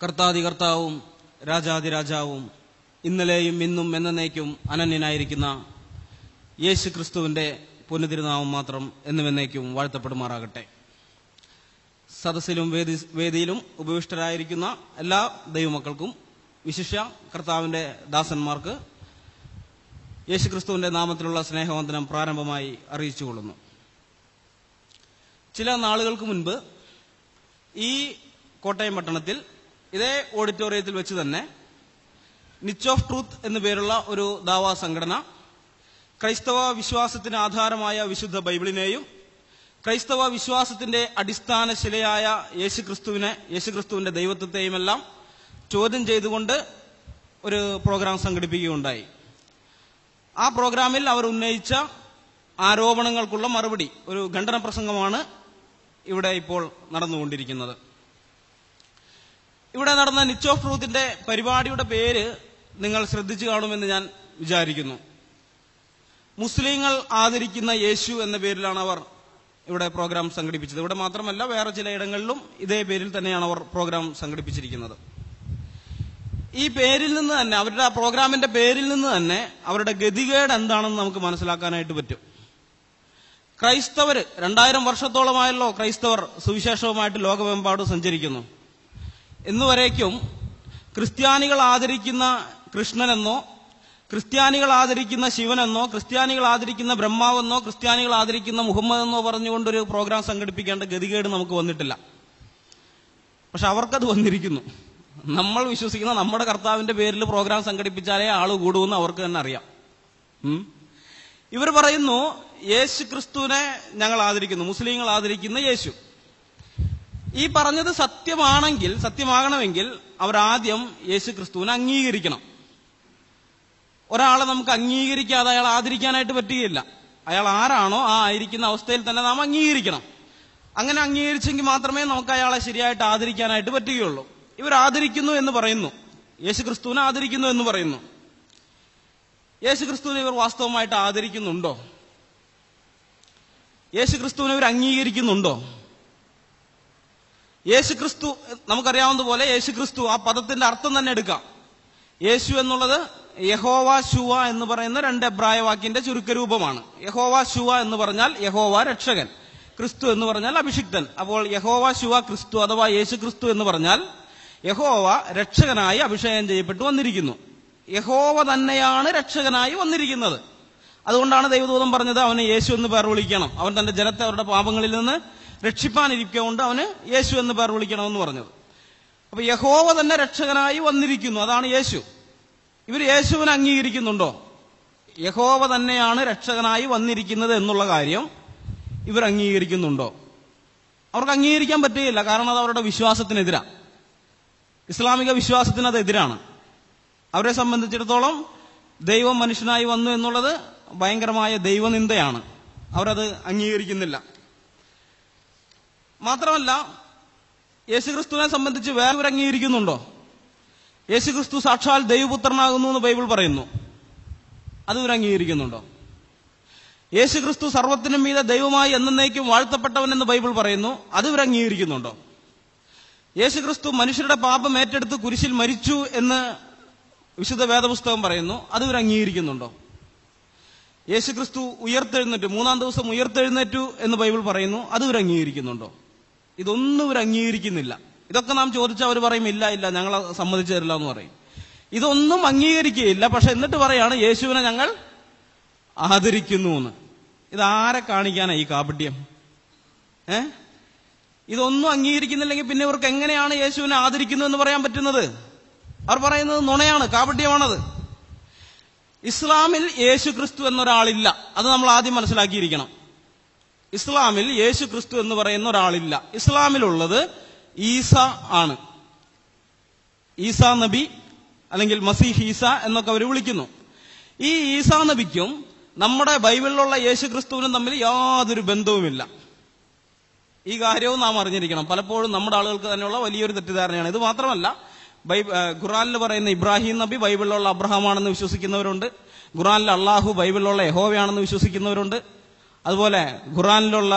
കർത്താതികർത്താവും രാജാതിരാജാവും ഇന്നലെയും ഇന്നും എന്നേക്കും അനന്യനായിരിക്കുന്ന യേശു ക്രിസ്തുവിന്റെ പുണ്യതിരുനാമം മാത്രം എന്നും എന്നേക്കും വാഴ്ത്തപ്പെടുമാറാകട്ടെ. സദസ്സിലും വേദിയിലും ഉപവിഷ്ടരായിരിക്കുന്ന എല്ലാ ദൈവമക്കൾക്കും, വിശിഷ്യ കർത്താവിന്റെ ദാസന്മാർക്ക് യേശു ക്രിസ്തുവിന്റെ നാമത്തിലുള്ള സ്നേഹവന്ദനം പ്രാരംഭമായി അറിയിച്ചുകൊള്ളുന്നു. ചില നാളുകൾക്ക് മുൻപ് ഈ കോട്ടയം പട്ടണത്തിൽ ഇതേ ഓഡിറ്റോറിയത്തിൽ വെച്ച് തന്നെ നിച്ച് ഓഫ് ട്രൂത്ത് എന്നു പേരുള്ള ഒരു ദാവാ സംഘടന ക്രൈസ്തവ വിശ്വാസത്തിന് ആധാരമായ വിശുദ്ധ ബൈബിളിനെയും ക്രൈസ്തവ വിശ്വാസത്തിന്റെ അടിസ്ഥാന ശിലയായ യേശുക്രിസ്തുവിന്റെ ദൈവത്വത്തെയുമെല്ലാം ചോദ്യം ചെയ്തുകൊണ്ട് ഒരു പ്രോഗ്രാം സംഘടിപ്പിക്കുകയുണ്ടായി. ആ പ്രോഗ്രാമിൽ അവർ ഉന്നയിച്ച ആരോപണങ്ങൾക്കുള്ള മറുപടി, ഒരു ഖണ്ഡന പ്രസംഗമാണ് ഇവിടെ ഇപ്പോൾ നടന്നുകൊണ്ടിരിക്കുന്നത്. ഇവിടെ നടന്ന നിച്ച് ഓഫ് ട്രൂത്തിന്റെ പരിപാടിയുടെ പേര് നിങ്ങൾ ശ്രദ്ധിച്ചു കാണുമെന്ന് ഞാൻ വിചാരിക്കുന്നു. മുസ്ലിങ്ങൾ ആദരിക്കുന്ന യേശു എന്ന പേരിലാണ് അവർ ഇവിടെ പ്രോഗ്രാം സംഘടിപ്പിച്ചത്. ഇവിടെ മാത്രമല്ല, വേറെ ചിലയിടങ്ങളിലും ഇതേ പേരിൽ തന്നെയാണ് അവർ പ്രോഗ്രാം സംഘടിപ്പിച്ചിരിക്കുന്നത്. ഈ പേരിൽ നിന്ന് തന്നെ, അവരുടെ ആ പ്രോഗ്രാമിന്റെ പേരിൽ നിന്ന് തന്നെ അവരുടെ ഗതികേട് എന്താണെന്ന് നമുക്ക് മനസ്സിലാക്കാനായിട്ട് പറ്റും. ക്രൈസ്തവര് 2000 വർഷത്തോളമായല്ലോ ക്രൈസ്തവർ സുവിശേഷവുമായിട്ട് ലോകമെമ്പാടും സഞ്ചരിക്കുന്നു. എന്നുവരേക്കും ക്രിസ്ത്യാനികൾ ആദരിക്കുന്ന കൃഷ്ണനെന്നോ, ക്രിസ്ത്യാനികൾ ആദരിക്കുന്ന ശിവനെന്നോ, ക്രിസ്ത്യാനികൾ ആദരിക്കുന്ന ബ്രഹ്മാവെന്നോ, ക്രിസ്ത്യാനികൾ ആദരിക്കുന്ന മുഹമ്മദ് എന്നോ പറഞ്ഞുകൊണ്ടൊരു പ്രോഗ്രാം സംഘടിപ്പിക്കേണ്ട ഗതികേട് നമുക്ക് വന്നിട്ടില്ല. പക്ഷെ അവർക്കത് വന്നിരിക്കുന്നു. നമ്മൾ വിശ്വസിക്കുന്ന നമ്മുടെ കർത്താവിന്റെ പേരിൽ പ്രോഗ്രാം സംഘടിപ്പിച്ചാലേ ആള് കൂടുമെന്ന് അവർക്ക് തന്നെ അറിയാം. ഇവർ പറയുന്നു, യേശു ക്രിസ്തുവിനെ ഞങ്ങൾ ആദരിക്കുന്നു, മുസ്ലിങ്ങൾ ആദരിക്കുന്ന യേശു. ഈ പറഞ്ഞത് സത്യമാകണമെങ്കിൽ അവരാദ്യം യേശു ക്രിസ്തുവിനെ അംഗീകരിക്കണം. ഒരാളെ നമുക്ക് അംഗീകരിക്കാതെ അയാൾ ആദരിക്കാനായിട്ട് പറ്റുകയില്ല. അയാൾ ആരാണോ ആ ആയിരിക്കുന്ന അവസ്ഥയിൽ തന്നെ നാം അംഗീകരിക്കണം. അങ്ങനെ അംഗീകരിച്ചെങ്കിൽ മാത്രമേ നമുക്ക് അയാളെ ശരിയായിട്ട് ആദരിക്കാനായിട്ട് പറ്റുകയുള്ളൂ. ഇവർ ആദരിക്കുന്നു എന്ന് പറയുന്നു, യേശു ക്രിസ്തുവിനെ ആദരിക്കുന്നു എന്ന് പറയുന്നു. യേശു ക്രിസ്തുവിനെ ഇവർ വാസ്തവമായിട്ട് ആദരിക്കുന്നുണ്ടോ? യേശു ക്രിസ്തുവിനെ ഇവർ അംഗീകരിക്കുന്നുണ്ടോ? യേശുക്രിസ്തു, നമുക്കറിയാവുന്നതുപോലെ യേശുക്രിസ്തു, ആ പദത്തിന്റെ അർത്ഥം തന്നെ എടുക്കാം. യേശു എന്നുള്ളത് യഹോവ ശുവ എന്ന് പറയുന്ന 2 എബ്രായ വാക്കിന്റെ ചുരുക്കരൂപമാണ്. യഹോവ ശുവ എന്ന് പറഞ്ഞാൽ യഹോവ രക്ഷകൻ, ക്രിസ്തു എന്ന് പറഞ്ഞാൽ അഭിഷിക്തൻ. അപ്പോൾ യഹോവ ശുവ ക്രിസ്തു അഥവാ യേശുക്രിസ്തു എന്ന് പറഞ്ഞാൽ യഹോവ രക്ഷകനായി അഭിഷേകം ചെയ്യപ്പെട്ടു വന്നിരിക്കുന്നു. യഹോവ തന്നെയാണ് രക്ഷകനായി വന്നിരിക്കുന്നത്. അതുകൊണ്ടാണ് ദൈവദൂതൻ പറഞ്ഞത് അവന് യേശു എന്ന് പേർ വിളിക്കണം, അവൻ തന്റെ ജനത്തെ അവരുടെ പാപങ്ങളിൽ നിന്ന് രക്ഷിപ്പാനിരിക്കൊണ്ട് അവന് യേശു എന്ന് പേർ വിളിക്കണമെന്ന് പറഞ്ഞത്. അപ്പൊ യഹോവ തന്നെ രക്ഷകനായി വന്നിരിക്കുന്നു, അതാണ് യേശു. ഇവർ യേശുവിനെ അംഗീകരിക്കുന്നുണ്ടോ? യഹോവ തന്നെയാണ് രക്ഷകനായി വന്നിരിക്കുന്നത് എന്നുള്ള കാര്യം ഇവർ അംഗീകരിക്കുന്നുണ്ടോ? അവർക്ക് അംഗീകരിക്കാൻ പറ്റുകയില്ല. കാരണം അത് അവരുടെ വിശ്വാസത്തിനെതിരാണ്, ഇസ്ലാമിക വിശ്വാസത്തിന് അത് എതിരാണ്. അവരെ സംബന്ധിച്ചിടത്തോളം ദൈവം മനുഷ്യനായി വന്നു എന്നുള്ളത് ഭയങ്കരമായ ദൈവനിന്ദയാണ്. അവരത് അംഗീകരിക്കുന്നില്ല. മാത്രമല്ല, യേശുക്രിസ്തുവിനെ സംബന്ധിച്ച് വേറെ അംഗീകരിക്കുന്നുണ്ടോ? യേശുക്രിസ്തു സാക്ഷാൽ ദൈവപുത്രനാകുന്നു എന്ന് ബൈബിൾ പറയുന്നു, അത് ഇവർ അംഗീകരിക്കുന്നുണ്ടോ? യേശുക്രിസ്തു സർവ്വത്തിനും മീതെ ദൈവമായി എന്നേക്കും വാഴ്ത്തപ്പെട്ടവൻ എന്ന് ബൈബിൾ പറയുന്നു, അത് ഇവർ അംഗീകരിക്കുന്നുണ്ടോ? യേശുക്രിസ്തു മനുഷ്യരുടെ പാപം ഏറ്റെടുത്ത് കുരിശിൽ മരിച്ചു എന്ന് വിശുദ്ധ വേദപുസ്തകം പറയുന്നു, അത് ഇവർ അംഗീകരിക്കുന്നുണ്ടോ? യേശുക്രിസ്തു ഉയർത്തെഴുന്നേറ്റു, 3-ാം ദിവസം ഉയർത്തെഴുന്നേറ്റു എന്ന് ബൈബിൾ പറയുന്നു, അത് ഇവർ അംഗീകരിക്കുന്നുണ്ടോ? ഇതൊന്നും ഇവർ അംഗീകരിക്കുന്നില്ല. ഇതൊക്കെ നാം ചോദിച്ചാൽ അവർ പറയും ഇല്ല ഞങ്ങൾ സമ്മതിച്ചു തരില്ല എന്ന് പറയും. ഇതൊന്നും അംഗീകരിക്കുകയില്ല. പക്ഷെ എന്നിട്ട് പറയാണ് യേശുവിനെ ഞങ്ങൾ ആദരിക്കുന്നു എന്ന്. ഇതാരെ കാണിക്കാനാ ഈ കാപട്യം? ഇതൊന്നും അംഗീകരിക്കുന്നില്ലെങ്കിൽ പിന്നെ ഇവർക്ക് എങ്ങനെയാണ് യേശുവിനെ ആദരിക്കുന്നു എന്ന് പറയാൻ പറ്റുന്നത്? അവർ പറയുന്നത് നുണയാണ്, കാപട്യമാണത്. ഇസ്ലാമിൽ യേശു ക്രിസ്തു എന്നൊരാളില്ല, അത് നമ്മൾ ആദ്യം മനസ്സിലാക്കിയിരിക്കണം. ഇസ്ലാമിൽ യേശു ക്രിസ്തു എന്ന് പറയുന്ന ഒരാളില്ല. ഇസ്ലാമിലുള്ളത് ഈസ ആണ്. ഈസാ നബി അല്ലെങ്കിൽ മസീഹ് ഈസ എന്നൊക്കെ അവർ വിളിക്കുന്നു. ഈ ഈസാ നബിക്കും നമ്മുടെ ബൈബിളിലുള്ള യേശു ക്രിസ്തുവിനും തമ്മിൽ യാതൊരു ബന്ധവുമില്ല. ഈ കാര്യവും നാം അറിഞ്ഞിരിക്കണം. പലപ്പോഴും നമ്മുടെ ആളുകൾക്ക് തന്നെയുള്ള വലിയൊരു തെറ്റിദ്ധാരണയാണ്. ഇത് മാത്രമല്ല, ഖുർആനിൽ പറയുന്ന ഇബ്രാഹിം നബി ബൈബിളിലുള്ള അബ്രഹാമാണെന്ന് വിശ്വസിക്കുന്നവരുണ്ട്. ഖുർആനിൽ അള്ളാഹു ബൈബിളിലുള്ള യഹോവയാണെന്ന് വിശ്വസിക്കുന്നവരുണ്ട്. അതുപോലെ ഖുർആനിലുള്ള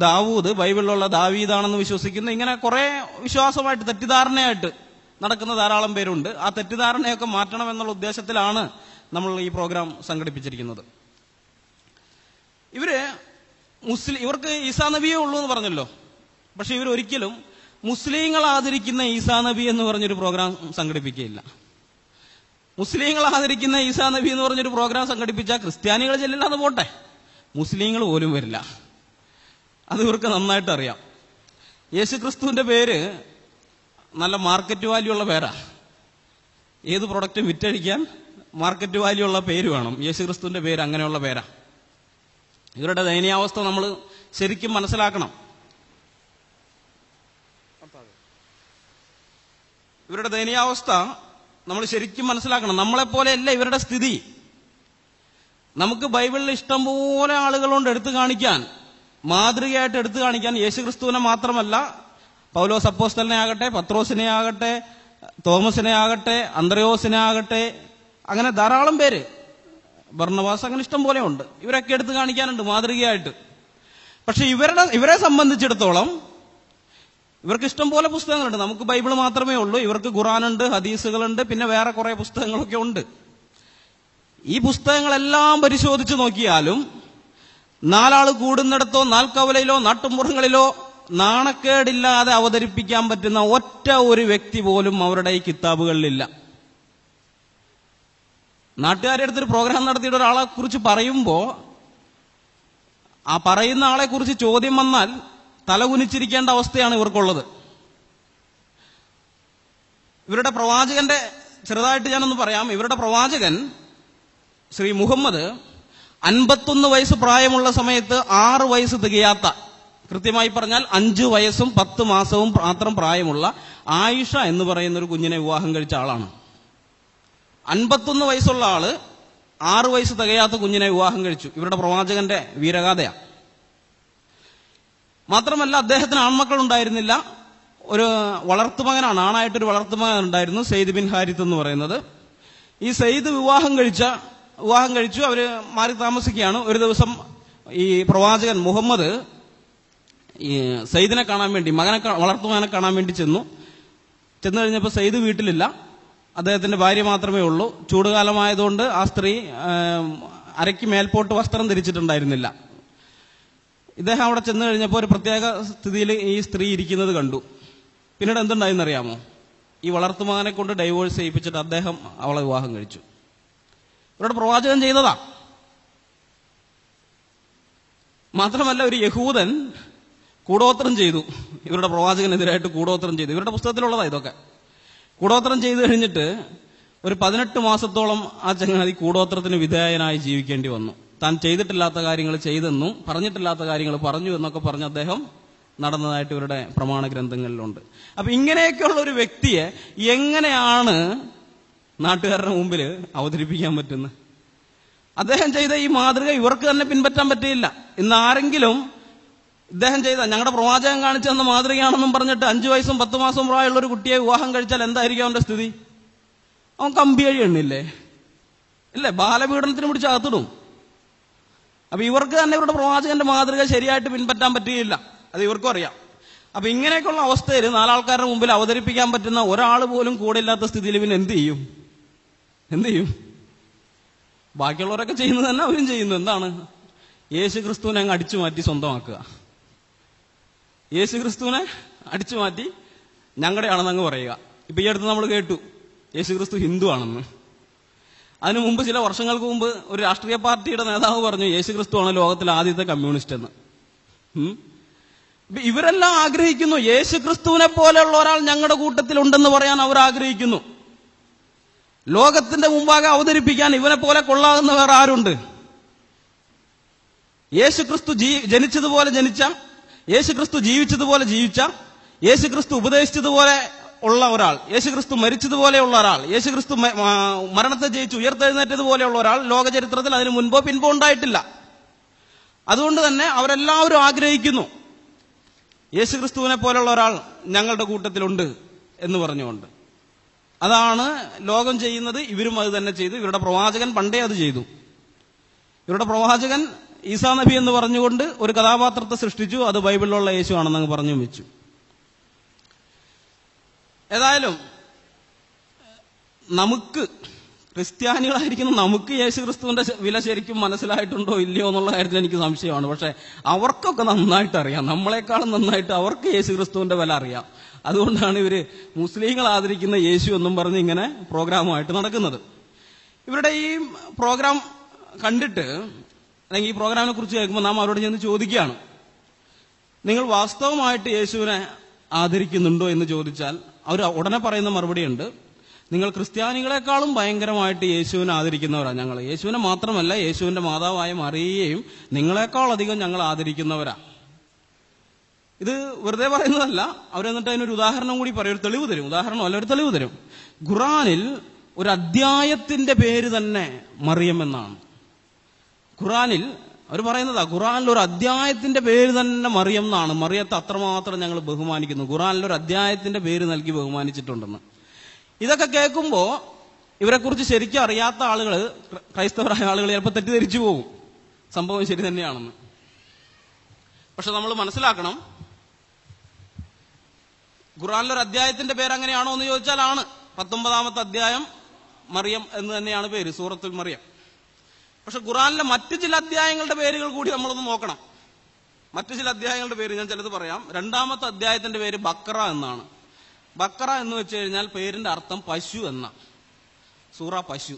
ദാവൂദ് ബൈബിളിലുള്ള ദാവീദാണെന്ന് വിശ്വസിക്കുന്നു. ഇങ്ങനെ കുറെ വിശ്വാസമായിട്ട് തെറ്റിദ്ധാരണയായിട്ട് നടക്കുന്ന ധാരാളം പേരുണ്ട്. ആ തെറ്റിദ്ധാരണയൊക്കെ മാറ്റണം എന്നുള്ള ഉദ്ദേശത്തിലാണ് നമ്മൾ ഈ പ്രോഗ്രാം സംഘടിപ്പിച്ചിരിക്കുന്നത്. ഇവർക്ക് ഈസാ നബിയേ ഉള്ളൂ എന്ന് പറഞ്ഞല്ലോ. പക്ഷെ ഇവരൊരിക്കലും മുസ്ലിങ്ങൾ ആദരിക്കുന്ന ഈസാ നബി എന്ന് പറഞ്ഞൊരു പ്രോഗ്രാം സംഘടിപ്പിക്കുകയില്ല. മുസ്ലിങ്ങൾ ആദരിക്കുന്ന ഈസാ നബി എന്ന് പറഞ്ഞൊരു പ്രോഗ്രാം സംഘടിപ്പിച്ചാൽ ക്രിസ്ത്യാനികൾ ചെല്ലില്ല, അത് പോട്ടെ, മുസ്ലിങ്ങൾ പോലും വരില്ല. അത് ഇവർക്ക് നന്നായിട്ട് അറിയാം. യേശുക്രിസ്തുവിന്റെ പേര് നല്ല മാർക്കറ്റ് വാല്യൂ ഉള്ള പേരാ. ഏത് പ്രൊഡക്റ്റും വിറ്റഴിക്കാൻ മാർക്കറ്റ് വാല്യൂ ഉള്ള പേര് വേണം. യേശുക്രിസ്തുവിന്റെ പേര് അങ്ങനെയുള്ള പേരാ. ഇവരുടെ ദയനീയാവസ്ഥ നമ്മൾ ശരിക്കും മനസ്സിലാക്കണം. ഇവരുടെ ദയനീയാവസ്ഥ നമ്മൾ ശരിക്കും മനസ്സിലാക്കണം. നമ്മളെപ്പോലെയല്ല ഇവരുടെ സ്ഥിതി. നമുക്ക് ബൈബിളിൽ ഇഷ്ടംപോലെ ആളുകളുണ്ട് എടുത്തു കാണിക്കാൻ, മാതൃകയായിട്ട് എടുത്തു കാണിക്കാൻ. യേശുക്രിസ്തുവിനെ മാത്രമല്ല, പൗലോസ് അപ്പോസ്തലനെ ആകട്ടെ, പത്രോസിനെ ആകട്ടെ, തോമസിനെ ആകട്ടെ, അന്ത്രയോസിനെ ആകട്ടെ, അങ്ങനെ ധാരാളം പേര്, ബർന്നബാസ്, അങ്ങനെ ഇഷ്ടം പോലെ ഉണ്ട്. ഇവരൊക്കെ എടുത്തു കാണിക്കാനുണ്ട് മാതൃകയായിട്ട്. പക്ഷെ ഇവരെ സംബന്ധിച്ചിടത്തോളം ഇവർക്ക് ഇഷ്ടം പോലെ പുസ്തകങ്ങളുണ്ട്. നമുക്ക് ബൈബിൾ മാത്രമേ ഉള്ളൂ. ഇവർക്ക് ഖുർആനുണ്ട്, ഹദീസുകളുണ്ട്, പിന്നെ വേറെ കുറെ പുസ്തകങ്ങളൊക്കെ ഉണ്ട്. ഈ പുസ്തകങ്ങളെല്ലാം പരിശോധിച്ച് നോക്കിയാലും നാലാള് കൂടുന്നിടത്തോ നാൽക്കവലയിലോ നാട്ടുമ്പുറങ്ങളിലോ നാണക്കേടില്ലാതെ അവതരിപ്പിക്കാൻ പറ്റുന്ന ഒറ്റ ഒരു വ്യക്തി പോലും അവരുടെ ഈ കിതാബുകളിലില്ല. നാട്ടുകാരുടെ അടുത്തൊരു പ്രോഗ്രാം നടത്തിയിട്ട് ഒരാളെ കുറിച്ച് പറയുമ്പോൾ ആ പറയുന്ന ആളെ കുറിച്ച് ചോദ്യം വന്നാൽ തലകുനിച്ചിരിക്കേണ്ട അവസ്ഥയാണ് ഇവർക്കുള്ളത്. ഇവരുടെ പ്രവാചകന്റെ ചെറുതായിട്ട് ഞാനൊന്ന് പറയാം. ഇവരുടെ പ്രവാചകൻ ശ്രീ മുഹമ്മദ് 51 വയസ്സ് പ്രായമുള്ള സമയത്ത് 6 വയസ്സ് തികയാത്ത, കൃത്യമായി പറഞ്ഞാൽ 5 വയസ്സും 10 മാസവും മാത്രം പ്രായമുള്ള ആയിഷ എന്ന് പറയുന്ന ഒരു കുഞ്ഞിനെ വിവാഹം കഴിച്ച ആളാണ്. 51 വയസ്സുള്ള ആള് 6 വയസ്സ് തികയാത്ത കുഞ്ഞിനെ വിവാഹം കഴിച്ചു. ഇവരുടെ പ്രവാചകന്റെ വീരഗാഥയാണ്. മാത്രമല്ല, അദ്ദേഹത്തിന് ആൺമക്കൾ ഉണ്ടായിരുന്നില്ല. ഒരു വളർത്തുമകനാണ്, ആണായിട്ടൊരു വളർത്തുമകൻ ഉണ്ടായിരുന്നു, സെയ്ദ് ബിൻ ഹാരിത്ത് എന്ന് പറയുന്നത്. ഈ സെയ്ദ് വിവാഹം കഴിച്ചു. അവര് മാറി താമസിക്കുകയാണ്. ഒരു ദിവസം ഈ പ്രവാചകൻ മുഹമ്മദ് ഈ സെയ്ദിനെ കാണാൻ വേണ്ടി, വളർത്തുമകനെ കാണാൻ വേണ്ടി ചെന്നു കഴിഞ്ഞപ്പോൾ സെയ്ദ് വീട്ടിലില്ല. അദ്ദേഹത്തിന്റെ ഭാര്യ മാത്രമേ ഉള്ളൂ. ചൂടുകാലമായതുകൊണ്ട് ആ സ്ത്രീ അരയ്ക്ക് മേൽപോട്ട് വസ്ത്രം ധരിച്ചിട്ടുണ്ടായിരുന്നില്ല. ഇദ്ദേഹം അവിടെ ചെന്ന് കഴിഞ്ഞപ്പോൾ ഒരു പ്രത്യേക സ്ഥിതിയിൽ ഈ സ്ത്രീ ഇരിക്കുന്നത് കണ്ടു. പിന്നീട് എന്തുണ്ടായെന്നറിയാമോ? ഈ വളർത്തുമകനെ കൊണ്ട് ഡൈവോഴ്സ് ചെയ്യിപ്പിച്ചിട്ട് അദ്ദേഹം അവളെ വിവാഹം കഴിച്ചു. ഇവരുടെ പ്രവാചകൻ ചെയ്തതാ. മാത്രമല്ല, ഒരു യഹൂദൻ കൂടോത്രം ചെയ്തു. ഇവരുടെ പ്രവാചകനെതിരായിട്ട് കൂടോത്രം ചെയ്തു. ഇവരുടെ പുസ്തകത്തിലുള്ളതാ ഇതൊക്കെ. കൂടോത്രം ചെയ്തു കഴിഞ്ഞിട്ട് ഒരു 18 മാസത്തോളം ആ ചങ്ങാതി കൂടോത്രത്തിന് വിധേയനായി ജീവിക്കേണ്ടി വന്നു. താൻ ചെയ്തിട്ടില്ലാത്ത കാര്യങ്ങൾ ചെയ്തെന്നും പറഞ്ഞിട്ടില്ലാത്ത കാര്യങ്ങൾ പറഞ്ഞു എന്നൊക്കെ പറഞ്ഞ് അദ്ദേഹം നടന്നതായിട്ട് ഇവരുടെ പ്രമാണ ഗ്രന്ഥങ്ങളിലുണ്ട്. അപ്പൊ ഇങ്ങനെയൊക്കെയുള്ള ഒരു വ്യക്തിയെ എങ്ങനെയാണ് നാട്ടുകാരുടെ മുമ്പിൽ അവതരിപ്പിക്കാൻ പറ്റുന്നത്? അദ്ദേഹം ചെയ്ത ഈ മാതൃക ഇവർക്ക് തന്നെ പിൻപറ്റാൻ പറ്റിയില്ല. ഇന്ന് ആരെങ്കിലും ഇദ്ദേഹം ചെയ്ത, ഞങ്ങളുടെ പ്രവാചകൻ കാണിച്ചു തന്ന മാതൃകയാണെന്നും പറഞ്ഞിട്ട് 5 വയസ്സും 10 മാസവും പ്രായമുള്ള ഒരു കുട്ടിയെ വിവാഹം കഴിച്ചാൽ എന്തായിരിക്കും അവന്റെ സ്ഥിതി? അവൻ കമ്പിയഴി എണ്ണില്ലേ? ഇല്ലേ? ബാലപീഡനത്തിന് പിടിച്ച് അകത്തിടും. അപ്പൊ ഇവർക്ക് തന്നെ ഇവരുടെ പ്രവാചകന്റെ മാതൃക ശരിയായിട്ട് പിൻപറ്റാൻ പറ്റുകയില്ല. അത് ഇവർക്കും അറിയാം. അപ്പൊ ഇങ്ങനെയൊക്കെയുള്ള അവസ്ഥയിൽ നാലാൾക്കാരുടെ മുമ്പിൽ അവതരിപ്പിക്കാൻ പറ്റുന്ന ഒരാൾ പോലും കൂടെ ഇല്ലാത്ത സ്ഥിതിയിൽ ഇവൻ എന്ത് ചെയ്യും? ബാക്കിയുള്ളവരൊക്കെ ചെയ്യുന്നത് തന്നെ അവരും ചെയ്യുന്നു. എന്താണ്? യേശുക്രിസ്തുവിനെ അങ്ങ് അടിച്ചു മാറ്റി സ്വന്തമാക്കുക. യേശുക്രിസ്തുവിനെ അടിച്ചു മാറ്റി ഞങ്ങളുടെയാണെന്ന് അങ്ങ് പറയുക. ഇപ്പൊ ഈ അടുത്ത് നമ്മൾ കേട്ടു യേശുക്രിസ്തു ഹിന്ദു ആണെന്ന്. അതിനു മുമ്പ്, ചില വർഷങ്ങൾക്ക് മുമ്പ്, ഒരു രാഷ്ട്രീയ പാർട്ടിയുടെ നേതാവ് പറഞ്ഞു യേശുക്രിസ്തു ആണ് ലോകത്തിലെ ആദ്യത്തെ കമ്മ്യൂണിസ്റ്റ് എന്ന്. ഇവരെല്ലാം ആഗ്രഹിക്കുന്നു യേശുക്രിസ്തുവിനെ പോലെയുള്ള ഒരാൾ ഞങ്ങളുടെ കൂട്ടത്തിലുണ്ടെന്ന് പറയാൻ അവർ ആഗ്രഹിക്കുന്നു. ലോകത്തിന്റെ മുമ്പാകെ അവതരിപ്പിക്കാൻ ഇവനെ പോലെ കൊള്ളാകുന്ന വേറെ ആരുണ്ട്? യേശുക്രിസ്തു ജനിച്ചതുപോലെ ജനിച്ച, യേശുക്രിസ്തു ജീവിച്ചതുപോലെ ജീവിച്ച, യേശുക്രിസ്തു ഉപദേശിച്ചതുപോലെ ഉള്ള ഒരാൾ, യേശുക്രിസ്തു മരിച്ചതുപോലെയുള്ള ഒരാൾ, യേശുക്രിസ്തു മരണത്തെ ജയിച്ച് ഉയർത്തെഴുന്നേറ്റതുപോലെയുള്ള ഒരാൾ ലോക ചരിത്രത്തിൽ അതിന് മുൻപോ പിൻപോ ഉണ്ടായിട്ടില്ല. അതുകൊണ്ട് തന്നെ അവരെല്ലാവരും ആഗ്രഹിക്കുന്നു യേശുക്രിസ്തുവിനെ പോലുള്ള ഒരാൾ ഞങ്ങളുടെ കൂട്ടത്തിലുണ്ട് എന്ന് പറഞ്ഞുകൊണ്ട്. അതാണ് ലോകം ചെയ്യുന്നത്. ഇവരും അത് തന്നെ ചെയ്തു. ഇവരുടെ പ്രവാചകൻ പണ്ടേ അത് ചെയ്തു. ഇവരുടെ പ്രവാചകൻ ഈസാ നബി എന്ന് പറഞ്ഞുകൊണ്ട് ഒരു കഥാപാത്രത്തെ സൃഷ്ടിച്ചു. അത് ബൈബിളിലുള്ള യേശു ആണെന്ന് പറഞ്ഞു വെച്ചു. ഏതായാലും നമുക്ക്, ക്രിസ്ത്യാനികളായിരിക്കുന്ന നമുക്ക് യേശുക്രിസ്തുവിന്റെ വില ശരിക്കും മനസ്സിലായിട്ടുണ്ടോ ഇല്ലയോ എന്നുള്ള കാര്യത്തിൽ എനിക്ക് സംശയമാണ്. പക്ഷെ അവർക്കൊക്കെ നന്നായിട്ട് അറിയാം. നമ്മളെക്കാളും നന്നായിട്ട് അവർക്ക് യേശുക്രിസ്തുവിന്റെ വില അറിയാം. അതുകൊണ്ടാണ് ഇവര് മുസ്ലിങ്ങൾ ആദരിക്കുന്ന യേശു എന്നും പറഞ്ഞ് ഇങ്ങനെ പ്രോഗ്രാമുമായിട്ട് നടക്കുന്നത്. ഇവരുടെ ഈ പ്രോഗ്രാം കണ്ടിട്ട്, അല്ലെങ്കിൽ ഈ പ്രോഗ്രാമിനെ കുറിച്ച് കേൾക്കുമ്പോൾ നാം അവരോട് ചെന്ന് ചോദിക്കുകയാണ്, നിങ്ങൾ വാസ്തവമായിട്ട് യേശുവിനെ ആദരിക്കുന്നുണ്ടോ എന്ന് ചോദിച്ചാൽ അവർ ഉടനെ പറയുന്ന മറുപടിയുണ്ട്, നിങ്ങൾ ക്രിസ്ത്യാനികളെക്കാളും ഭയങ്കരമായിട്ട് യേശുവിനെ ആദരിക്കുന്നവരാണ് ഞങ്ങൾ. യേശുവിനെ മാത്രമല്ല, യേശുവിന്റെ മാതാവായ മറിയയെയും നിങ്ങളെക്കാൾ അധികം ഞങ്ങൾ ആദരിക്കുന്നവരാ. ഇത് വെറുതെ പറയുന്നതല്ല. അവരെന്നിട്ട് അതിനൊരു ഉദാഹരണം കൂടി പറയും, ഒരു തെളിവ് തരും. ഉദാഹരണമല്ല, ഒരു തെളിവ് തരും. ഖുറാനിൽ ഒരു അധ്യായത്തിന്റെ പേര് തന്നെ മറിയം എന്നാണ്. ഖുറാനിൽ അവർ പറയുന്നതാ, ഖുറാനിൽ ഒരു അധ്യായത്തിന്റെ പേര് തന്നെ മറിയം എന്നാണ്. മറിയത്തെ അത്രമാത്രം ഞങ്ങൾ ബഹുമാനിക്കുന്നു. ഖുറാനിൽ ഒരു അധ്യായത്തിന്റെ പേര് നൽകി ബഹുമാനിച്ചിട്ടുണ്ടെന്ന്. ഇതൊക്കെ കേൾക്കുമ്പോ ഇവരെക്കുറിച്ച് ശരിക്കും അറിയാത്ത ആളുകൾ, ക്രൈസ്തവരായ ആളുകൾ ചിലപ്പോൾ തെറ്റിദ്ധരിച്ചു പോകും സംഭവം ശരി തന്നെയാണെന്ന്. പക്ഷെ നമ്മൾ മനസ്സിലാക്കണം, ഖുറാനിലൊരു അധ്യായത്തിന്റെ പേര് അങ്ങനെയാണോ എന്ന് ചോദിച്ചാൽ ആണ്. 19-ാമത്തെ അധ്യായം മറിയം എന്ന് തന്നെയാണ് പേര്, സൂറത്തുൽ മറിയം. പക്ഷെ ഖുറാനിലെ മറ്റു ചില അധ്യായങ്ങളുടെ പേരുകൾ കൂടി നമ്മളൊന്ന് നോക്കണം. മറ്റു ചില അധ്യായങ്ങളുടെ പേര് ഞാൻ ചിലത് പറയാം. 2-ാമത്തെ അധ്യായത്തിന്റെ പേര് ബക്കറ എന്നാണ്. ബക്കറ എന്ന് വെച്ച് കഴിഞ്ഞാൽ പേരിന്റെ അർത്ഥം പശു എന്ന, സൂറ പശു.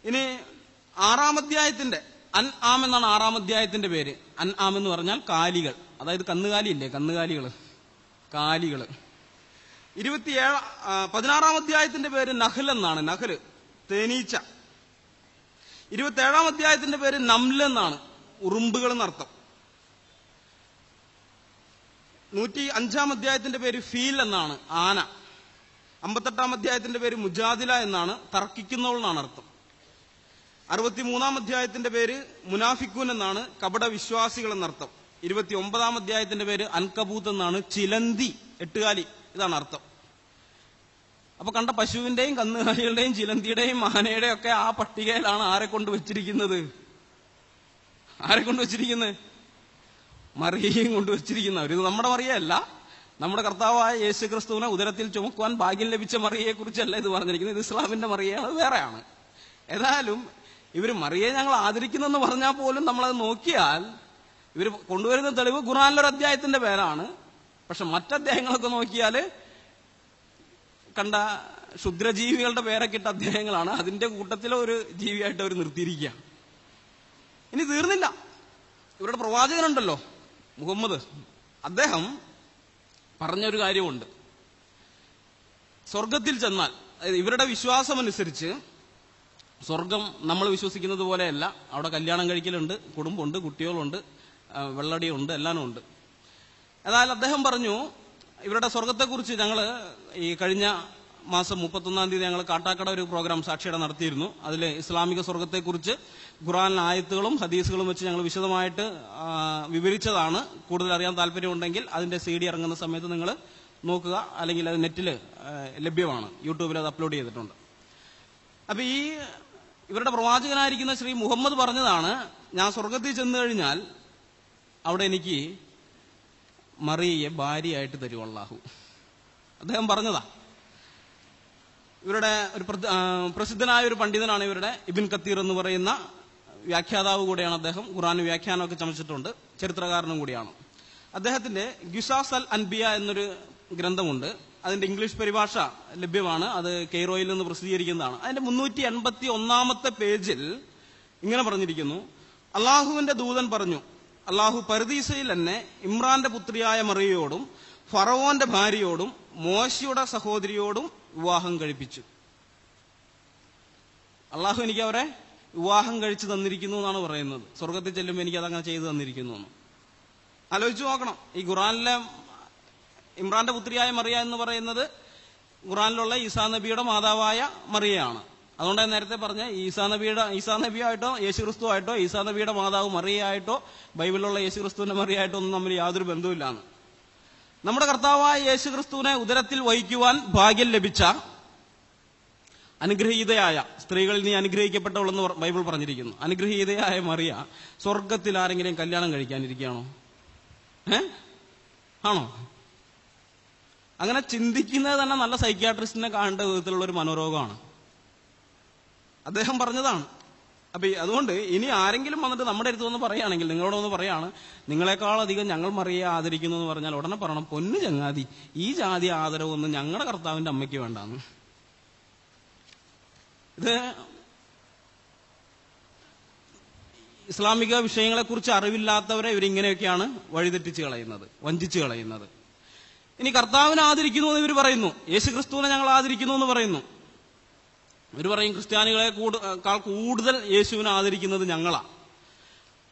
ഇനി 6-ാം അധ്യായത്തിന്റെ അൻ ആം എന്നാണ് 6-ാം അധ്യായത്തിന്റെ പേര്. അൻ ആം എന്ന് പറഞ്ഞാൽ കാലികൾ, അതായത് കന്നുകാലി ഇല്ലേ, കന്നുകാലികള്, കാലികള്. 16-ാം അധ്യായത്തിന്റെ പേര് നഹ്ൽ എന്നാണ്, നഹ്ല്, തേനീച്ച. 27-ാം അധ്യായത്തിന്റെ പേര് നംല് എന്നാണ്, ഉറുമ്പുകൾ എന്നർത്ഥം. 105-ാം അധ്യായത്തിന്റെ പേര് ഫീൽ എന്നാണ്, ആന. 58-ാം അധ്യായത്തിന്റെ പേര് മുജാദില എന്നാണ്, തർക്കിക്കുന്നവൾ എന്നാണ് അർത്ഥം. 63-ാം അധ്യായത്തിന്റെ പേര് മുനാഫിക്കൂൻ എന്നാണ്, കപട വിശ്വാസികൾ എന്നർത്ഥം. 29-ാം അധ്യായത്തിന്റെ പേര് അൻകബൂത്ത് എന്നാണ്, ചിലന്തി, എട്ടുകാലി, ഇതാണ് അർത്ഥം. അപ്പൊ കണ്ട പശുവിന്റെയും കന്നുകാലികളുടെയും ചിലന്തിയുടെയും ആനയുടെയും ഒക്കെ ആ പട്ടികയിലാണ് ആരെ കൊണ്ട് വെച്ചിരിക്കുന്നത്? മറിയയും കൊണ്ട് വെച്ചിരിക്കുന്നവർ. ഇത് നമ്മുടെ മറിയല്ല, നമ്മുടെ കർത്താവായ യേശു ക്രിസ്തുവിനെ ഉദരത്തിൽ ചുമക്കുവാൻ ഭാഗ്യം ലഭിച്ച മറിയയെ കുറിച്ചല്ല ഇത് പറഞ്ഞിരിക്കുന്നത്. ഇത് ഇസ്ലാമിന്റെ മറിയയാണ്, അത് വേറെയാണ്. ഏതായാലും ഇവർ മറിയയെ ഞങ്ങൾ ആദരിക്കുന്നെന്ന് പറഞ്ഞാൽ പോലും നമ്മളത് നോക്കിയാൽ ഇവർ കൊണ്ടുവരുന്ന തെളിവ് ഖുർആനിലൊരു അധ്യായത്തിന്റെ പേരാണ്. പക്ഷെ മറ്റധ്യായങ്ങളൊക്കെ നോക്കിയാൽ കണ്ട ക്ഷുദ്രജീവികളുടെ പേരൊക്കെ ഇട്ട അധ്യായങ്ങളാണ്. അതിന്റെ കൂട്ടത്തിലെ ഒരു ജീവിയായിട്ട് അവർ നിർത്തിയിരിക്കുക. ഇനി തീർന്നില്ല. ഇവരുടെ പ്രവാചകനുണ്ടല്ലോ മുഹമ്മദ്, അദ്ദേഹം പറഞ്ഞൊരു കാര്യമുണ്ട്. സ്വർഗത്തിൽ ചെന്നാൽ, ഇവരുടെ വിശ്വാസമനുസരിച്ച് സ്വർഗം നമ്മൾ വിശ്വസിക്കുന്നത് പോലെയല്ല. അവിടെ കല്യാണം കഴിക്കലുണ്ട്, കുടുംബമുണ്ട്, കുട്ടികളുണ്ട്, വെള്ളടിയുണ്ട്, എല്ലാം ഉണ്ട്. ഏതായാലും അദ്ദേഹം പറഞ്ഞു, ഇവരുടെ സ്വർഗത്തെക്കുറിച്ച് ഞങ്ങൾ ഈ കഴിഞ്ഞ മാസം 31-ാം തീയതി ഞങ്ങൾ കാട്ടാക്കട ഒരു പ്രോഗ്രാം സാക്ഷിയുടെ നടത്തിയിരുന്നു. അതിൽ ഇസ്ലാമിക സ്വർഗത്തെക്കുറിച്ച് ഖുർആൻ ആയത്തുകളും ഹദീസുകളും വെച്ച് ഞങ്ങൾ വിശദമായിട്ട് വിവരിച്ചതാണ്. കൂടുതൽ അറിയാൻ താല്പര്യമുണ്ടെങ്കിൽ അതിന്റെ CD ഇറങ്ങുന്ന സമയത്ത് നിങ്ങൾ നോക്കുക, അല്ലെങ്കിൽ അത് നെറ്റിൽ ലഭ്യമാണ്, യൂട്യൂബിൽ അത് അപ്ലോഡ് ചെയ്തിട്ടുണ്ട്. അപ്പൊ ഈ ഇവരുടെ പ്രവാചകനായിരിക്കുന്ന ശ്രീ മുഹമ്മദ് പറഞ്ഞതാണ്, ഞാൻ സ്വർഗത്തിൽ ചെന്നു കഴിഞ്ഞാൽ അവിടെ എനിക്ക് മറിയയെ ഭാര്യയായിട്ട് തരും അല്ലാഹു. അദ്ദേഹം പറഞ്ഞതാ. ഇവരുടെ ഒരു പ്രസിദ്ധനായ ഒരു പണ്ഡിതനാണ് ഇവരുടെ ഇബ്ൻ കത്തീർ എന്ന് പറയുന്ന വ്യാഖ്യാതാവ് കൂടെയാണ് അദ്ദേഹം. ഖുർആൻ വ്യാഖ്യാനമൊക്കെ ചമച്ചിട്ടുണ്ട്, ചരിത്രകാരനും കൂടിയാണ്. അദ്ദേഹത്തിന്റെ ഗിസാസ് അൽ അൻബിയ എന്നൊരു ഗ്രന്ഥമുണ്ട്. അതിന്റെ ഇംഗ്ലീഷ് പരിഭാഷ ലഭ്യമാണ്. അത് കെയ്റോയിൽ നിന്ന് പ്രസിദ്ധീകരിക്കുന്നതാണ്. അതിന്റെ 381-ാമത്തെ പേജിൽ ഇങ്ങനെ പറഞ്ഞിരിക്കുന്നു, അള്ളാഹുവിന്റെ ദൂതൻ പറഞ്ഞു, അള്ളാഹു പർദീസയിൽ തന്നെ ഇമ്രാന്റെ പുത്രിയായ മറിയയോടും ഫറവോന്റെ ഭാര്യയോടും മോശയുടെ സഹോദരിയോടും വിവാഹം കഴിപ്പിച്ചു. അള്ളാഹു എനിക്ക് അവരെ വിവാഹം കഴിച്ചു തന്നിരിക്കുന്നു എന്നാണ് പറയുന്നത്. സ്വർഗത്തിൽ ചെല്ലുമ്പോൾ എനിക്ക് അതങ്ങനെ ചെയ്തു തന്നിരിക്കുന്നു എന്ന് ആലോചിച്ചു നോക്കണം. ഈ ഖുറാനിലെ ഇമ്രാന്റെ പുത്രിയായ മറിയ എന്ന് പറയുന്നത് ഖുറാനിലുള്ള ഈസാ നബിയുടെ മാതാവായ മറിയയാണ്. അതുകൊണ്ട് ഞാൻ നേരത്തെ പറഞ്ഞ ഈസാ നബിയായിട്ടോ യേശുക്രിസ്തു ആയിട്ടോ ഈസാ നബിയുടെ മാതാവ് മറിയയായിട്ടോ ബൈബിളിലുള്ള യേശുക്രിസ്തുവിന്റെ മറിയായിട്ടോ ഒന്നും തമ്മിൽ യാതൊരു ബന്ധവുമില്ലാണ്. നമ്മുടെ കർത്താവായ യേശുക്രിസ്തുവിനെ ഉദരത്തിൽ വഹിക്കുവാൻ ഭാഗ്യം ലഭിച്ച അനുഗ്രഹീതയായ സ്ത്രീകളിൽ നീ അനുഗ്രഹിക്കപ്പെട്ടവളെന്ന് ബൈബിൾ പറഞ്ഞിരിക്കുന്നു. അനുഗ്രഹീതയായ മറിയ സ്വർഗത്തിൽ ആരെങ്കിലും കല്യാണം കഴിക്കാനിരിക്കുകയാണോ? ആണോ? അങ്ങനെ ചിന്തിക്കുന്നത് തന്നെ നല്ല സൈക്യാട്രിസ്റ്റിനെ കാണേണ്ട വിധത്തിലുള്ള ഒരു മനോരോഗമാണ്. അദ്ദേഹം പറഞ്ഞതാണ്. അപ്പൊ അതുകൊണ്ട് ഇനി ആരെങ്കിലും വന്നിട്ട് നമ്മുടെ അടുത്ത് വന്ന് പറയുകയാണെങ്കിൽ, നിങ്ങളോടൊന്ന് പറയാണ്, നിങ്ങളെക്കാളധികം ഞങ്ങൾ മറിയെ ആദരിക്കുന്നു എന്ന് പറഞ്ഞാൽ ഉടനെ പറയണം, പൊന്നു ചങ്ങാതി, ഈ ജാതി ആദരവൊന്നും ഞങ്ങളുടെ കർത്താവിന്റെ അമ്മയ്ക്ക് വേണ്ടാന്ന്. ഇത് ഇസ്ലാമിക വിഷയങ്ങളെക്കുറിച്ച് അറിവില്ലാത്തവരെ ഇവരിങ്ങനെയൊക്കെയാണ് വഴിതെറ്റിച്ച് കളയുന്നത്, വഞ്ചിച്ച് കളയുന്നത്. ഇനി കർത്താവിനെ ആദരിക്കുന്നു എന്ന് ഇവർ പറയുന്നു, യേശുക്രിസ്തുവിനെ ഞങ്ങൾ ആദരിക്കുന്നു എന്ന് പറയുന്നു. ഇവർ പറയും ക്രിസ്ത്യാനികളെക്കാൾ കൂടുതൽ യേശുവിനെ ആദരിക്കുന്നത് ഞങ്ങളാ.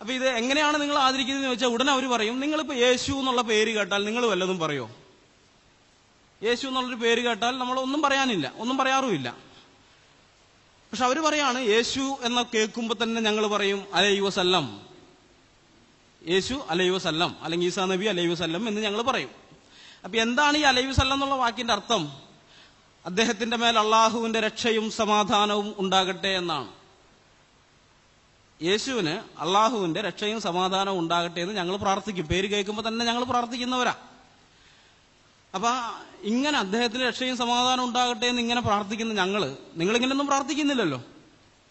അപ്പൊ ഇത് എങ്ങനെയാണ് നിങ്ങൾ ആദരിക്കുന്നത് എന്ന് ചോദിച്ചാൽ ഉടനെ അവർ പറയും, നിങ്ങളിപ്പോ യേശു എന്നുള്ള പേര് കേട്ടാൽ നിങ്ങൾ വല്ലതും പറയോ? യേശു എന്നുള്ളൊരു പേര് കേട്ടാൽ നമ്മൾ ഒന്നും പറയാനില്ല, ഒന്നും പറയാറുമില്ല. പക്ഷെ അവർ പറയാണ്, യേശു എന്ന കേൾക്കുമ്പോ തന്നെ ഞങ്ങൾ പറയും അലൈഹി വസല്ലം, യേശു അലൈഹി വസല്ലം, അല്ലെങ്കിൽ ഈസാ നബി അലൈഹി വസല്ലം എന്ന് ഞങ്ങൾ പറയും. അപ്പൊ എന്താണ് ഈ അലൈഹി വസല്ലം എന്നുള്ള വാക്കിന്റെ അർത്ഥം? അദ്ദേഹത്തിന്റെ മേൽ അള്ളാഹുവിന്റെ രക്ഷയും സമാധാനവും ഉണ്ടാകട്ടെ എന്നാണ്. യേശുവിന് അള്ളാഹുവിന്റെ രക്ഷയും സമാധാനവും ഉണ്ടാകട്ടെ എന്ന് ഞങ്ങൾ പ്രാർത്ഥിക്കും. പേര് കേൾക്കുമ്പോൾ തന്നെ ഞങ്ങൾ പ്രാർത്ഥിക്കുന്നവരാ. അപ്പൊ ഇങ്ങനെ അദ്ദേഹത്തിന് രക്ഷയും സമാധാനം ഉണ്ടാകട്ടെ എന്ന് ഇങ്ങനെ പ്രാർത്ഥിക്കുന്ന നിങ്ങളിങ്ങനെയൊന്നും പ്രാർത്ഥിക്കുന്നില്ലല്ലോ.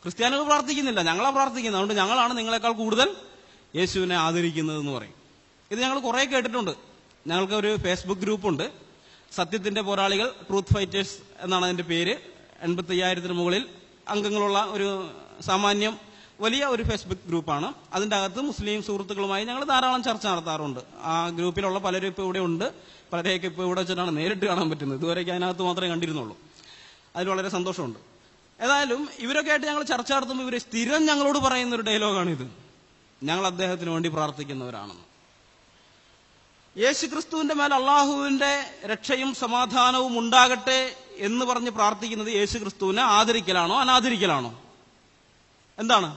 ക്രിസ്ത്യാനികൾ പ്രാർത്ഥിക്കുന്നില്ല, ഞങ്ങളാ പ്രാർത്ഥിക്കുന്നത്. അതുകൊണ്ട് ഞങ്ങളാണ് നിങ്ങളെക്കാൾ കൂടുതൽ യേശുവിനെ ആദരിക്കുന്നതെന്ന് പറയും. ഇത് ഞങ്ങൾ കുറെ കേട്ടിട്ടുണ്ട്. ഞങ്ങൾക്ക് ഒരു ഫേസ്ബുക്ക് ഗ്രൂപ്പുണ്ട്, സത്യത്തിന്റെ പോരാളികൾ, ട്രൂത്ത് ഫൈറ്റേഴ്സ് എന്നാണ് അതിന്റെ പേര്. 85,000 മുകളിൽ അംഗങ്ങളുള്ള ഒരു സാമാന്യം വലിയ ഒരു ഫേസ്ബുക്ക് ഗ്രൂപ്പാണ്. അതിന്റെ അകത്ത് മുസ്ലിം സുഹൃത്തുക്കളുമായി ഞങ്ങൾ ധാരാളം ചർച്ച നടത്താറുണ്ട്. ആ ഗ്രൂപ്പിലുള്ള പലരും ഇപ്പോൾ ഇവിടെ ഉണ്ട്, പലരെയൊക്കെ ഇപ്പോൾ ഇവിടെ വെച്ചിട്ടാണ് നേരിട്ട് കാണാൻ പറ്റുന്നത്. ഇതുവരെയൊക്കെ അതിനകത്ത് മാത്രമേ കണ്ടിരുന്നുള്ളൂ. അതിൽ വളരെ സന്തോഷമുണ്ട്. ഏതായാലും ഇവരൊക്കെ ആയിട്ട് ഞങ്ങൾ ചർച്ച നടത്തുമ്പോൾ ഇവർ സ്ഥിരം ഞങ്ങളോട് പറയുന്ന ഒരു ഡയലോഗാണിത്, ഞങ്ങൾ അദ്ദേഹത്തിന് വേണ്ടി പ്രാർത്ഥിക്കുന്നവരാണെന്ന്. യേശുക്രിസ്തുവിന്റെ മേൽ അള്ളാഹുവിന്റെ രക്ഷയും സമാധാനവും ഉണ്ടാകട്ടെ എന്ന് പറഞ്ഞ് പ്രാർത്ഥിക്കുന്നത് യേശുക്രിസ്തുവിനെ ആദരിക്കലാണോ അനാദരിക്കലാണോ? എന്താണ്?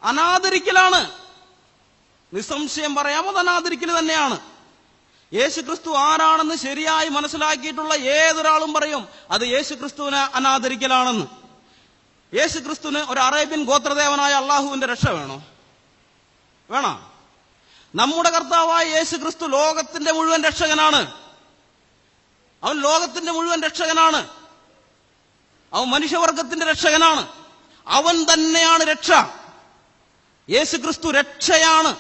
അനാദരിക്കലാണ്. നിസ്സംശയം പറയാമോ, അത് അനാദരിക്കൽ തന്നെയാണ്. യേശുക്രിസ്തു ആരാണെന്ന് ശരിയായി മനസ്സിലാക്കിയിട്ടുള്ള ഏതൊരാളും പറയും അത് യേശുക്രിസ്തുവിനെ അനാദരിക്കലാണെന്ന്. യേശുക്രിസ്തുവിന് ഒരു അറേബ്യൻ ഗോത്രദേവനായ അള്ളാഹുവിന്റെ രക്ഷ വേണോ? നമ്മുടെ കർത്താവായ യേശുക്രിസ്തു ലോകത്തിന്റെ മുഴുവൻ രക്ഷകനാണ്. അവൻ ലോകത്തിന്റെ മുഴുവൻ രക്ഷകനാണ്. അവൻ മനുഷ്യവർഗത്തിന്റെ രക്ഷകനാണ്. അവൻ തന്നെയാണ് രക്ഷ. യേശുക്രിസ്തു രക്ഷയാണ്.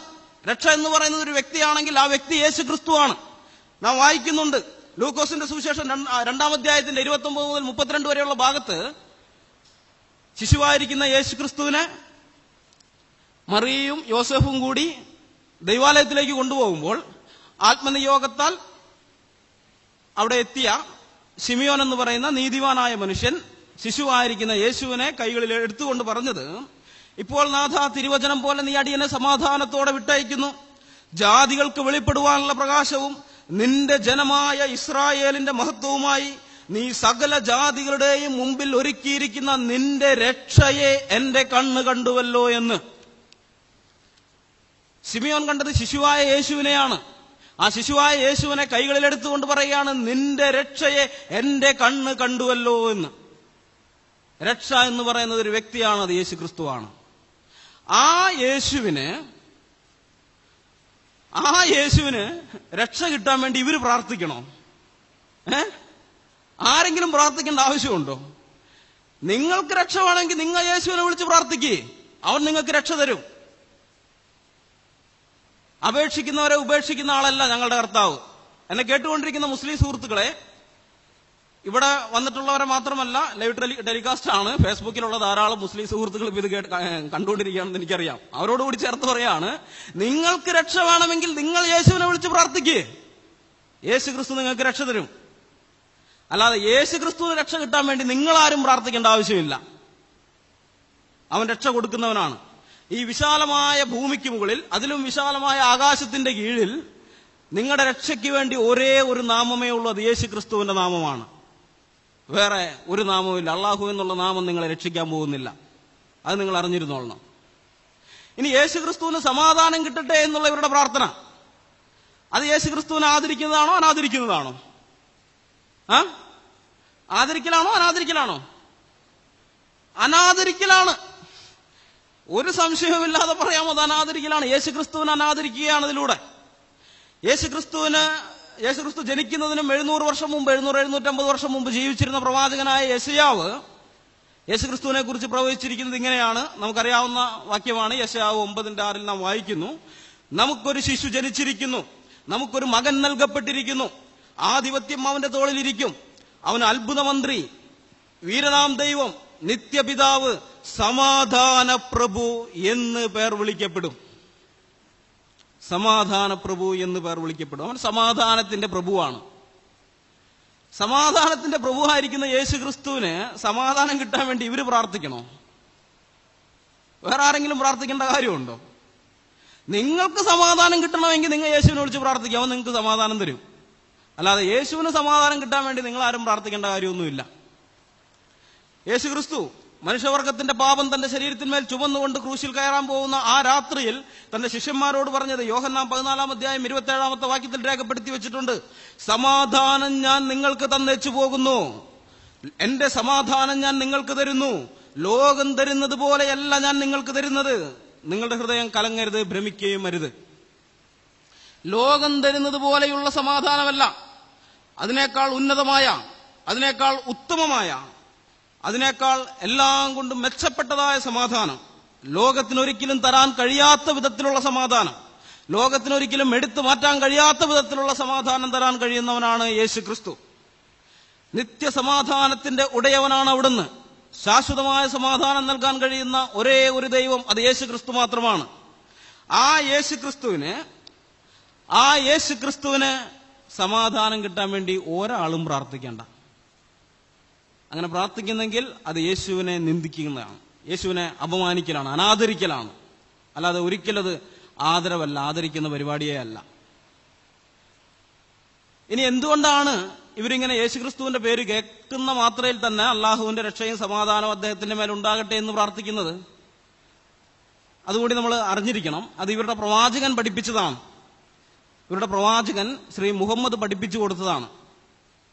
രക്ഷ എന്ന് പറയുന്നത് ഒരു വ്യക്തിയാണെങ്കിൽ ആ വ്യക്തി യേശുക്രിസ്തുവാണ്. നാം വായിക്കുന്നുണ്ട് ലൂക്കോസിന്റെ സുവിശേഷം 2-ാം അധ്യായത്തിന്റെ 29 മുതൽ 32 വരെയുള്ള ഭാഗത്ത് ശിശുവായിരിക്കുന്ന യേശുക്രിസ്തുവിനെ മറിയയും യോസഫും കൂടി ദൈവാലയത്തിലേക്ക് കൊണ്ടുപോകുമ്പോൾ ആത്മനിയോഗത്താൽ അവിടെ എത്തിയ ശിമിയോൻ എന്ന് പറയുന്ന നീതിവാനായ മനുഷ്യൻ ശിശുവായിരിക്കുന്ന യേശുവിനെ കൈകളിൽ എടുത്തുകൊണ്ട് പറഞ്ഞത്, ഇപ്പോൾ നാഥ, തിരുവചനം പോലെ നീ അടിയനെ സമാധാനത്തോടെ വിട്ടയക്കുന്നു. ജാതികൾക്ക് വെളിപ്പെടുവാനുള്ള പ്രകാശവും നിന്റെ ജനമായ ഇസ്രായേലിന്റെ മഹത്വവുമായി നീ സകല ജാതികളുടെയും മുമ്പിൽ ഒരുക്കിയിരിക്കുന്ന നിന്റെ രക്ഷയെ എന്റെ കണ്ണ് കണ്ടുവല്ലോ എന്ന്. ശിമിയോൻ കണ്ടത് ശിശുവായ യേശുവിനെയാണ്. ആ ശിശുവായ യേശുവിനെ കൈകളിലെടുത്തുകൊണ്ട് പറയുകയാണ്, നിന്റെ രക്ഷയെ എന്റെ കണ്ണ് കണ്ടുവല്ലോ എന്ന്. രക്ഷ എന്ന് പറയുന്നത് ഒരു വ്യക്തിയാണ്, അത് യേശു ക്രിസ്തുവാണ്. ആ യേശുവിന് രക്ഷ കിട്ടാൻ വേണ്ടി ഇവര് പ്രാർത്ഥിക്കണോ? ആരെങ്കിലും പ്രാർത്ഥിക്കേണ്ട ആവശ്യമുണ്ടോ? നിങ്ങൾക്ക് രക്ഷ വേണമെങ്കിൽ നിങ്ങൾ യേശുവിനെ വിളിച്ച് പ്രാർത്ഥിക്കേ, അവൻ നിങ്ങൾക്ക് രക്ഷ തരും. അപേക്ഷിക്കുന്നവരെ ഉപേക്ഷിക്കുന്ന ആളല്ല ഞങ്ങളുടെ കർത്താവ്. എന്നെ കേട്ടുകൊണ്ടിരിക്കുന്ന മുസ്ലിം സുഹൃത്തുക്കളെ, ഇവിടെ വന്നിട്ടുള്ളവരെ മാത്രമല്ല, ലൈവ് ടെലികാസ്റ്റ് ആണ്, ഫേസ്ബുക്കിലുള്ള ധാരാളം മുസ്ലിം സുഹൃത്തുക്കൾ ഇത് കണ്ടുകൊണ്ടിരിക്കുകയാണെന്ന് എനിക്കറിയാം. അവരോടുകൂടി ചേർത്ത് പറയാണ്, നിങ്ങൾക്ക് രക്ഷ വേണമെങ്കിൽ നിങ്ങൾ യേശുവിനെ വിളിച്ച് പ്രാർത്ഥിക്കേ, യേശു ക്രിസ്തു നിങ്ങൾക്ക് രക്ഷ തരും. അല്ലാതെ യേശു ക്രിസ്തുവിന് രക്ഷ കിട്ടാൻ വേണ്ടി നിങ്ങളാരും പ്രാർത്ഥിക്കേണ്ട ആവശ്യമില്ല. അവൻ രക്ഷ കൊടുക്കുന്നവനാണ്. ഈ വിശാലമായ ഭൂമിക്ക് മുകളിൽ, അതിലും വിശാലമായ ആകാശത്തിന്റെ കീഴിൽ നിങ്ങളുടെ രക്ഷയ്ക്ക് വേണ്ടി ഒരേ ഒരു നാമമേ ഉള്ളൂ, അത് യേശു ക്രിസ്തുവിന്റെ നാമമാണ്. വേറെ ഒരു നാമവുമില്ല. അള്ളാഹു എന്നുള്ള നാമം നിങ്ങളെ രക്ഷിക്കാൻ പോകുന്നില്ല. അത് നിങ്ങൾ അറിഞ്ഞിരുന്നോളണം. ഇനി യേശുക്രിസ്തുവിന് സമാധാനം കിട്ടട്ടെ എന്നുള്ള ഇവരുടെ പ്രാർത്ഥന, അത് യേശുക്രിസ്തുവിനെ ആദരിക്കുന്നതാണോ അനാദരിക്കുന്നതാണോ? ആദരിക്കലാണോ അനാദരിക്കലാണോ? അനാദരിക്കലാണ്. ഒരു സംശയവുമില്ലാതെ പറയാമോ അത് അനാദരിക്കലാണ്. യേശുക്രിസ്തുവിനെ അനാദരിക്കുകയാണ് ഇതിലൂടെ. യേശുക്രിസ്തു ജനിക്കുന്നതിനും 700 വർഷം മുമ്പ് 750 വർഷം മുമ്പ് ജീവിച്ചിരുന്ന പ്രവാചകനായ യെശയ്യാവ് യേശുക്രിസ്തുവിനെ കുറിച്ച് പ്രവചിച്ചിരിക്കുന്നത് ഇങ്ങനെയാണ്. നമുക്കറിയാവുന്ന വാക്യമാണ്. യെശയ്യാവ് 9:6 നാം വായിക്കുന്നു, നമുക്കൊരു ശിശു ജനിച്ചിരിക്കുന്നു, നമുക്കൊരു മകൻ നൽകപ്പെട്ടിരിക്കുന്നു, ആധിപത്യം അവന്റെ തോളിലിരിക്കും, അവൻ അത്ഭുതമന്ത്രി, വീരനാം ദൈവം, നിത്യപിതാവ്, സമാധാന പ്രഭു എന്ന് പേർ വിളിക്കപ്പെടും. സമാധാന പ്രഭു എന്ന് പേർ വിളിക്കപ്പെടും. അവൻ സമാധാനത്തിന്റെ പ്രഭുവാണ്. സമാധാനത്തിന്റെ പ്രഭുവായിരിക്കുന്ന യേശുക്രിസ്തുവിന് സമാധാനം കിട്ടാൻ വേണ്ടി ഇവര് പ്രാർത്ഥിക്കണോ? വേറെ ആരെങ്കിലും പ്രാർത്ഥിക്കേണ്ട കാര്യമുണ്ടോ? നിങ്ങൾക്ക് സമാധാനം കിട്ടണമെങ്കിൽ നിങ്ങൾ യേശുവിനെ വിളിച്ച് പ്രാർത്ഥിക്കുക, അവൻ നിങ്ങൾക്ക് സമാധാനം തരും. അല്ലാതെ യേശുവിന് സമാധാനം കിട്ടാൻ വേണ്ടി നിങ്ങൾ ആരും പ്രാർത്ഥിക്കേണ്ട കാര്യമൊന്നുമില്ല. യേശുക്രിസ്തു മനുഷ്യവർഗത്തിന്റെ പാപം തന്റെ ശരീരത്തിന്മേൽ ചുമന്നുകൊണ്ട് ക്രൂശിൽ കയറാൻ പോകുന്ന ആ രാത്രിയിൽ തന്റെ ശിഷ്യന്മാരോട് പറഞ്ഞത് യോഹന്നാൻ 14:27 വാക്യത്തിൽ രേഖപ്പെടുത്തി വെച്ചിട്ടുണ്ട്. സമാധാനം ഞാൻ നിങ്ങൾക്ക് തന്നേച്ചു പോകുന്നു, എന്റെ സമാധാനം ഞാൻ നിങ്ങൾക്ക് തരുന്നു, ലോകം തരുന്നത് പോലെയല്ല ഞാൻ നിങ്ങൾക്ക് തരുന്നത്. നിങ്ങളുടെ ഹൃദയം കലങ്ങരുത്, ഭ്രമിക്കുകയും അരുത്. ലോകം തരുന്നത് പോലെയുള്ള സമാധാനമല്ല, അതിനേക്കാൾ ഉന്നതമായ, അതിനേക്കാൾ ഉത്തമമായ, അതിനേക്കാൾ എല്ലാം കൊണ്ടും മെച്ചപ്പെട്ടതായ സമാധാനം, ലോകത്തിനൊരിക്കലും തരാൻ കഴിയാത്ത വിധത്തിലുള്ള സമാധാനം, ലോകത്തിനൊരിക്കലും എടുത്തു മാറ്റാൻ കഴിയാത്ത വിധത്തിലുള്ള സമാധാനം തരാൻ കഴിയുന്നവനാണ് യേശുക്രിസ്തു. നിത്യസമാധാനത്തിന്റെ ഉടയവനാണ് അവിടുന്ന്. ശാശ്വതമായ സമാധാനം നൽകാൻ കഴിയുന്ന ഒരേ ഒരു ദൈവം അത് യേശുക്രിസ്തു മാത്രമാണ്. ആ യേശുക്രിസ്തുവിന് സമാധാനം കിട്ടാൻ വേണ്ടി ഒരാളും പ്രാർത്ഥിക്കേണ്ട. അങ്ങനെ പ്രാർത്ഥിക്കുന്നെങ്കിൽ അത് യേശുവിനെ നിന്ദിക്കുന്നതാണ്, യേശുവിനെ അപമാനിക്കലാണ്, അനാദരിക്കലാണ്. അല്ലാതെ ഒരിക്കലത് ആദരവല്ല, ആദരിക്കുന്ന പരിപാടിയേ അല്ല. ഇനി എന്തുകൊണ്ടാണ് ഇവരിങ്ങനെ യേശുക്രിസ്തുവിന്റെ പേര് കേൾക്കുന്ന മാത്രയിൽ തന്നെ അള്ളാഹുവിന്റെ രക്ഷയും സമാധാനവും അദ്ദേഹത്തിന്റെ മേൽ ഉണ്ടാകട്ടെ എന്ന് പ്രാർത്ഥിക്കുന്നത്? അതുകൂടി നമ്മൾ അറിഞ്ഞിരിക്കണം. അത് ഇവരുടെ പ്രവാചകൻ പഠിപ്പിച്ചതാണ്. ഇവരുടെ പ്രവാചകൻ ശ്രീ മുഹമ്മദ് പഠിപ്പിച്ചു കൊടുത്തതാണ്.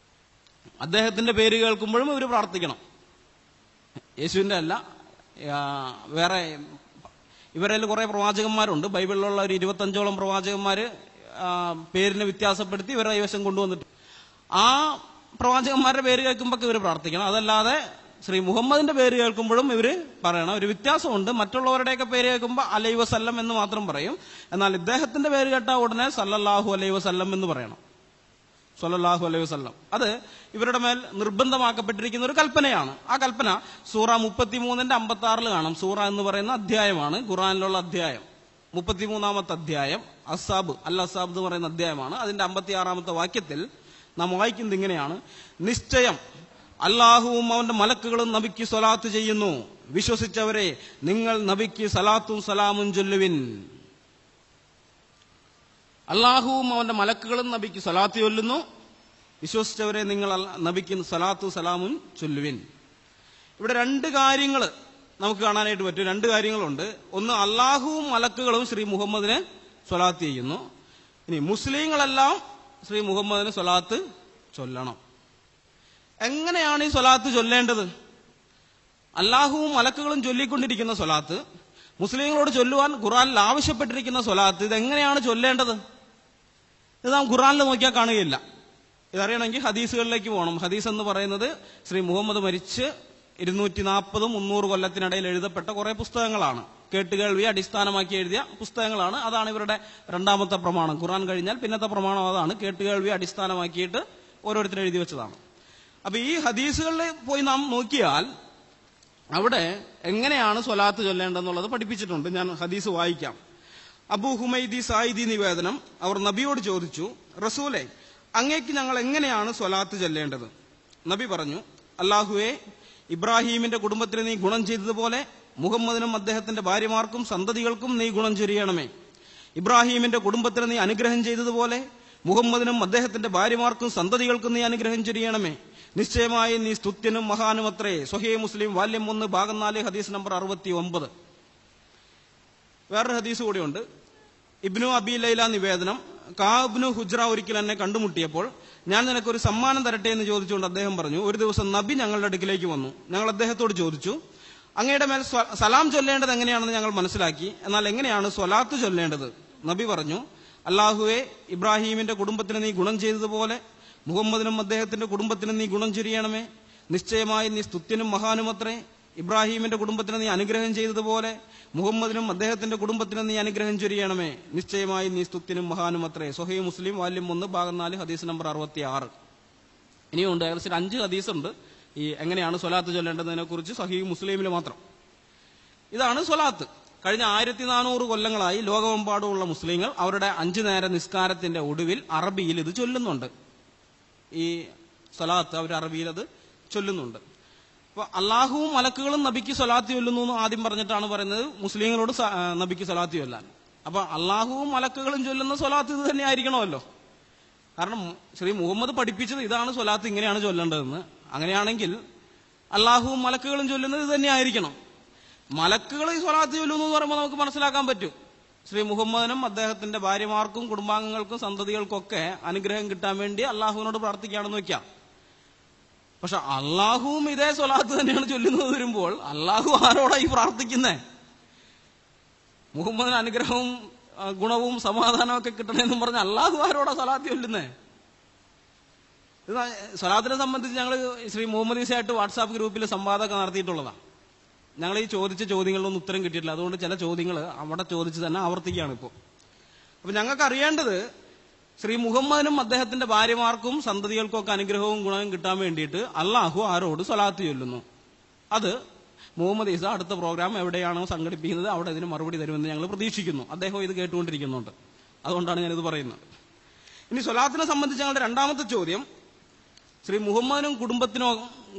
അദ്ദേഹത്തിന്റെ പേര് കേൾക്കുമ്പോഴും ഇവർ പ്രാർത്ഥിക്കണം. യേശുവിന്റെ അല്ല, വേറെ ഇവരിൽ കുറെ പ്രവാചകന്മാരുണ്ട്. ബൈബിളിലുള്ള ഒരു 25ഓളം പ്രവാചകന്മാര് പേരിനെ വ്യത്യാസപ്പെടുത്തി ഇവരെ കൈവശം കൊണ്ടുവന്നിട്ട് ആ പ്രവാചകന്മാരുടെ പേര് കേൾക്കുമ്പോൾ ഇവർ പ്രാർത്ഥിക്കണം. അതല്ലാതെ ശ്രീ മുഹമ്മദിന്റെ പേര് കേൾക്കുമ്പോഴും ഇവര് പറയണം. ഒരു വ്യത്യാസമുണ്ട്. മറ്റുള്ളവരുടെയൊക്കെ പേര് കേൾക്കുമ്പോൾ അലൈഹി വസല്ലം എന്ന് മാത്രം പറയും. എന്നാൽ ഇദ്ദേഹത്തിന്റെ പേര് കേട്ടാൽ ഉടനെ സല്ലല്ലാഹു അലൈഹി വസല്ലം എന്ന് പറയണം. സല്ലല്ലാഹു അലൈഹി വസല്ലം. അത് ഇവരുടെ മേൽ നിർബന്ധമാക്കപ്പെട്ടിരിക്കുന്ന ഒരു കൽപ്പനയാണ്. ആ കൽപ്പന സൂറ 33:56 കാണാം. സൂറ എന്ന് പറയുന്ന അധ്യായമാണ്, ഖുർആനിലുള്ള അധ്യായം. 33-ാമത്തെ അധ്യായം അസ്സാബ് എന്ന് പറയുന്ന അധ്യായമാണ്. അതിന്റെ 56-ാമത്തെ വാക്യത്തിൽ നാം വായിക്കുന്നത് ഇങ്ങനെയാണ്: നിശ്ചയം അല്ലാഹുവും അവന്റെ മലക്കുകളും നബിക്ക് സ്വലാത്ത് ചെയ്യുന്നു, വിശ്വസിച്ചവരെ നിങ്ങൾ നബിക്ക് സലാത്തും സലാമും ചൊല്ലുവിൻ. അല്ലാഹുവും അവന്റെ മലക്കുകളും നബിക്ക് സ്വലാത്ത് ചൊല്ലുന്നു, വിശ്വസിച്ചവരെ നിങ്ങൾ നബിക്ക് സലാത്തും സലാമും ചൊല്ലുവിൻ. ഇവിടെ രണ്ട് കാര്യങ്ങൾ നമുക്ക് കാണാനായിട്ട് പറ്റും. രണ്ട് കാര്യങ്ങളുണ്ട്. ഒന്ന്, അല്ലാഹുവും മലക്കുകളും ശ്രീ മുഹമ്മദിനെ സ്വലാത്ത് ചെയ്യുന്നു. ഇനി മുസ്ലിങ്ങളെല്ലാം ശ്രീ മുഹമ്മദിന് സ്വലാത്ത് ചൊല്ലണം. എങ്ങനെയാണ് ഈ സ്വലാത്ത് ചൊല്ലേണ്ടത്? അല്ലാഹുവും മലക്കുകളും ചൊല്ലിക്കൊണ്ടിരിക്കുന്ന സ്വലാത്ത്, മുസ്ലിങ്ങളോട് ചൊല്ലുവാൻ ഖുർആനിൽ ആവശ്യപ്പെട്ടിരിക്കുന്ന സ്വലാത്ത്, ഇതെങ്ങനെയാണ് ചൊല്ലേണ്ടത്? ഇത് നാം ഖുർആനിൽ നോക്കിയാൽ കാണുകയില്ല. ഇതറിയണമെങ്കിൽ ഹദീസുകളിലേക്ക് പോകണം. ഹദീസ് എന്ന് പറയുന്നത് ശ്രീ മുഹമ്മദ് മരിച്ച് 240-300 കൊല്ലത്തിനിടയിൽ എഴുതപ്പെട്ട കുറെ പുസ്തകങ്ങളാണ്. കേട്ടുകേൾവി അടിസ്ഥാനമാക്കി എഴുതിയ പുസ്തകങ്ങളാണ്. അതാണ് ഇവരുടെ രണ്ടാമത്തെ പ്രമാണം. ഖുർആൻ കഴിഞ്ഞാൽ പിന്നത്തെ പ്രമാണം അതാണ്. കേട്ടുകേൾവി അടിസ്ഥാനമാക്കിയിട്ട് ഓരോരുത്തരും എഴുതി വെച്ചതാണ്. അപ്പൊ ഈ ഹദീസുകളിൽ പോയി നാം നോക്കിയാൽ അവിടെ എങ്ങനെയാണ് സ്വലാത്ത് ചൊല്ലേണ്ടതെന്നുള്ളത് പഠിപ്പിച്ചിട്ടുണ്ട്. ഞാൻ ഹദീസ് വായിക്കാം. അബൂ ഹുമൈദി സായിദി നിവേദനം. അവർ നബിയോട് ചോദിച്ചു, റസൂലെ, അങ്ങേക്ക് ഞങ്ങൾ എങ്ങനെയാണ് സ്വലാത്ത് ചൊല്ലേണ്ടത്? നബി പറഞ്ഞു, അല്ലാഹുവേ, ഇബ്രാഹീമിന്റെ കുടുംബത്തിന് നീ ഗുണം ചെയ്തതുപോലെ മുഹമ്മദിനും അദ്ദേഹത്തിന്റെ ഭാര്യമാർക്കും സന്തതികൾക്കും നീ ഗുണം ചൊരിയണമേ. ഇബ്രാഹീമിന്റെ കുടുംബത്തിന് നീ അനുഗ്രഹം ചെയ്തതുപോലെ മുഹമ്മദിനും അദ്ദേഹത്തിന്റെ ഭാര്യമാർക്കും സന്തതികൾക്കും നീ അനുഗ്രഹം ചൊരിയണമേ. നിശ്ചയമായി നീ സ്തുത്യനും മഹാനുമത്രേ. സ്വഹീഹ് മുസ്ലിം വാല്യം 1 ഭാഗം 4 ഹദീസ് നമ്പർ 69. വേറൊരു ഹദീസ് കൂടിയുണ്ട്. ഇബ്നു അബി ലൈല നിവേദനം, കാബ്നു ഹുജ്റ ഒരിക്കൽ എന്നെ കണ്ടുമുട്ടിയപ്പോൾ ഞാൻ നിനക്കൊരു സമ്മാനം തരട്ടെ എന്ന് ചോദിച്ചുകൊണ്ട് അദ്ദേഹം പറഞ്ഞു, ഒരു ദിവസം നബി ഞങ്ങളുടെ അടുക്കിലേക്ക് വന്നു. ഞങ്ങൾ അദ്ദേഹത്തോട് ചോദിച്ചു, അങ്ങയുടെ മേൽ സലാം ചൊല്ലേണ്ടത് എങ്ങനെയാണെന്ന് ഞങ്ങൾ മനസ്സിലാക്കി, എന്നാൽ എങ്ങനെയാണ് സ്വലാത്ത് ചൊല്ലേണ്ടത്? നബി പറഞ്ഞു, അല്ലാഹുവേ, ഇബ്രാഹീമിന്റെ കുടുംബത്തിന് നീ ഗുണം ചെയ്തതുപോലെ മുഹമ്മദിനും അദ്ദേഹത്തിന്റെ കുടുംബത്തിന് നീ ഗുണം ചൊരിയണമേ. നിശ്ചയമായി നീ സ്തുത്യനും മഹാനുമത്രേ. ഇബ്രാഹീമിന്റെ കുടുംബത്തിന് നീ അനുഗ്രഹം ചെയ്തതുപോലെ മുഹമ്മദിനും അദ്ദേഹത്തിന്റെ കുടുംബത്തിന് നീ അനുഗ്രഹം ചൊരിയണമേ. നിശ്ചയമായി നീ സ്തുത്യനും മഹാനുമത്രേ. സ്വഹീഹ് മുസ്ലിം വാല്യം 1 ഭാഗം 4 ഹദീസ് നമ്പർ 66. ഇനിയുണ്ട് ഏകദേശം 5 ഹദീസുണ്ട് ഈ എങ്ങനെയാണ് സ്വലാത്ത് ചൊല്ലേണ്ടതിനെ കുറിച്ച് സ്വഹീഹ് മുസ്ലിമിൽ മാത്രം. ഇതാണ് സ്വലാത്ത്. കഴിഞ്ഞ 1400 കൊല്ലങ്ങളായി ലോകമെമ്പാടുമുള്ള മുസ്ലിങ്ങൾ അവരുടെ 5 നേര നിസ്കാരത്തിന്റെ ഒടുവിൽ അറബിയിൽ ഇത് ചൊല്ലുന്നുണ്ട്. ഈ സ്വലാത്ത് അവർ അറബിയിൽ അത് ചൊല്ലുന്നുണ്ട്. അപ്പൊ അള്ളാഹുവും മലക്കുകളും നബിക്ക് സ്വലാത്ത് ചൊല്ലുന്നു എന്ന് ആദ്യം പറഞ്ഞിട്ടാണ് പറയുന്നത് മുസ്ലിങ്ങളോട് നബിക്ക് സ്വലാത്ത് ചൊല്ലാൻ. അപ്പൊ അള്ളാഹുവും മലക്കുകളും ചൊല്ലുന്ന സ്വലാത്ത് ഇത് തന്നെ ആയിരിക്കണമല്ലോ. കാരണം ശ്രീ മുഹമ്മദ് പഠിപ്പിച്ചത് ഇതാണ് സ്വലാത്ത്, ഇങ്ങനെയാണ് ചൊല്ലേണ്ടതെന്ന്. അങ്ങനെയാണെങ്കിൽ അള്ളാഹുവും മലക്കുകളും ചൊല്ലുന്നത് ഇത് തന്നെ ആയിരിക്കണം. മലക്കുകൾ ഈ സ്വലാത്ത് ചൊല്ലുന്നു എന്ന് പറയുമ്പോൾ നമുക്ക് മനസ്സിലാക്കാൻ പറ്റും ശ്രീ മുഹമ്മദിനും അദ്ദേഹത്തിന്റെ ഭാര്യമാർക്കും കുടുംബാംഗങ്ങൾക്കും സന്തതികൾക്കും ഒക്കെ അനുഗ്രഹം കിട്ടാൻ വേണ്ടി അള്ളാഹുവിനോട് പ്രാർത്ഥിക്കുകയാണെന്ന് വെക്കാം. പക്ഷെ അള്ളാഹുവും ഇതേ സ്വലാത്ത് തന്നെയാണ് ചൊല്ലുന്നത് വരുമ്പോൾ അള്ളാഹു ആരോടായി പ്രാർത്ഥിക്കുന്നേ? മുഹമ്മദിന് അനുഗ്രഹവും ഗുണവും സമാധാനവും ഒക്കെ കിട്ടണമെന്നും പറഞ്ഞ് അള്ളാഹു ആരോടാ സ്വലാത്ത് ചൊല്ലുന്നേ? സ്വലാത്തിനെ സംബന്ധിച്ച് ഞങ്ങൾ ശ്രീ മുഹമ്മദ് ഈസയായിട്ട് വാട്സാപ്പ് ഗ്രൂപ്പിൽ സംവാദമൊക്കെ നടത്തിയിട്ടുള്ളതാണ്. ഞങ്ങൾ ഈ ചോദിച്ച ചോദ്യങ്ങളിലൊന്നും ഉത്തരം കിട്ടിയിട്ടില്ല. അതുകൊണ്ട് ചില ചോദ്യങ്ങൾ അവിടെ ചോദിച്ച് തന്നെ ആവർത്തിക്കുകയാണ് ഇപ്പോൾ. അപ്പൊ ഞങ്ങൾക്ക് അറിയേണ്ടത് ശ്രീ മുഹമ്മദിനും അദ്ദേഹത്തിന്റെ ഭാര്യമാർക്കും സന്തതികൾക്കും ഒക്കെ അനുഗ്രഹവും ഗുണവും കിട്ടാൻ വേണ്ടിയിട്ട് അള്ളാഹു ആരോട് സ്വലാത്ത് ചൊല്ലുന്നു. അത് മുഹമ്മദ് ഈസ അടുത്ത പ്രോഗ്രാം എവിടെയാണോ സംഘടിപ്പിക്കുന്നത് അവിടെ ഇതിന് മറുപടി തരുമെന്ന് ഞങ്ങൾ പ്രതീക്ഷിക്കുന്നു. അദ്ദേഹം ഇത് കേട്ടുകൊണ്ടിരിക്കുന്നുണ്ട്. അതുകൊണ്ടാണ് ഞാനിത് പറയുന്നത്. ഇനി സ്വലാത്തിനെ സംബന്ധിച്ച് ഞങ്ങളുടെ രണ്ടാമത്തെ ചോദ്യം, ശ്രീ മുഹമ്മദിനും കുടുംബത്തിനോ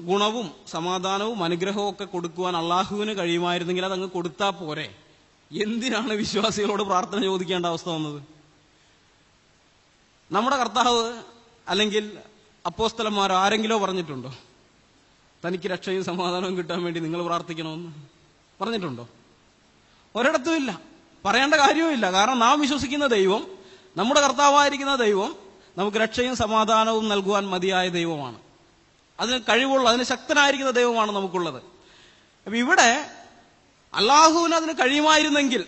ഗുണവും സമാധാനവും അനുഗ്രഹവും ഒക്കെ കൊടുക്കുവാൻ അള്ളാഹുവിന് കഴിയുമായിരുന്നെങ്കിൽ അതങ്ങ് കൊടുത്താൽ പോരെ? എന്തിനാണ് വിശ്വാസികളോട് പ്രാർത്ഥന ചോദിക്കേണ്ട അവസ്ഥ വന്നത്? നമ്മുടെ കർത്താവ് അല്ലെങ്കിൽ അപ്പോസ്തലന്മാർ ആരെങ്കിലോ പറഞ്ഞിട്ടുണ്ടോ തനിക്ക് രക്ഷയും സമാധാനവും കിട്ടാൻ വേണ്ടി നിങ്ങൾ പ്രാർത്ഥിക്കണമെന്ന് പറഞ്ഞിട്ടുണ്ടോ? ഒരിടത്തുമില്ല, പറയേണ്ട കാര്യവുമില്ല. കാരണം നാം വിശ്വസിക്കുന്ന ദൈവം, നമ്മുടെ കർത്താവായിരിക്കുന്ന ദൈവം നമുക്ക് രക്ഷയും സമാധാനവും നൽകുവാൻ മതിയായ ദൈവമാണ്. അതിന് കഴിവുള്ള, അതിന് ശക്തനായിരിക്കുന്ന ദൈവമാണ് നമുക്കുള്ളത്. അപ്പൊ ഇവിടെ അള്ളാഹുവിന് അതിന് കഴിയുമായിരുന്നെങ്കിൽ,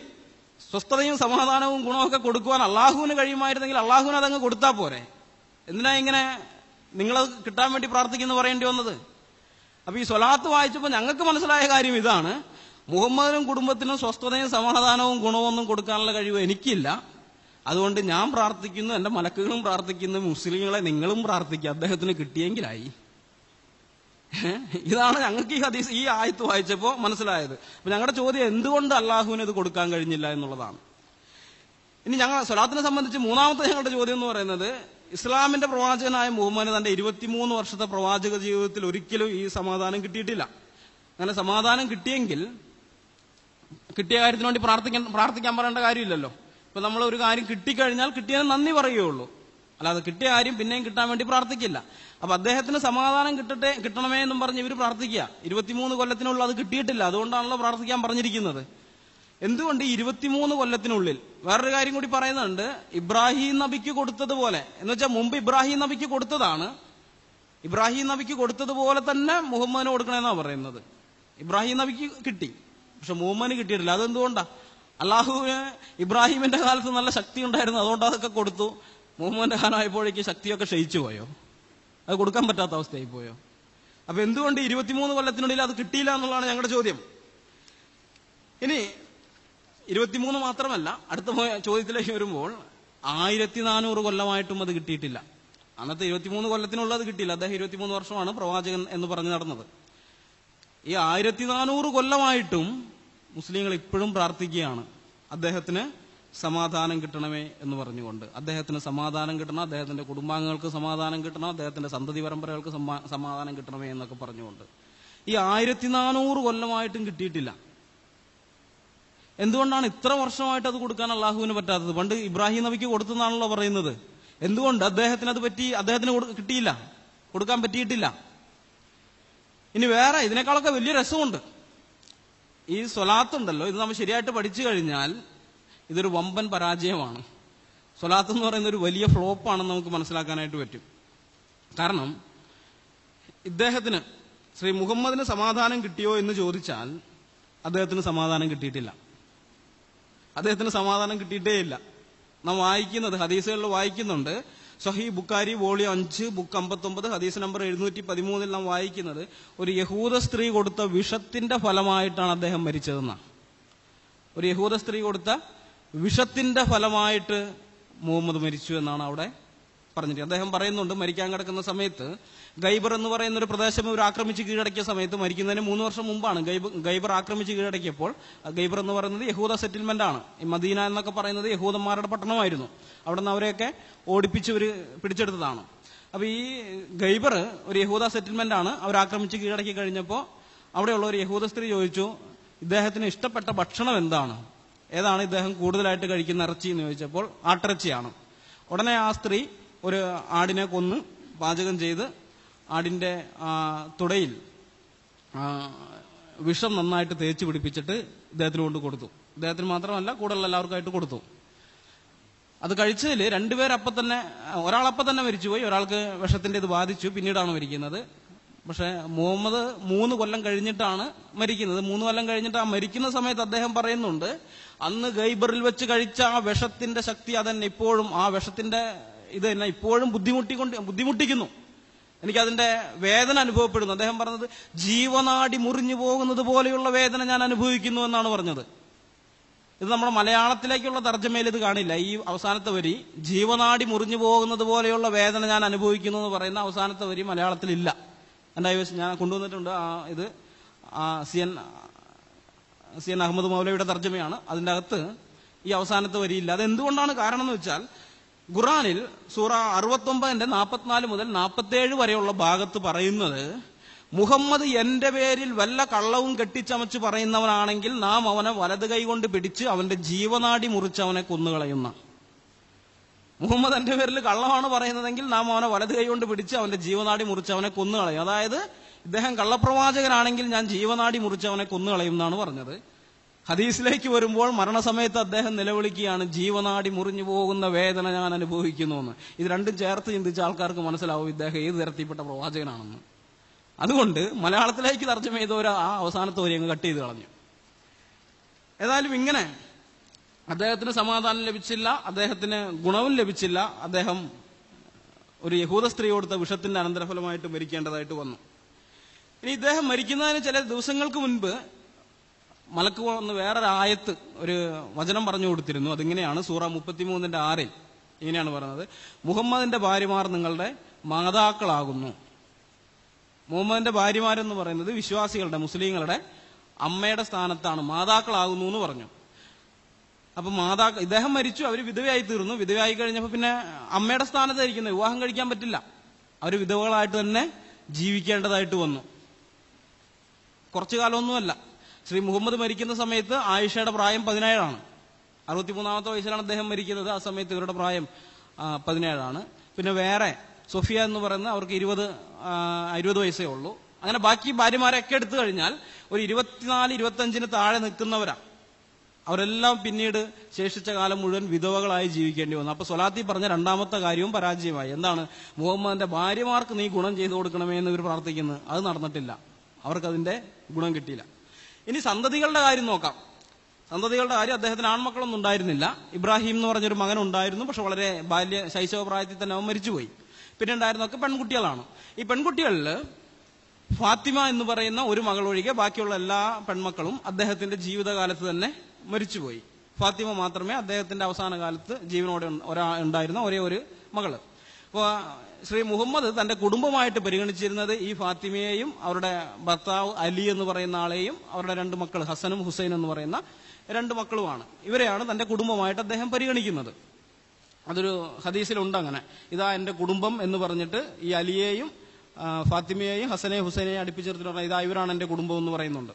സ്വസ്ഥതയും സമാധാനവും ഗുണമൊക്കെ കൊടുക്കുവാൻ അള്ളാഹുവിന് കഴിയുമായിരുന്നെങ്കിൽ അള്ളാഹുവിന് അതങ്ങ് കൊടുത്താൽ പോരെ? എന്തിനാ ഇങ്ങനെ നിങ്ങളത് കിട്ടാൻ വേണ്ടി പ്രാർത്ഥിക്കുന്നു പറയേണ്ടി വന്നത്? അപ്പൊ ഈ സ്വലാത്ത് വായിച്ചപ്പോൾ ഞങ്ങൾക്ക് മനസ്സിലായ കാര്യം ഇതാണ്: മുഹമ്മദിനും കുടുംബത്തിനും സ്വസ്ഥതയും സമാധാനവും ഗുണമൊന്നും കൊടുക്കാനുള്ള കഴിവ് എനിക്കില്ല. അതുകൊണ്ട് ഞാൻ പ്രാർത്ഥിക്കുന്നു, എന്റെ മലക്കുകളും പ്രാർത്ഥിക്കുന്നു, മുസ്ലിങ്ങളെ നിങ്ങളും പ്രാർത്ഥിക്കുക, അദ്ദേഹത്തിന് കിട്ടിയെങ്കിലായി. ഇതാണ് ഞങ്ങൾക്ക് ഈ ഹദീസ്, ഈ ആയത്ത് വായിച്ചപ്പോൾ മനസ്സിലായത്. അപ്പൊ ഞങ്ങളുടെ ചോദ്യം എന്തുകൊണ്ട് അള്ളാഹുവിന് ഇത് കൊടുക്കാൻ കഴിഞ്ഞില്ല എന്നുള്ളതാണ്. ഇനി ഞങ്ങൾ സ്വലാത്തിനെ സംബന്ധിച്ച് മൂന്നാമത്തെ ഞങ്ങളുടെ ചോദ്യം എന്ന് പറയുന്നത്, ഇസ്ലാമിന്റെ പ്രവാചകനായ മുഹമ്മദ് തന്റെ 23 വർഷത്തെ പ്രവാചക ജീവിതത്തിൽ ഒരിക്കലും ഈ സമാധാനം കിട്ടിയിട്ടില്ല. അങ്ങനെ സമാധാനം കിട്ടിയെങ്കിൽ കിട്ടിയ കാര്യത്തിന് വേണ്ടി പ്രാർത്ഥിക്കാൻ പറയേണ്ട കാര്യമില്ലല്ലോ. ഇപ്പൊ നമ്മൾ ഒരു കാര്യം കിട്ടിക്കഴിഞ്ഞാൽ കിട്ടിയതിന് നന്ദി പറയുകയുള്ളൂ, അല്ലാതെ കിട്ടിയ കാര്യം പിന്നെയും കിട്ടാൻ വേണ്ടി പ്രാർത്ഥിക്കില്ല. അപ്പൊ അദ്ദേഹത്തിന് സമാധാനം കിട്ടണമേ എന്നും പറഞ്ഞ് ഇവർ പ്രാർത്ഥിക്കുക. 23 കൊല്ലത്തിനുള്ള അത് കിട്ടിയിട്ടില്ല, അതുകൊണ്ടാണല്ലോ പ്രാർത്ഥിക്കാൻ പറഞ്ഞിരിക്കുന്നത്. എന്തുകൊണ്ട് ഈ 23 കൊല്ലത്തിനുള്ളിൽ? വേറൊരു കാര്യം കൂടി പറയുന്നുണ്ട്, ഇബ്രാഹിം നബിക്ക് കൊടുത്തതുപോലെ, എന്ന് വെച്ചാൽ മുമ്പ് ഇബ്രാഹിം നബിക്ക് കൊടുത്തതാണ്, ഇബ്രാഹിം നബിക്ക് കൊടുത്തതുപോലെ തന്നെ മുഹമ്മദിന് കൊടുക്കണമെന്നാണ് പറയുന്നത്. ഇബ്രാഹിം നബിക്ക് കിട്ടി, പക്ഷെ മുഹമ്മദിന് കിട്ടിയിട്ടില്ല. അതെന്തുകൊണ്ടാ? അള്ളാഹുവിന് ഇബ്രാഹിമിന്റെ കാലത്ത് നല്ല ശക്തി ഉണ്ടായിരുന്നു, അതുകൊണ്ട് അതൊക്കെ കൊടുത്തു. മുഹമ്മദിന്റെ കാലമായപ്പോഴേക്ക് ശക്തിയൊക്കെ ക്ഷയിച്ചു പോയോ? അത് കൊടുക്കാൻ പറ്റാത്ത അവസ്ഥയായി പോയോ? അപ്പൊ എന്തുകൊണ്ട് 23 കൊല്ലത്തിനുള്ളിൽ അത് കിട്ടിയില്ല എന്നുള്ളതാണ് ഞങ്ങളുടെ ചോദ്യം. ഇനി 23 മാത്രമല്ല, അടുത്ത ചോദ്യത്തിലേക്ക് വരുമ്പോൾ 1400 കൊല്ലമായിട്ടും അത് കിട്ടിയിട്ടില്ല. അന്നത്തെ 23 കൊല്ലത്തിനുള്ളത് കിട്ടിയില്ല. അദ്ദേഹം 23 വർഷമാണ് പ്രവാചകൻ എന്ന് പറഞ്ഞു നടന്നത്. ഈ 1400 കൊല്ലമായിട്ടും മുസ്ലിങ്ങൾ ഇപ്പോഴും പ്രാർത്ഥിക്കുകയാണ് അദ്ദേഹത്തിന് സമാധാനം കിട്ടണമേ എന്ന് പറഞ്ഞുകൊണ്ട്. അദ്ദേഹത്തിന് സമാധാനം കിട്ടണം, അദ്ദേഹത്തിന്റെ കുടുംബാംഗങ്ങൾക്ക് സമാധാനം കിട്ടണം, അദ്ദേഹത്തിന്റെ സന്തതി പരമ്പരകൾക്ക് സമാധാനം കിട്ടണമേ എന്നൊക്കെ പറഞ്ഞുകൊണ്ട്. ഈ 1400 കൊല്ലമായിട്ടും കിട്ടിയിട്ടില്ല. എന്തുകൊണ്ടാണ് ഇത്ര വർഷമായിട്ട് അത് കൊടുക്കാൻ അള്ളാഹുവിന് പറ്റാത്തത്? പണ്ട് ഇബ്രാഹിം നബിക്ക് കൊടുത്തെന്നാണല്ലോ പറയുന്നത്. എന്തുകൊണ്ട് അദ്ദേഹത്തിന് കിട്ടിയില്ല, കൊടുക്കാൻ പറ്റിയിട്ടില്ല? ഇനി വേറെ ഇതിനേക്കാളൊക്കെ വലിയ രസമുണ്ട്. ഈ സ്വലാത്തുണ്ടല്ലോ, ഇത് നമ്മൾ ശരിയായിട്ട് പഠിച്ചു കഴിഞ്ഞാൽ ഇതൊരു വമ്പൻ പരാജയമാണ്. സ്വലാത്ത് എന്ന് പറയുന്ന ഒരു വലിയ ഫ്ലോപ്പാണെന്ന് നമുക്ക് മനസ്സിലാക്കാനായിട്ട് പറ്റും. കാരണം ഇദ്ദേഹത്തിന് ശ്രീ മുഹമ്മദിന് സമാധാനം കിട്ടിയോ എന്ന് ചോദിച്ചാൽ അദ്ദേഹത്തിന് സമാധാനം കിട്ടിയിട്ടില്ല. അദ്ദേഹത്തിന് സമാധാനം കിട്ടിയിട്ടേ ഇല്ല. നാം വായിക്കുന്നത്, ഹദീസുകളിൽ വായിക്കുന്നുണ്ട്, സഹീഹ് ബുഖാരി വോളിയം 5 ബുക്ക് 59 ഹദീസ് നമ്പർ 713 നാം വായിക്കുന്നത്, ഒരു യഹൂദ സ്ത്രീ കൊടുത്ത വിഷത്തിന്റെ ഫലമായിട്ടാണ് അദ്ദേഹം മരിച്ചതെന്നാണ്. ഒരു യഹൂദ സ്ത്രീ കൊടുത്ത വിഷത്തിന്റെ ഫലമായിട്ട് മുഹമ്മദ് മരിച്ചു എന്നാണ് അവിടെ പറഞ്ഞിട്ട്. അദ്ദേഹം പറയുന്നുണ്ട്, മരിക്കാൻ കിടക്കുന്ന സമയത്ത് ഗൈബർ എന്ന് പറയുന്ന ഒരു പ്രദേശം ഇവർ ആക്രമിച്ച് കീഴടക്കിയ സമയത്ത്, മരിക്കുന്നതിന് 3 വർഷം മുമ്പാണ് ഗൈബർ ആക്രമിച്ച് കീഴടക്കിയപ്പോൾ, ഗൈബർ എന്ന് പറയുന്നത് യഹൂദ സെറ്റിൽമെന്റ് ആണ്. ഈ മദീന എന്നൊക്കെ പറയുന്നത് യഹൂദന്മാരുടെ പട്ടണമായിരുന്നു. അവിടെ നിന്ന് അവരെയൊക്കെ ഓടിപ്പിച്ച് ഇവർ പിടിച്ചെടുത്തതാണ്. അപ്പൊ ഈ ഗൈബർ ഒരു യഹൂദ സെറ്റിൽമെന്റ് ആണ്. അവർ ആക്രമിച്ച് കീഴടക്കി കഴിഞ്ഞപ്പോൾ അവിടെയുള്ള ഒരു യഹൂദ സ്ത്രീ ചോദിച്ചു, ഇദ്ദേഹത്തിന് ഇഷ്ടപ്പെട്ട ഭക്ഷണം എന്താണ്, ഏതാണ് ഇദ്ദേഹം കൂടുതലായിട്ട് കഴിക്കുന്ന ഇറച്ചി എന്ന് ചോദിച്ചപ്പോൾ ആട്ടിറച്ചിയാണ്. ഉടനെ ആ സ്ത്രീ ഒരു ആടിനെ കൊന്ന് പാചകം ചെയ്ത് ആടിന്റെ തുടയിൽ വിഷം നന്നായിട്ട് തേച്ച് പിടിപ്പിച്ചിട്ട് ഇദ്ദേഹത്തിന് കൊണ്ട് കൊടുത്തു. ഇദ്ദേഹത്തിന് മാത്രമല്ല, കൂടുതലുള്ള എല്ലാവർക്കായിട്ട് കൊടുത്തു. അത് കഴിച്ചതിൽ രണ്ടുപേരപ്പം തന്നെ, ഒരാളപ്പം തന്നെ മരിച്ചുപോയി, ഒരാൾക്ക് വിഷത്തിന്റെ ഇത് ബാധിച്ചു, പിന്നീടാണ് മരിക്കുന്നത്. പക്ഷെ മുഹമ്മദ് 3 കൊല്ലം കഴിഞ്ഞിട്ടാണ് മരിക്കുന്നത്. 3 കൊല്ലം കഴിഞ്ഞിട്ട് ആ മരിക്കുന്ന സമയത്ത് അദ്ദേഹം പറയുന്നുണ്ട്, അന്ന് ഗൈബറിൽ വെച്ച് കഴിച്ച ആ വിഷത്തിന്റെ ശക്തി അതെന്നെ ഇപ്പോഴും, ആ വിഷത്തിന്റെ ഇത് എന്നെ ഇപ്പോഴും ബുദ്ധിമുട്ടിക്കുന്നു, എനിക്കതിന്റെ വേദന അനുഭവപ്പെടുന്നു. അദ്ദേഹം പറഞ്ഞത്, ജീവനാടി മുറിഞ്ഞു പോകുന്നത് പോലെയുള്ള വേദന ഞാൻ അനുഭവിക്കുന്നു എന്നാണ് പറഞ്ഞത്. ഇത് നമ്മുടെ മലയാളത്തിലേക്കുള്ള തർജ്ജമയിൽ ഇത് കാണില്ല. ഈ അവസാനത്തെ വരി, ജീവനാടി മുറിഞ്ഞു പോകുന്നത് പോലെയുള്ള വേദന ഞാൻ അനുഭവിക്കുന്നു എന്ന് പറയുന്ന അവസാനത്തെ വരി മലയാളത്തിലില്ല. എൻ്റെ ഞാൻ കൊണ്ടുവന്നിട്ടുണ്ട്. ഇത് സി എൻ അഹമ്മദ് മൗലവിയുടെ തർജ്ജമയാണ്. അതിൻ്റെ അകത്ത് ഈ അവസാനത്തെ വരിയില്ല. അതെന്തുകൊണ്ടാണ് കാരണം എന്ന് വെച്ചാൽ, ഖുറാനിൽ സൂറ 69 44 മുതൽ 47 വരെയുള്ള ഭാഗത്ത് പറയുന്നത്, മുഹമ്മദ് എന്റെ പേരിൽ വല്ല കള്ളവും കെട്ടിച്ചമച്ച് പറയുന്നവനാണെങ്കിൽ നാം അവനെ വലത് കൈ കൊണ്ട് പിടിച്ച് അവന്റെ ജീവനാടി മുറിച്ച് അവനെ കൊന്നുകളയുന്ന. മുഹമ്മദ് എന്റെ പേരിൽ കള്ളമാണ് പറയുന്നതെങ്കിൽ നാം അവനെ വലത് കൈ കൊണ്ട് പിടിച്ച് അവന്റെ ജീവനാടി മുറിച്ച് അവനെ കൊന്നുകളയും. അതായത് ഇദ്ദേഹം കള്ളപ്രവാചകനാണെങ്കിൽ ഞാൻ ജീവനാടി മുറിച്ച് അവനെ കൊന്നുകളയും എന്നാണ് പറഞ്ഞത്. ഹദീസിലേക്ക് വരുമ്പോൾ മരണസമയത്ത് അദ്ദേഹം നിലവിളിക്കുകയാണ്, ജീവനാടി മുറിഞ്ഞു പോകുന്ന വേദന ഞാൻ അനുഭവിക്കുന്നു എന്ന്. ഇത് രണ്ടും ചേർത്ത് ചിന്തിച്ച ആൾക്കാർക്ക് മനസ്സിലാവും ഇദ്ദേഹം ഏത് തരത്തിൽപ്പെട്ട പ്രവാചകനാണെന്ന്. അതുകൊണ്ട് മലയാളത്തിലേക്ക് തർജ്ജമ ചെയ്തവർ ആ അവസാനത്തെ വരി അങ്ങ് കട്ട് ചെയ്ത് കളഞ്ഞു. ഏതായാലും ഇങ്ങനെ അദ്ദേഹത്തിന് സമാധാനം ലഭിച്ചില്ല, അദ്ദേഹത്തിന് ഗുണവും ലഭിച്ചില്ല. അദ്ദേഹം ഒരു യഹൂദ സ്ത്രീ കൊടുത്ത വിഷത്തിന്റെ അനന്തരഫലമായിട്ട് മരിക്കേണ്ടതായിട്ട് വന്നു. ഇനി ഇദ്ദേഹം മരിക്കുന്നതിന് ചില ദിവസങ്ങൾക്ക് മുൻപ് മലക്ക് വന്ന് വേറൊരു ആയത്ത്, ഒരു വചനം പറഞ്ഞു കൊടുത്തിരുന്നു. അതിങ്ങനെയാണ്, സൂറ 33:6 ഇങ്ങനെയാണ് പറയുന്നത്, മുഹമ്മദിന്റെ ഭാര്യമാർ നിങ്ങളുടെ മാതാക്കളാകുന്നു. മുഹമ്മദിന്റെ ഭാര്യമാരെന്ന് പറയുന്നത് വിശ്വാസികളുടെ, മുസ്ലിങ്ങളുടെ അമ്മയുടെ സ്ഥാനത്താണ്, മാതാക്കളാകുന്നു എന്ന് പറഞ്ഞു. അപ്പൊ ഇദ്ദേഹം മരിച്ചു, അവർ വിധവയായി തീർന്നു. വിധവയായി കഴിഞ്ഞപ്പോൾ പിന്നെ അമ്മയുടെ സ്ഥാനത്തായിരിക്കുന്നത്, വിവാഹം കഴിക്കാൻ പറ്റില്ല, അവർ വിധവകളായിട്ട് തന്നെ ജീവിക്കേണ്ടതായിട്ട് വന്നു. കുറച്ചു കാലമൊന്നുമല്ല. ശ്രീ മുഹമ്മദ് മരിക്കുന്ന സമയത്ത് ആയിഷയുടെ പ്രായം 17 63-ാമത്തെ വയസ്സിലാണ് അദ്ദേഹം മരിക്കുന്നത്. ആ സമയത്ത് ഇവരുടെ പ്രായം 17. പിന്നെ വേറെ സൊഫിയ എന്ന് പറയുന്ന അവർക്ക് 20 വയസ്സേ ഉള്ളൂ. അങ്ങനെ ബാക്കി ഭാര്യമാരെയൊക്കെ എടുത്തു കഴിഞ്ഞാൽ ഒരു 24-25 താഴെ നിൽക്കുന്നവരാണ്. അവരെല്ലാം പിന്നീട് ശേഷിച്ച കാലം മുഴുവൻ വിധവകളായി ജീവിക്കേണ്ടി വന്നു. അപ്പൊ സ്വലാത്തി പറഞ്ഞ രണ്ടാമത്തെ കാര്യവും പരാജയമായി. എന്താണ്? മുഹമ്മദിന്റെ ഭാര്യമാർക്ക് നീ ഗുണം ചെയ്തു കൊടുക്കണമേ എന്ന് ഇവർ പ്രാർത്ഥിക്കുന്നത്. അത് നടന്നിട്ടില്ല, അവർക്കതിന്റെ ഗുണം കിട്ടിയില്ല. ഇനി സന്തതികളുടെ കാര്യം നോക്കാം. സന്തതികളുടെ കാര്യം, അദ്ദേഹത്തിന് ആൺമക്കളൊന്നും ഉണ്ടായിരുന്നില്ല. ഇബ്രാഹിം എന്ന് പറഞ്ഞൊരു മകൻ ഉണ്ടായിരുന്നു, പക്ഷെ വളരെ ശൈശവ പ്രായത്തിൽ തന്നെ അവൻ മരിച്ചുപോയി. പിന്നെ ഉണ്ടായിരുന്നൊക്കെ പെൺകുട്ടികളാണ്. ഈ പെൺകുട്ടികളിൽ ഫാത്തിമ എന്ന് പറയുന്ന ഒരു മകൾ ഒഴികെ ബാക്കിയുള്ള എല്ലാ പെൺമക്കളും അദ്ദേഹത്തിന്റെ ജീവിതകാലത്ത് തന്നെ മരിച്ചുപോയി. ഫാത്തിമ മാത്രമേ അദ്ദേഹത്തിന്റെ അവസാന കാലത്ത് ജീവനോടെ ഉണ്ടായിരുന്ന ഒരേ ഒരു മകള്. അപ്പോൾ ശ്രീ മുഹമ്മദ് തന്റെ കുടുംബമായിട്ട് പരിഗണിച്ചിരുന്നത് ഈ ഫാത്തിമയെയും അവരുടെ ഭർത്താവ് അലി എന്ന് പറയുന്ന ആളെയും അവരുടെ 2 മക്കൾ ഹസനും ഹുസൈൻ എന്ന് പറയുന്ന 2 മക്കളുമാണ്. ഇവരെയാണ് തന്റെ കുടുംബമായിട്ട് അദ്ദേഹം പരിഗണിക്കുന്നത്. അതൊരു ഹദീസിലുണ്ട് അങ്ങനെ. ഇതാ എന്റെ കുടുംബം എന്ന് പറഞ്ഞിട്ട് ഈ അലിയെയും ഫാത്തിമയെയും ഹസനെയും ഹുസൈനെയും അടുപ്പിച്ചെടുത്തിട്ട് പറഞ്ഞാൽ ഇതാ ഇവരാണ് എന്റെ കുടുംബം എന്ന് പറയുന്നുണ്ട്.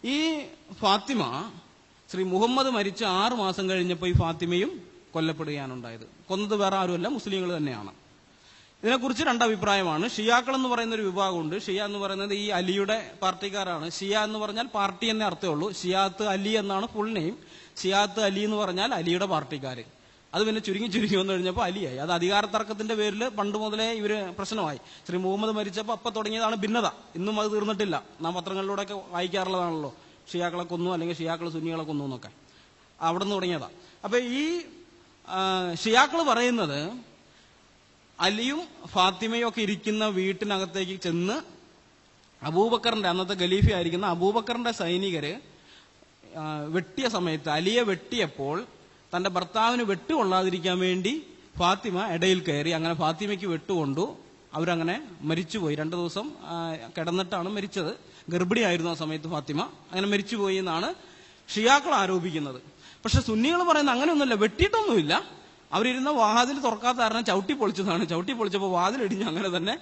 ഈ ഫാത്തിമ ശ്രീ മുഹമ്മദ് മരിച്ച് 6 മാസം കഴിഞ്ഞപ്പോൾ ഈ ഫാത്തിമയും കൊല്ലപ്പെടുകയാണ് ഉണ്ടായത്. കൊന്നത് വേറെ ആരുമല്ല, മുസ്ലിങ്ങൾ തന്നെയാണ്. ഇതിനെക്കുറിച്ച് രണ്ടഭിപ്രായമാണ്. ഷിയാക്കൾ എന്ന് പറയുന്ന ഒരു വിഭാഗമുണ്ട്. ഷിയ എന്ന് പറയുന്നത് ഈ അലിയുടെ പാർട്ടിക്കാരാണ്. ഷിയ എന്ന് പറഞ്ഞാൽ പാർട്ടി എന്നേ അർത്ഥമുള്ളൂ. ഷിയാത്ത് അലി എന്നാണ് ഫുൾ നെയിം. ഷിയാത്ത് അലി എന്ന് പറഞ്ഞാൽ അലിയുടെ പാർട്ടിക്കാര്. അത് പിന്നെ ചുരുങ്ങി വന്നു കഴിഞ്ഞപ്പോൾ അലിയായി. അത് അധികാര തർക്കത്തിന്റെ പേരിൽ പണ്ട് മുതലേ ഇവര് പ്രശ്നമായി. ശ്രീ മുഹമ്മദ് മരിച്ചപ്പോൾ അപ്പം തുടങ്ങിയതാണ് ഭിന്നത. ഇന്നും അത് തീർന്നിട്ടില്ല. നാം പത്രങ്ങളിലൂടെയൊക്കെ വായിക്കാറുള്ളതാണല്ലോ, ഷിയാക്കളെ കൊന്നു അല്ലെങ്കിൽ ഷിയാക്കൾ സുന്നികളെ കൊന്നു എന്നൊക്കെ. അവിടെ നിന്ന് തുടങ്ങിയതാ. അപ്പൊ ഈ ഷിയാക്കൾ പറയുന്നത് അലിയും ഫാത്തിമയും ഒക്കെ ഇരിക്കുന്ന വീട്ടിനകത്തേക്ക് ചെന്ന് അബൂബക്കറിന്റെ, അന്നത്തെ ഖലീഫ ആയിരിക്കുന്ന അബൂബക്കറിന്റെ സൈനികര് വെട്ടിയ സമയത്ത്, അലിയെ വെട്ടിയപ്പോൾ തന്റെ ഭർത്താവിന് വെട്ടുകൊള്ളാതിരിക്കാൻ വേണ്ടി ഫാത്തിമ ഇടയിൽ കയറി. അങ്ങനെ ഫാത്തിമയ്ക്ക് വെട്ടുകൊണ്ടു. അവരങ്ങനെ മരിച്ചുപോയി. 2 ദിവസം കിടന്നിട്ടാണ് മരിച്ചത്. ഗർഭിണിയായിരുന്നു ആ സമയത്ത് ഫാത്തിമ. അങ്ങനെ മരിച്ചുപോയി എന്നാണ് ഷിയാക്കൾ ആരോപിക്കുന്നത്. പക്ഷെ സുന്നികൾ പറയുന്നത് അങ്ങനെയൊന്നുമില്ല, വെട്ടിയിട്ടൊന്നുമില്ല. അവരിരുന്ന വാതിൽ തുറക്കാത്ത കാരണം ചവിട്ടി പൊളിച്ചതാണ്. ചവിട്ടി പൊളിച്ചപ്പോൾ വാതിലിടിഞ്ഞ് അങ്ങനെ തന്നെ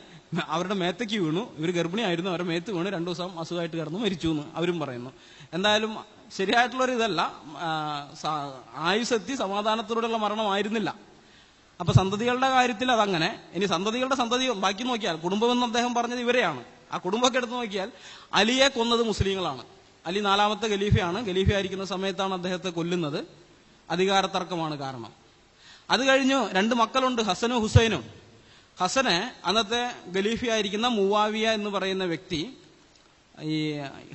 അവരുടെ മേത്തേക്ക് വീണു. ഇവർ ഗർഭിണിയായിരുന്നു, അവരുടെ മേത്ത് വീണ് 2 ദിവസം അസുഖമായിട്ട് കിടന്നു മരിച്ചു എന്ന് അവരും പറയുന്നു. എന്തായാലും ശരിയായിട്ടുള്ളൊരു ഇതല്ല. ആയുസ്സെത്തി സമാധാനത്തോടെയുള്ള മരണമായിരുന്നില്ല. അപ്പൊ സന്തതികളുടെ കാര്യത്തിൽ അതങ്ങനെ. ഇനി സന്തതികളുടെ സന്തതി ബാക്കി നോക്കിയാൽ, കുടുംബമെന്ന് അദ്ദേഹം പറഞ്ഞത് ഇവരെയാണ്. ആ കുടുംബമൊക്കെ എടുത്ത് നോക്കിയാൽ അലിയെ കൊന്നത് മുസ്ലിങ്ങളാണ്. അലി 4ാമത്തെ ഖലീഫയാണ്. ഖലീഫയായിരിക്കുന്ന സമയത്താണ് അദ്ദേഹത്തെ കൊല്ലുന്നത്. അധികാര തർക്കമാണ് കാരണം. അത് കഴിഞ്ഞു 2 മക്കളുണ്ട്, ഹസനും ഹുസൈനും. ഹസന് അന്നത്തെ ഖലീഫയായിരിക്കുന്ന മുവാവിയ എന്ന് പറയുന്ന വ്യക്തി, ഈ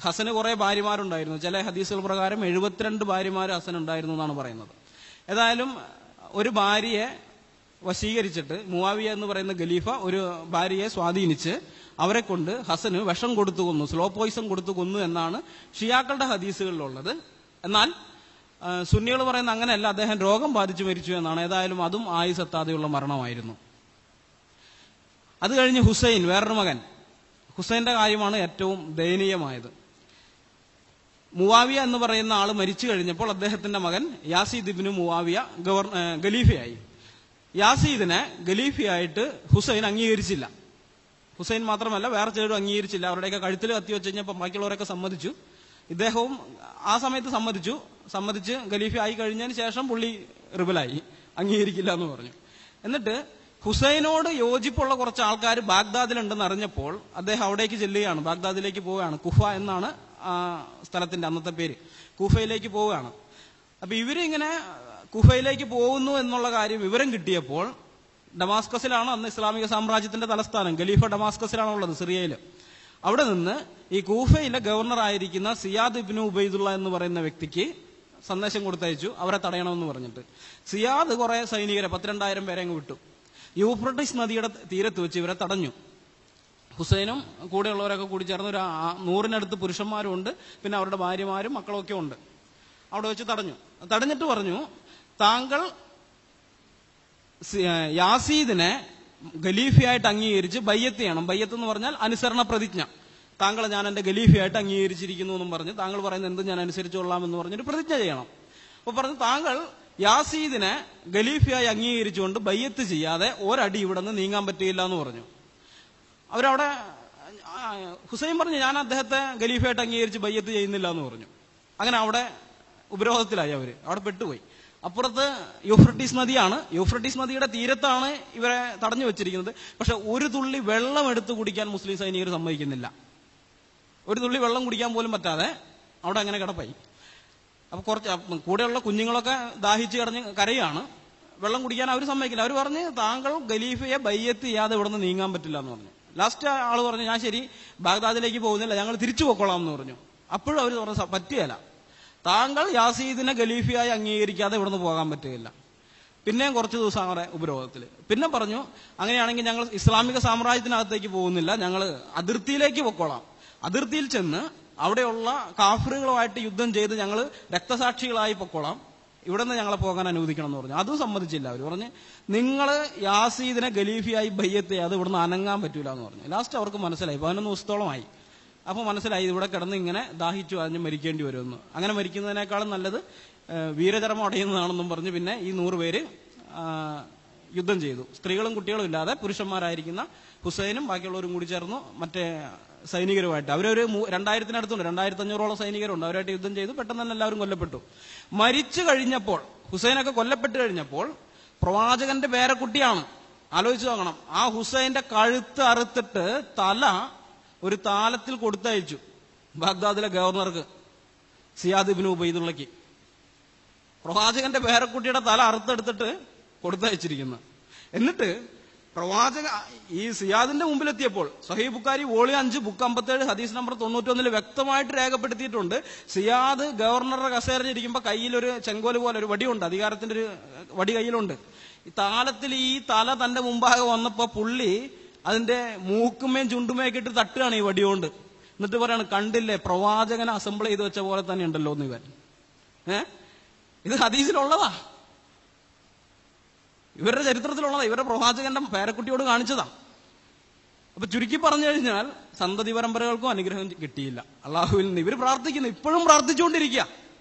ഹസന് കുറെ ഭാര്യമാരുണ്ടായിരുന്നു. ചില ഹദീസുകൾ പ്രകാരം 72 ഭാര്യമാർ ഹസൻ ഉണ്ടായിരുന്നു എന്നാണ് പറയുന്നത്. ഏതായാലും ഒരു ഭാര്യയെ വശീകരിച്ചിട്ട് മുവാവിയ എന്ന് പറയുന്ന ഖലീഫ ഒരു ഭാര്യയെ സ്വാധീനിച്ച് അവരെ കൊണ്ട് ഹസന് വിഷം കൊടുത്തു കൊന്നു, സ്ലോ പോയിസൺ കൊടുത്തു കൊന്നു എന്നാണ് ഷിയാക്കളുടെ ഹദീസുകളിലുള്ളത്. എന്നാൽ സുന്നികൾ പറയുന്ന അങ്ങനെയല്ല, അദ്ദേഹം രോഗം ബാധിച്ചു മരിച്ചു എന്നാണ്. ഏതായാലും അതും ആയുസെത്താതെയുള്ള മരണമായിരുന്നു. അത് കഴിഞ്ഞ് ഹുസൈൻ, വേറൊരു മകൻ. ഹുസൈന്റെ കാര്യമാണ് ഏറ്റവും ദയനീയമായത്. മുവാവിയ എന്ന് പറയുന്ന ആള് മരിച്ചു കഴിഞ്ഞപ്പോൾ അദ്ദേഹത്തിന്റെ മകൻ യാസീദ് ഇബ്നു മുവാവിയ ഖലീഫയായി. യാസീദിനെ ഖലീഫയായിട്ട് ഹുസൈൻ അംഗീകരിച്ചില്ല. ഹുസൈൻ മാത്രമല്ല വേറെ ചിലരും അംഗീകരിച്ചില്ല. അവരുടെയൊക്കെ കഴുത്തിൽ കത്തി വെച്ച് കഴിഞ്ഞപ്പോൾ ബാക്കിയുള്ളവരൊക്കെ സമ്മതിച്ചു. ഇദ്ദേഹവും ആ സമയത്ത് സമ്മതിച്ച് ഖലീഫ ആയി കഴിഞ്ഞതിന് ശേഷം പുള്ളി റിബലായി, അംഗീകരിക്കില്ല എന്ന് പറഞ്ഞു. എന്നിട്ട് ഹുസൈനോട് യോജിപ്പുള്ള കുറച്ച് ആൾക്കാർ ബാഗ്ദാദിലുണ്ടെന്ന് അറിഞ്ഞപ്പോൾ അദ്ദേഹം അവിടേക്ക് ചെല്ലുകയാണ്, ബാഗ്ദാദിലേക്ക് പോവുകയാണ്. കുഫ എന്നാണ് ആ സ്ഥലത്തിന്റെ അന്നത്തെ പേര്. കൂഫയിലേക്ക് പോവുകയാണ്. അപ്പൊ ഇവരിങ്ങനെ കുഫയിലേക്ക് പോകുന്നു എന്നുള്ള കാര്യം വിവരം കിട്ടിയപ്പോൾ, ഡമാസ്കസിലാണ് അന്ന് ഇസ്ലാമിക സാമ്രാജ്യത്തിന്റെ തലസ്ഥാനം, ഖലീഫ ഡമാസ്കസിലാണുള്ളത്, സിറിയയില്. അവിടെ നിന്ന് ഈ കൂഫയിലെ ഗവർണർ ആയിരിക്കുന്ന സിയാദ് ഇബ്നു ഉബൈദുള്ള എന്ന് പറയുന്ന വ്യക്തിക്ക് സന്ദേശം കൊടുത്തയച്ചു, അവരെ തടയണമെന്ന് പറഞ്ഞിട്ട്. സിയാദ് കുറെ സൈനികരെ 12,000 പേരെ അങ്ങ് വിട്ടു. യൂഫ്രട്ടീസ് നദിയുടെ തീരത്ത് വെച്ച് ഇവരെ തടഞ്ഞു. ഹുസൈനും കൂടെയുള്ളവരൊക്കെ കൂടി ചേർന്ന് ഒരു 100-നടുത്ത് പുരുഷന്മാരും ഉണ്ട്, പിന്നെ അവരുടെ ഭാര്യമാരും മക്കളൊക്കെ ഉണ്ട്. അവിടെ വെച്ച് തടഞ്ഞിട്ട് പറഞ്ഞു, താങ്കൾ യാസീദിനെ ഖലീഫയായിട്ട് അംഗീകരിച്ച് ബയ്യത്ത് ചെയ്യണം. ബയ്യത്ത് എന്ന് പറഞ്ഞാൽ അനുസരണ പ്രതിജ്ഞ. താങ്കളെ ഞാൻ എന്റെ ഖലീഫയായിട്ട് അംഗീകരിച്ചിരിക്കുന്നു എന്നും പറഞ്ഞ്, താങ്കൾ പറയുന്നത് എന്തും ഞാൻ അനുസരിച്ചുകൊള്ളാം എന്ന് പറഞ്ഞിട്ട് പ്രതിജ്ഞ ചെയ്യണം. അപ്പൊ പറഞ്ഞു, താങ്കൾ യാസീദിനെ ഖലീഫയായി അംഗീകരിച്ചുകൊണ്ട് ബയ്യത്ത് ചെയ്യാതെ ഒരടി ഇവിടെ നിന്ന് നീങ്ങാൻ പറ്റില്ല എന്ന് പറഞ്ഞു. അവരവിടെ ഹുസൈൻ പറഞ്ഞു, ഞാൻ അദ്ദേഹത്തെ ഖലീഫയായിട്ട് അംഗീകരിച്ച് ബയ്യത്ത് ചെയ്യുന്നില്ല എന്ന് പറഞ്ഞു. അങ്ങനെ അവിടെ ഉപരോധത്തിലായി. അവിടെ പെട്ടുപോയി. അപ്പുറത്ത് യൂഫ്രട്ടീസ് നദിയാണ്. യൂഫ്രട്ടീസ് നദിയുടെ തീരത്താണ് ഇവരെ തടഞ്ഞു വെച്ചിരിക്കുന്നത്. പക്ഷെ ഒരു തുള്ളി വെള്ളം എടുത്തു കുടിക്കാൻ മുസ്ലിം സൈനികർ സമ്മതിക്കുന്നില്ല. ഒരു തുള്ളി വെള്ളം കുടിക്കാൻ പോലും പറ്റാതെ അവിടെ അങ്ങനെ കിടപ്പായി. അപ്പൊ കുറച്ച് കൂടെയുള്ള കുഞ്ഞുങ്ങളൊക്കെ ദാഹിച്ച് കിടഞ്ഞ് കരയാണ്. വെള്ളം കുടിക്കാൻ അവർ സമ്മതിക്കില്ല. അവർ പറഞ്ഞ്, താങ്കൾ ഖലീഫയെ ബയ്യത്ത് ചെയ്യാതെ ഇവിടെ നിന്ന് നീങ്ങാൻ പറ്റില്ല എന്ന് പറഞ്ഞു. ലാസ്റ്റ് ആള് പറഞ്ഞു, ഞാൻ ശരി ബാഗ്ദാദിലേക്ക് പോകുന്നില്ല, ഞങ്ങൾ തിരിച്ചു പോയിക്കോളാം എന്ന് പറഞ്ഞു. അപ്പോഴും അവർ പറഞ്ഞു, പറ്റുകയില്ല, താങ്കൾ യാസീദിനെ ഖലീഫയായി അംഗീകരിക്കാതെ ഇവിടുന്ന് പോകാൻ പറ്റുകയില്ല. പിന്നെയും കുറച്ച് ദിവസം അവരെ ഉപരോധത്തിൽ. പിന്നെ പറഞ്ഞു, അങ്ങനെയാണെങ്കിൽ ഞങ്ങൾ ഇസ്ലാമിക സാമ്രാജ്യത്തിനകത്തേക്ക് പോകുന്നില്ല, ഞങ്ങൾ അതിർത്തിയിലേക്ക് പൊക്കോളാം. അതിർത്തിയിൽ ചെന്ന് അവിടെയുള്ള കാഫിറുകളുമായിട്ട് യുദ്ധം ചെയ്ത് ഞങ്ങൾ രക്തസാക്ഷികളായി പൊക്കോളാം, ഇവിടെ നിന്ന് ഞങ്ങളെ പോകാൻ അനുവദിക്കണം എന്ന് പറഞ്ഞു. അതും സമ്മതിച്ചില്ല. അവർ പറഞ്ഞ്, നിങ്ങൾ യാസീദിനെ ഖലീഫയായി ബയ്യത്ത് ചെയ്യാതെ ഇവിടുന്ന് അനങ്ങാൻ പറ്റൂല എന്ന് പറഞ്ഞു. ലാസ്റ്റ് അവർക്ക് മനസ്സിലായി, 11 ദിവസത്തോളമായി. അപ്പൊ മനസ്സിലായി, ഇവിടെ കിടന്ന് ഇങ്ങനെ ദാഹിച്ചു അഞ്ഞ് മരിക്കേണ്ടി വരുമെന്ന്. അങ്ങനെ മരിക്കുന്നതിനേക്കാളും നല്ലത് വീരചരമം അടയുന്നതാണെന്നും പറഞ്ഞ് പിന്നെ ഈ 100 പേര് യുദ്ധം ചെയ്തു. സ്ത്രീകളും കുട്ടികളും ഇല്ലാതെ പുരുഷന്മാരായിരിക്കുന്ന ഹുസൈനും ബാക്കിയുള്ളവരും കൂടി ചേർന്നു മറ്റേ സൈനികരുമായിട്ട്. അവരൊരു 2000-നടുത്തുണ്ട്, 2500ഓളം സൈനികരുണ്ട്. അവരായിട്ട് യുദ്ധം ചെയ്തു. പെട്ടെന്ന് തന്നെ എല്ലാവരും കൊല്ലപ്പെട്ടു. മരിച്ചു കഴിഞ്ഞപ്പോൾ, ഹുസൈനൊക്കെ കൊല്ലപ്പെട്ട് കഴിഞ്ഞപ്പോൾ, പ്രവാചകന്റെ പേരക്കുട്ടിയാണ് ആലോചിച്ച് നോക്കണം. ആ ഹുസൈന്റെ കഴുത്ത് അറുത്തിട്ട് തല ഒരു താലത്തിൽ കൊടുത്തയച്ചു ബാഗ്ദാദിലെ ഗവർണർക്ക്, സിയാദ് ഇബ്നു ഉബൈദുള്ളയ്ക്ക്. പ്രവാചകന്റെ പേരക്കുട്ടിയുടെ തല അറുത്തെടുത്തിട്ട് കൊടുത്തയച്ചിരിക്കുന്നു. എന്നിട്ട് പ്രവാചക ഈ സിയാദിന്റെ മുമ്പിലെത്തിയപ്പോൾ സഹീഹ് ബുഖാരി വോളിയം 5 ബുക്ക് 57 ഹദീസ് നമ്പർ 91 വ്യക്തമായിട്ട് രേഖപ്പെടുത്തിയിട്ടുണ്ട്. സിയാദ് ഗവർണറുടെ കസേരയിലിരിക്കുമ്പോൾ കയ്യിലൊരു ചെങ്കോല് പോലെ ഒരു വടിയുണ്ട്, അധികാരത്തിന്റെ ഒരു വടി കയ്യിലുണ്ട്. ഈ താലത്തിൽ ഈ തല തന്റെ മുമ്പാകെ വന്നപ്പോ പുള്ളി അതിന്റെ മൂക്കുമേയും ചുണ്ടുമേയൊക്കെ ഇട്ട് തട്ടുകയാണ് ഈ വടിയോണ്ട്. എന്നിട്ട് പറയാണ്, കണ്ടില്ലേ പ്രവാചകനെ അസംബിൾ ചെയ്ത് വെച്ച പോലെ തന്നെ ഉണ്ടല്ലോ എന്ന് ഇവൻ. ഇത് ഹദീസിലുള്ളതാ, ഇവരുടെ ചരിത്രത്തിലുള്ളതാ, ഇവരുടെ പ്രവാചകന്റെ പേരക്കുട്ടിയോട് കാണിച്ചതാ. അപ്പൊ ചുരുക്കി പറഞ്ഞു കഴിഞ്ഞാൽ സന്തതി പരമ്പരകൾക്കും അനുഗ്രഹം കിട്ടിയില്ല അള്ളാഹുവിൽ നിന്ന്. ഇവർ പ്രാർത്ഥിക്കുന്നു, ഇപ്പോഴും പ്രാർത്ഥിച്ചുകൊണ്ടിരിക്കുക,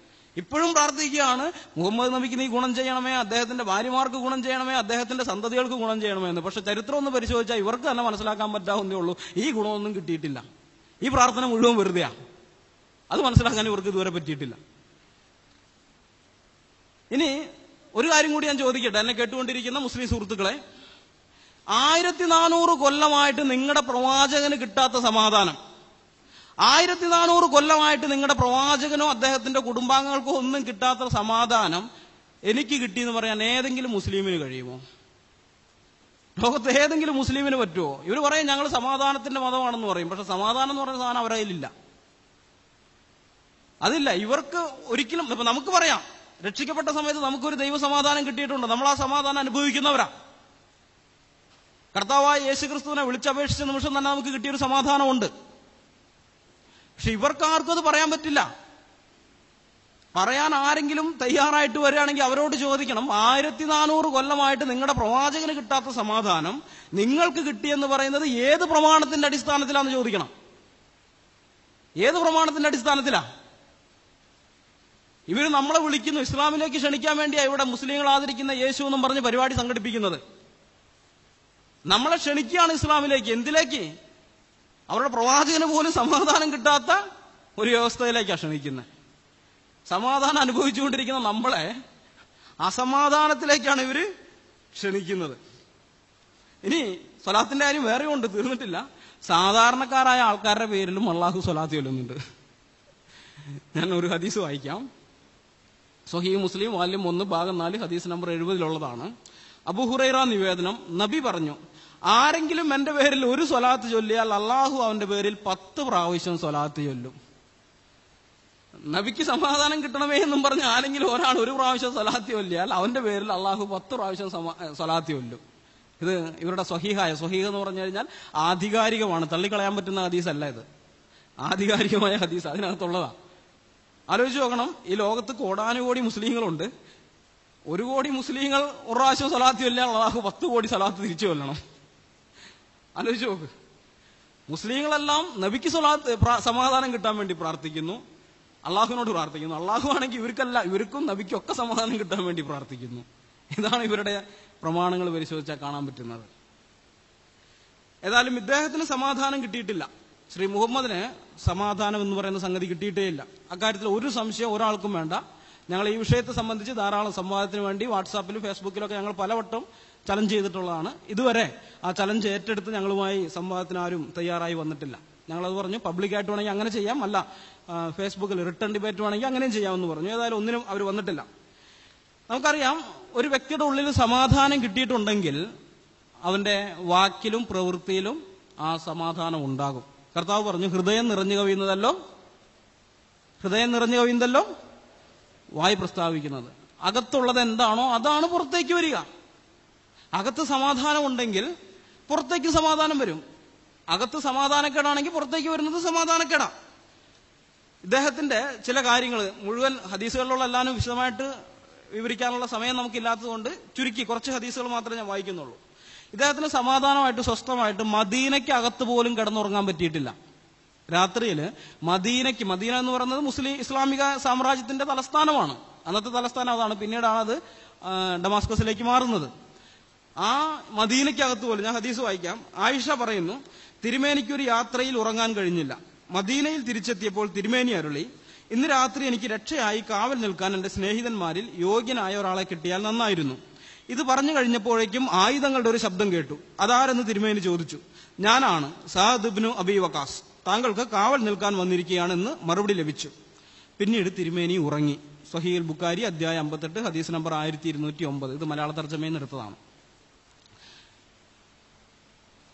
ഇപ്പോഴും പ്രാർത്ഥിക്കുകയാണ്, മുഹമ്മദ് നബിക്ക് നീ ഗുണം ചെയ്യണമേ, അദ്ദേഹത്തിന്റെ ഭാര്യമാർക്ക് ഗുണം ചെയ്യണമേ, അദ്ദേഹത്തിന്റെ സന്തതികൾക്ക് ഗുണം ചെയ്യണമേ എന്ന്. പക്ഷെ ചരിത്രം ഒന്ന് പരിശോധിച്ചാൽ ഇവർക്ക് തന്നെ മനസ്സിലാക്കാൻ പറ്റാവുന്നേ ഉള്ളൂ, ഈ ഗുണമൊന്നും കിട്ടിയിട്ടില്ല, ഈ പ്രാർത്ഥന മുഴുവൻ വെറുതെയാണ്. അത് മനസ്സിലാക്കാൻ ഇവർക്ക് ഇതുവരെ പറ്റിയിട്ടില്ല. ഇനി ഒരു കാര്യം കൂടി ഞാൻ ചോദിക്കട്ടെ, എന്നെ കേട്ടുകൊണ്ടിരിക്കുന്ന മുസ്ലിം സുഹൃത്തുക്കളെ, 1400 കൊല്ലമായിട്ട് നിങ്ങളുടെ പ്രവാചകന് കിട്ടാത്ത സമാധാനം, 1400 കൊല്ലമായിട്ട് നിങ്ങളുടെ പ്രവാചകനോ അദ്ദേഹത്തിന്റെ കുടുംബാംഗങ്ങൾക്കോ ഒന്നും കിട്ടാത്ത സമാധാനം എനിക്ക് കിട്ടിയെന്ന് പറയാൻ ഏതെങ്കിലും മുസ്ലിമിന് കഴിയുമോ? ലോകത്ത് ഏതെങ്കിലും മുസ്ലിമിന് പറ്റുമോ? ഇവർ പറയും ഞങ്ങൾ സമാധാനത്തിന്റെ മതമാണെന്ന് പറയും, പക്ഷെ സമാധാനം എന്ന് പറയുന്ന സാധനം അവരുടെ കയ്യിലില്ല, അതില്ല. ഇവർക്ക് ഒരിക്കലും, ഇപ്പൊ നമുക്ക് പറയാം രക്ഷിക്കപ്പെട്ട സമയത്ത് നമുക്കൊരു ദൈവ സമാധാനം കിട്ടിയിട്ടുണ്ട്, നമ്മൾ ആ സമാധാനം അനുഭവിക്കുന്നവരാ. കർത്താവായ യേശുക്രിസ്തുവിനെ വിളിച്ചപേക്ഷിച്ച നിമിഷം തന്നെ നമുക്ക് കിട്ടിയൊരു സമാധാനമുണ്ട്. പക്ഷെ ഇവർക്കാർക്കും അത് പറയാൻ പറ്റില്ല. പറയാൻ ആരെങ്കിലും തയ്യാറായിട്ട് വരികയാണെങ്കിൽ അവരോട് ചോദിക്കണം, 1400 കൊല്ലമായിട്ട് നിങ്ങളുടെ പ്രവാചകന് കിട്ടാത്ത സമാധാനം നിങ്ങൾക്ക് കിട്ടിയെന്ന് പറയുന്നത് ഏത് പ്രമാണത്തിന്റെ അടിസ്ഥാനത്തിലാണെന്ന് ചോദിക്കണം. ഏത് പ്രമാണത്തിന്റെ അടിസ്ഥാനത്തിലാ? ഇവർ നമ്മളെ വിളിക്കുന്നു, ഇസ്ലാമിലേക്ക് ക്ഷണിക്കാൻ വേണ്ടിയാണ് ഇവിടെ മുസ്ലിങ്ങൾ ആദരിക്കുന്ന യേശു എന്നും പറഞ്ഞ് പരിപാടി സംഘടിപ്പിക്കുന്നത്. നമ്മളെ ക്ഷണിക്കുകയാണ് ഇസ്ലാമിലേക്ക്. എന്തിലേക്ക്? അവരുടെ പ്രവാചകന് പോലും സമാധാനം കിട്ടാത്ത ഒരു വ്യവസ്ഥയിലേക്കാണ് ക്ഷണിക്കുന്നത്. സമാധാനം അനുഭവിച്ചുകൊണ്ടിരിക്കുന്ന നമ്മളെ അസമാധാനത്തിലേക്കാണ് ഇവര് ക്ഷണിക്കുന്നത്. ഇനി സ്വലാത്തിന്റെ കാര്യം വേറെ ഉണ്ട്, തീർന്നിട്ടില്ല. സാധാരണക്കാരായ ആൾക്കാരുടെ പേരിലും അള്ളാഹു സ്വലാത്ത് ചൊല്ലുന്നുണ്ട്. ഞാൻ ഒരു ഹദീസ് വായിക്കാം. സ്വഹീഹ് മുസ്ലിം വാല്യം 1 ഭാഗം 4 ഹദീസ് നമ്പർ 70 അബൂ ഹുറൈറ നിവേദനം, നബി പറഞ്ഞു, ആരെങ്കിലും എന്റെ പേരിൽ ഒരു സ്വലാത്ത് ചൊല്ലിയാൽ അള്ളാഹു അവന്റെ പേരിൽ 10 പ്രാവശ്യം സ്വലാത്ത് ചൊല്ലും. നബിക്ക് സമാധാനം കിട്ടണമേ എന്നും പറഞ്ഞ് ആരെങ്കിലും ഒരാൾ ഒരു പ്രാവശ്യം സ്വലാത്ത് ചൊല്ലിയാൽ അവന്റെ പേരിൽ അള്ളാഹു 10 പ്രാവശ്യം സ്വലാത്ത് ചൊല്ലും. ഇത് ഇവരുടെ സ്വഹീഹ് എന്ന് പറഞ്ഞു കഴിഞ്ഞാൽ ആധികാരികമാണ്, തള്ളിക്കളയാൻ പറ്റുന്ന ഹദീസല്ല ഇത്, ആധികാരികമായ ഹദീസ്, അതിനകത്തുള്ളതാ. ആലോചിച്ച് നോക്കണം, ഈ ലോകത്ത് കോടാനുകോടി മുസ്ലിങ്ങളുണ്ട്. 1 കോടി മുസ്ലിങ്ങൾ ഒരു പ്രാവശ്യം സ്വലാത്ത് ചൊല്ലിയാൽ അള്ളാഹു 10 കോടി സ്വലാത്ത് തിരിച്ചു കൊല്ലണം. ആലോചിച്ച് നോക്ക്. മുസ്ലിങ്ങളെല്ലാം നബിക്ക് സമാധാനം കിട്ടാൻ വേണ്ടി പ്രാർത്ഥിക്കുന്നു, അള്ളാഹുവിനോട് പ്രാർത്ഥിക്കുന്നു. അള്ളാഹു ആണെങ്കിൽ ഇവർക്കും നബിക്കും ഒക്കെ സമാധാനം കിട്ടാൻ വേണ്ടി പ്രാർത്ഥിക്കുന്നു. ഇതാണ് ഇവരുടെ പ്രമാണങ്ങൾ പരിശോധിച്ചാൽ കാണാൻ പറ്റുന്നത്. ഏതായാലും ഇദ്ദേഹത്തിന് സമാധാനം കിട്ടിയിട്ടില്ല, ശ്രീ മുഹമ്മദിന് സമാധാനം എന്ന് പറയുന്ന സംഗതി കിട്ടിയിട്ടേ ഇല്ല. അക്കാര്യത്തിൽ ഒരു സംശയം ഒരാൾക്കും വേണ്ട. ഞങ്ങൾ ഈ വിഷയത്തെ സംബന്ധിച്ച് ധാരാളം സംവാദത്തിന് വേണ്ടി വാട്സാപ്പിലും ഫേസ്ബുക്കിലൊക്കെ ഞങ്ങൾ പലവട്ടം ചലഞ്ച് ചെയ്തിട്ടുള്ളതാണ്. ഇതുവരെ ആ ചലഞ്ച് ഏറ്റെടുത്ത് ഞങ്ങളുമായി സംവാദത്തിന് ആരും തയ്യാറായി വന്നിട്ടില്ല. ഞങ്ങളത് പറഞ്ഞു, പബ്ലിക്കായിട്ട് വേണമെങ്കിൽ അങ്ങനെ ചെയ്യാം, അല്ല ഫേസ്ബുക്കിൽ റിട്ടേൺ ഡിബേറ്റ് വേണമെങ്കിൽ അങ്ങനെയും ചെയ്യാമെന്ന് പറഞ്ഞു. ഏതായാലും ഒന്നിനും അവർ വന്നിട്ടില്ല. നമുക്കറിയാം, ഒരു വ്യക്തിയുടെ ഉള്ളിൽ സമാധാനം കിട്ടിയിട്ടുണ്ടെങ്കിൽ അവന്റെ വാക്കിലും പ്രവൃത്തിയിലും ആ സമാധാനം ഉണ്ടാകും. കർത്താവ് പറഞ്ഞു, ഹൃദയം നിറഞ്ഞു കവിയുന്നതല്ലോ വായ് പ്രസ്താവിക്കുന്നത്. അകത്തുള്ളത് എന്താണോ അതാണ് പുറത്തേക്ക് വരിക. അകത്ത് സമാധാനം ഉണ്ടെങ്കിൽ പുറത്തേക്ക് സമാധാനം വരും. അകത്ത് സമാധാനക്കേടാണെങ്കിൽ പുറത്തേക്ക് വരുന്നത് സമാധാനക്കേടാ. ഇദ്ദേഹത്തിന്റെ ചില കാര്യങ്ങൾ മുഴുവൻ ഹദീസുകളിലുള്ള എല്ലാവരും വിശദമായിട്ട് വിവരിക്കാനുള്ള സമയം നമുക്കില്ലാത്തതുകൊണ്ട് ചുരുക്കി കുറച്ച് ഹദീസുകൾ മാത്രമേ ഞാൻ വായിക്കുന്നുള്ളൂ. ഇദ്ദേഹത്തിന് സമാധാനമായിട്ട് സ്വസ്ഥമായിട്ട് മദീനയ്ക്ക് അകത്ത് പോലും കിടന്നുറങ്ങാൻ പറ്റിയിട്ടില്ല. രാത്രിയിൽ മദീന എന്ന് പറയുന്നത് ഇസ്ലാമിക സാമ്രാജ്യത്തിന്റെ തലസ്ഥാനമാണ്. അന്നത്തെ തലസ്ഥാനം അതാണ്, പിന്നീടാണ് അത് ഡമാസ്കസിലേക്ക് മാറുന്നത്. ആ മദീനയ്ക്കകത്ത് പോലും, ഞാൻ ഹദീസ് വായിക്കാം. ആയിഷ പറയുന്നു, തിരുമേനിക്കൊരു യാത്രയിൽ ഉറങ്ങാൻ കഴിഞ്ഞില്ല. മദീനയിൽ തിരിച്ചെത്തിയപ്പോൾ തിരുമേനി അരുളി, ഇന്ന് രാത്രി എനിക്ക് രക്ഷയായി കാവൽ നിൽക്കാൻ എന്റെ സ്നേഹിതന്മാരിൽ യോഗ്യനായ ഒരാളെ കിട്ടിയാൽ നന്നായിരുന്നു. ഇത് പറഞ്ഞു കഴിഞ്ഞപ്പോഴേക്കും ആയുധങ്ങളുടെ ഒരു ശബ്ദം കേട്ടു. അതാരെന്ന് തിരുമേനി ചോദിച്ചു. ഞാനാണ്, സഅദ് ഇബ്നു അബീ വഖാസ്, താങ്കൾക്ക് കാവൽ നിൽക്കാൻ വന്നിരിക്കുകയാണെന്ന് മറുപടി ലഭിച്ചു. പിന്നീട് തിരുമേനി ഉറങ്ങി. സ്വഹീഹുൽ ബുഖാരി അധ്യായം 58 ഹദീസ് നമ്പർ 1209. ഇത് മലയാള തർജ്ജമയിൽ നിന്ന് എടുത്തതാണ്.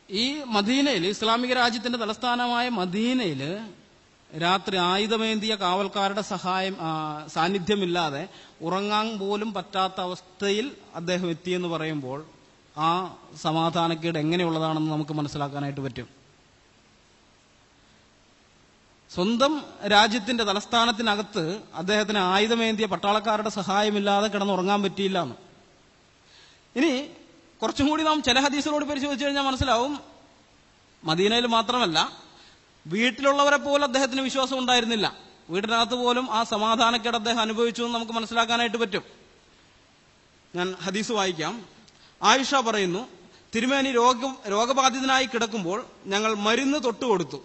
ഈ മദീനയിൽ, ഇസ്ലാമിക രാജ്യത്തിന്റെ തലസ്ഥാനമായ മദീനയിൽ രാത്രി ആയുധമേന്തിയ കാവൽക്കാരുടെ സാന്നിധ്യമില്ലാതെ ഉറങ്ങാൻ പോലും പറ്റാത്ത അവസ്ഥയിൽ അദ്ദേഹം എത്തിയെന്ന് പറയുമ്പോൾ ആ സമാധാനക്കേട് എങ്ങനെയുള്ളതാണെന്ന് നമുക്ക് മനസ്സിലാക്കാനായിട്ട് പറ്റും. സ്വന്തം രാജ്യത്തിന്റെ തലസ്ഥാനത്തിനകത്ത് അദ്ദേഹത്തിന് ആയുധമേന്തിയ പട്ടാളക്കാരുടെ സഹായമില്ലാതെ കിടന്നുറങ്ങാൻ പറ്റിയില്ല എന്ന്. ഇനി കുറച്ചും കൂടി നാം ചില ഹദീസുകളോട് പരിശോധിച്ചു കഴിഞ്ഞാൽ മനസ്സിലാവും, മദീനയിൽ മാത്രമല്ല വീട്ടിലുള്ളവരെ പോലും അദ്ദേഹത്തിന് വിശ്വാസം ഉണ്ടായിരുന്നില്ല. വീട്ടിനകത്ത് പോലും ആ സമാധാനക്കേട് അദ്ദേഹം അനുഭവിച്ചു എന്ന് നമുക്ക് മനസ്സിലാക്കാനായിട്ട് പറ്റും. ഞാൻ ഹദീസ് വായിക്കാം. ആയിഷ പറയുന്നു, തിരുമേനി രോഗബാധിതനായി കിടക്കുമ്പോൾ ഞങ്ങൾ മരുന്ന് തൊട്ടുകൊടുത്തു.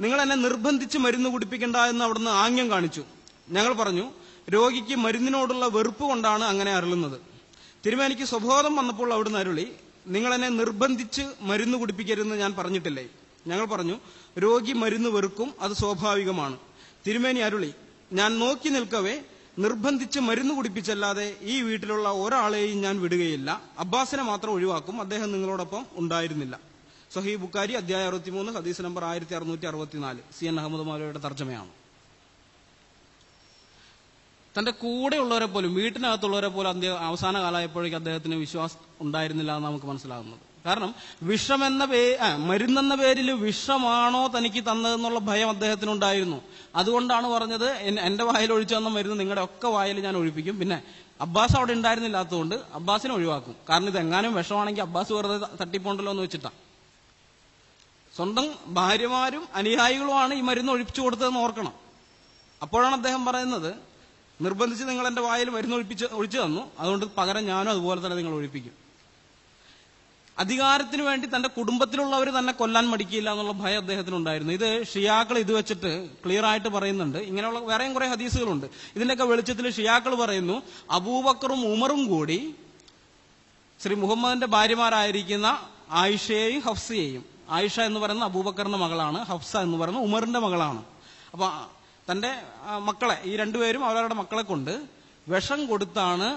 നിങ്ങൾ എന്നെ നിർബന്ധിച്ച് മരുന്ന് കുടിപ്പിക്കേണ്ട എന്ന് അവിടുന്ന് ആംഗ്യം കാണിച്ചു. ഞങ്ങൾ പറഞ്ഞു, രോഗിക്ക് മരുന്നിനോടുള്ള വെറുപ്പ് കൊണ്ടാണ് അങ്ങനെ അരുളുന്നത്. തിരുമേനിക്ക് സ്വബോധം വന്നപ്പോൾ അവിടുന്ന് അരുളി, നിങ്ങൾ എന്നെ നിർബന്ധിച്ച് മരുന്ന് കുടിപ്പിക്കരുതെന്ന് ഞാൻ പറഞ്ഞിട്ടില്ലേ? ഞങ്ങൾ പറഞ്ഞു, രോഗി മരുന്ന് വെറുക്കും, അത് സ്വാഭാവികമാണ്. തിരുമേനി അരുളി, ഞാൻ നോക്കി നിൽക്കവേ നിർബന്ധിച്ച് മരുന്ന് കുടിപ്പിച്ചല്ലാതെ ഈ വീട്ടിലുള്ള ഒരാളെയും ഞാൻ വിടുകയില്ല. അബ്ബാസിനെ മാത്രം ഒഴിവാക്കും, അദ്ദേഹം നിങ്ങളോടൊപ്പം ഉണ്ടായിരുന്നില്ല. സ്വഹീഹ് ബുഖാരി അധ്യായം 63 ഹദീസ് നമ്പർ 1664. CN അഹമ്മദ് മൗലവിയുടെ തർജ്ജമയാണ്. തന്റെ കൂടെയുള്ളവരെ പോലും, വീട്ടിനകത്തുള്ളവരെ പോലും അവസാന കാലമായപ്പോഴേക്കും അദ്ദേഹത്തിന് വിശ്വാസം ഉണ്ടായിരുന്നില്ല എന്ന് നമുക്ക് മനസ്സിലാകുന്നത്. കാരണം മരുന്നെന്ന പേരിൽ വിഷമാണോ തനിക്ക് തന്നതെന്നുള്ള ഭയം അദ്ദേഹത്തിനുണ്ടായിരുന്നു. അതുകൊണ്ടാണ് പറഞ്ഞത്, എന്റെ വായിൽ ഒഴിച്ചു തന്ന മരുന്ന് നിങ്ങളുടെ ഒക്കെ വായിൽ ഞാൻ ഒഴിപ്പിക്കും. പിന്നെ അബ്ബാസ് അവിടെ ഉണ്ടായിരുന്നില്ലാത്തതുകൊണ്ട് അബ്ബാസിനെ ഒഴിവാക്കും. കാരണം ഇതെങ്ങാനും വിഷമാണെങ്കിൽ അബ്ബാസ് വെറുതെ തട്ടിപ്പോണ്ടല്ലോ എന്ന് വെച്ചിട്ടാ. സ്വന്തം ഭാര്യമാരും അനുയായികളുമാണ് ഈ മരുന്ന് ഒഴിപ്പിച്ചു കൊടുത്തതെന്ന് ഓർക്കണം. അപ്പോഴാണ് അദ്ദേഹം പറയുന്നത്, നിർബന്ധിച്ച് നിങ്ങൾ എന്റെ വായിൽ മരുന്ന് ഒഴിച്ചു തന്നു, അതുകൊണ്ട് പകരം ഞാനും അതുപോലെ തന്നെ നിങ്ങൾ ഒഴിപ്പിക്കും. അധികാരത്തിന് വേണ്ടി തന്റെ കുടുംബത്തിലുള്ളവർ തന്നെ കൊല്ലാൻ മടിക്കില്ല എന്നുള്ള ഭയം അദ്ദേഹത്തിനുണ്ടായിരുന്നു. ഇത് ഷിയാക്കൾ ഇത് വെച്ചിട്ട് ക്ലിയർ ആയിട്ട് പറയുന്നുണ്ട്. ഇങ്ങനെയുള്ള വേറെയും കുറെ ഹദീസുകളുണ്ട്. ഇതിന്റെയൊക്കെ വെളിച്ചത്തിൽ ഷിയാക്കൾ പറയുന്നു, അബൂബക്കറും ഉമറും കൂടി ശ്രീ മുഹമ്മദിന്റെ ഭാര്യമാരായിരിക്കുന്ന ആയിഷയെയും ഹഫ്സയെയും, ആയിഷ എന്ന് പറയുന്ന അബൂബക്കറിന്റെ മകളാണ്, ഹഫ്സ എന്ന് പറയുന്ന ഉമറിന്റെ മകളാണ്. അപ്പൊ തന്റെ മക്കളെ, ഈ രണ്ടുപേരും അവരവരുടെ മക്കളെ കൊണ്ട് വിഷം കൊടുത്താണ്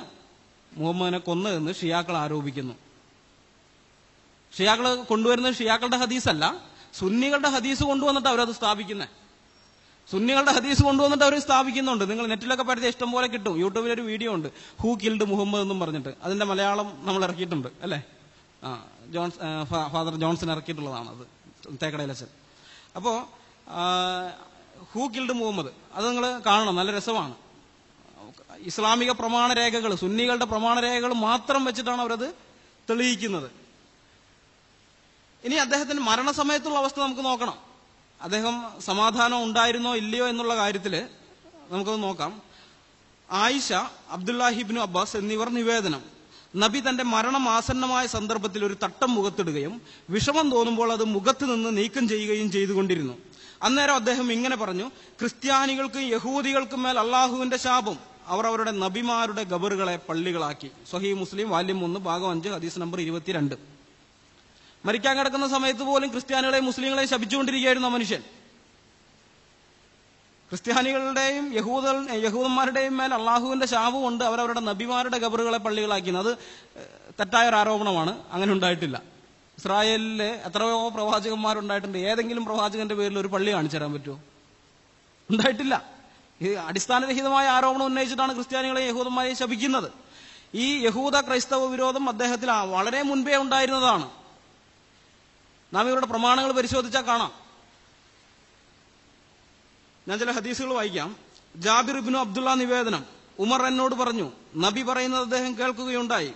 മുഹമ്മദിനെ കൊന്നതെന്ന് ഷിയാക്കൾ ആരോപിക്കുന്നു. ഷിയാക്കൾ കൊണ്ടുവരുന്നത് ഷിയാക്കളുടെ ഹദീസല്ല, സുന്നികളുടെ ഹദീസ് കൊണ്ടുവന്നിട്ട് അവരത് സ്ഥാപിക്കുന്നത്. സുന്നികളുടെ ഹദീസ് കൊണ്ടുവന്നിട്ട് അവർ സ്ഥാപിക്കുന്നുണ്ട്. നിങ്ങൾ നെറ്റിലൊക്കെ പരിധി ഇഷ്ടം പോലെ കിട്ടും. യൂട്യൂബിലൊരു വീഡിയോ ഉണ്ട്, ഹൂ കിൽഡ് മുഹമ്മദ് എന്നും പറഞ്ഞിട്ട്. അതിന്റെ മലയാളം നമ്മൾ ഇറക്കിയിട്ടുണ്ട് അല്ലേ? ഫാദർ ജോൺസൺ ഇറക്കിയിട്ടുള്ളതാണ് അത്, തേക്കടയിലച്ചൻ. അപ്പോ ഹൂ കിൽഡ് മുഹമ്മദ്, അത് നിങ്ങൾ കാണണം, നല്ല രസമാണ്. ഇസ്ലാമിക പ്രമാണരേഖകൾ, സുന്നികളുടെ പ്രമാണരേഖകൾ മാത്രം വെച്ചിട്ടാണ് അവരത് തെളിയിക്കുന്നത്. ഇനി അദ്ദേഹത്തിന്റെ മരണസമയത്തുള്ള അവസ്ഥ നമുക്ക് നോക്കണം. അദ്ദേഹം സമാധാനം ഉണ്ടായിരുന്നോ ഇല്ലയോ എന്നുള്ള കാര്യത്തിൽ നമുക്കത് നോക്കാം. ആയിഷ, അബ്ദുല്ലാഹിബ്നു അബ്ബാസ് എന്നിവർ നിവേദനം, നബി തന്റെ മരണം ആസന്നമായ സന്ദർഭത്തിൽ ഒരു തട്ടം മുഖത്തിടുകയും വിഷമം തോന്നുമ്പോൾ അത് മുഖത്ത് നിന്ന് നീക്കം ചെയ്യുകയും ചെയ്തുകൊണ്ടിരുന്നു. അന്നേരം അദ്ദേഹം ഇങ്ങനെ പറഞ്ഞു, ക്രിസ്ത്യാനികൾക്കും യഹൂദികൾക്കും മേൽ അള്ളാഹുവിന്റെ ശാപം, അവർ അവരുടെ നബിമാരുടെ ഖബറുകളെ പള്ളികളാക്കി. സ്വഹീഹ് മുസ്ലിം വാല്യം 1 ഭാഗം 5 ഹദീസ് നമ്പർ 22. മരിക്കാൻ കിടക്കുന്ന സമയത്ത് പോലും ക്രിസ്ത്യാനികളെയും മുസ്ലിങ്ങളെയും ശപിച്ചുകൊണ്ടിരിക്കുകയായിരുന്നു ആ മനുഷ്യൻ. ക്രിസ്ത്യാനികളുടെയും യഹൂദന്മാരുടെയും മേൽ അള്ളാഹുവിന്റെ ശാപമുണ്ട്, അവരവരുടെ നബിമാരുടെ ഖബറുകളെ പള്ളികളാക്കിയത്. അത് തെറ്റായ ഒരു ആരോപണമാണ്, അങ്ങനെ ഉണ്ടായിട്ടില്ല. ഇസ്രായേലിലെ എത്രയോ പ്രവാചകന്മാരുണ്ടായിട്ടുണ്ട്. ഏതെങ്കിലും പ്രവാചകന്റെ പേരിൽ ഒരു പള്ളി കാണിച്ചു തരാൻ പറ്റുമോ? ഉണ്ടായിട്ടില്ല. ഈ അടിസ്ഥാനരഹിതമായ ആരോപണം ഉന്നയിച്ചിട്ടാണ് ക്രിസ്ത്യാനികളെയും യഹൂദന്മാരെയും ശപിക്കുന്നത്. ഈ യഹൂദ ക്രൈസ്തവ വിരോധം അദ്ദേഹത്തിൽ വളരെ മുൻപേ ഉണ്ടായിരുന്നതാണ്. നാം ഇവരുടെ പ്രമാണങ്ങൾ പരിശോധിച്ചാൽ കാണാം. ഞാൻ ചില ഹദീസുകൾ വായിക്കാം. ജാബിർ ഇബ്നു അബ്ദുള്ള നിവേദനം, ഉമർ എന്നോട് പറഞ്ഞു, നബി പറയുന്നത് അദ്ദേഹം കേൾക്കുകയുണ്ടായി,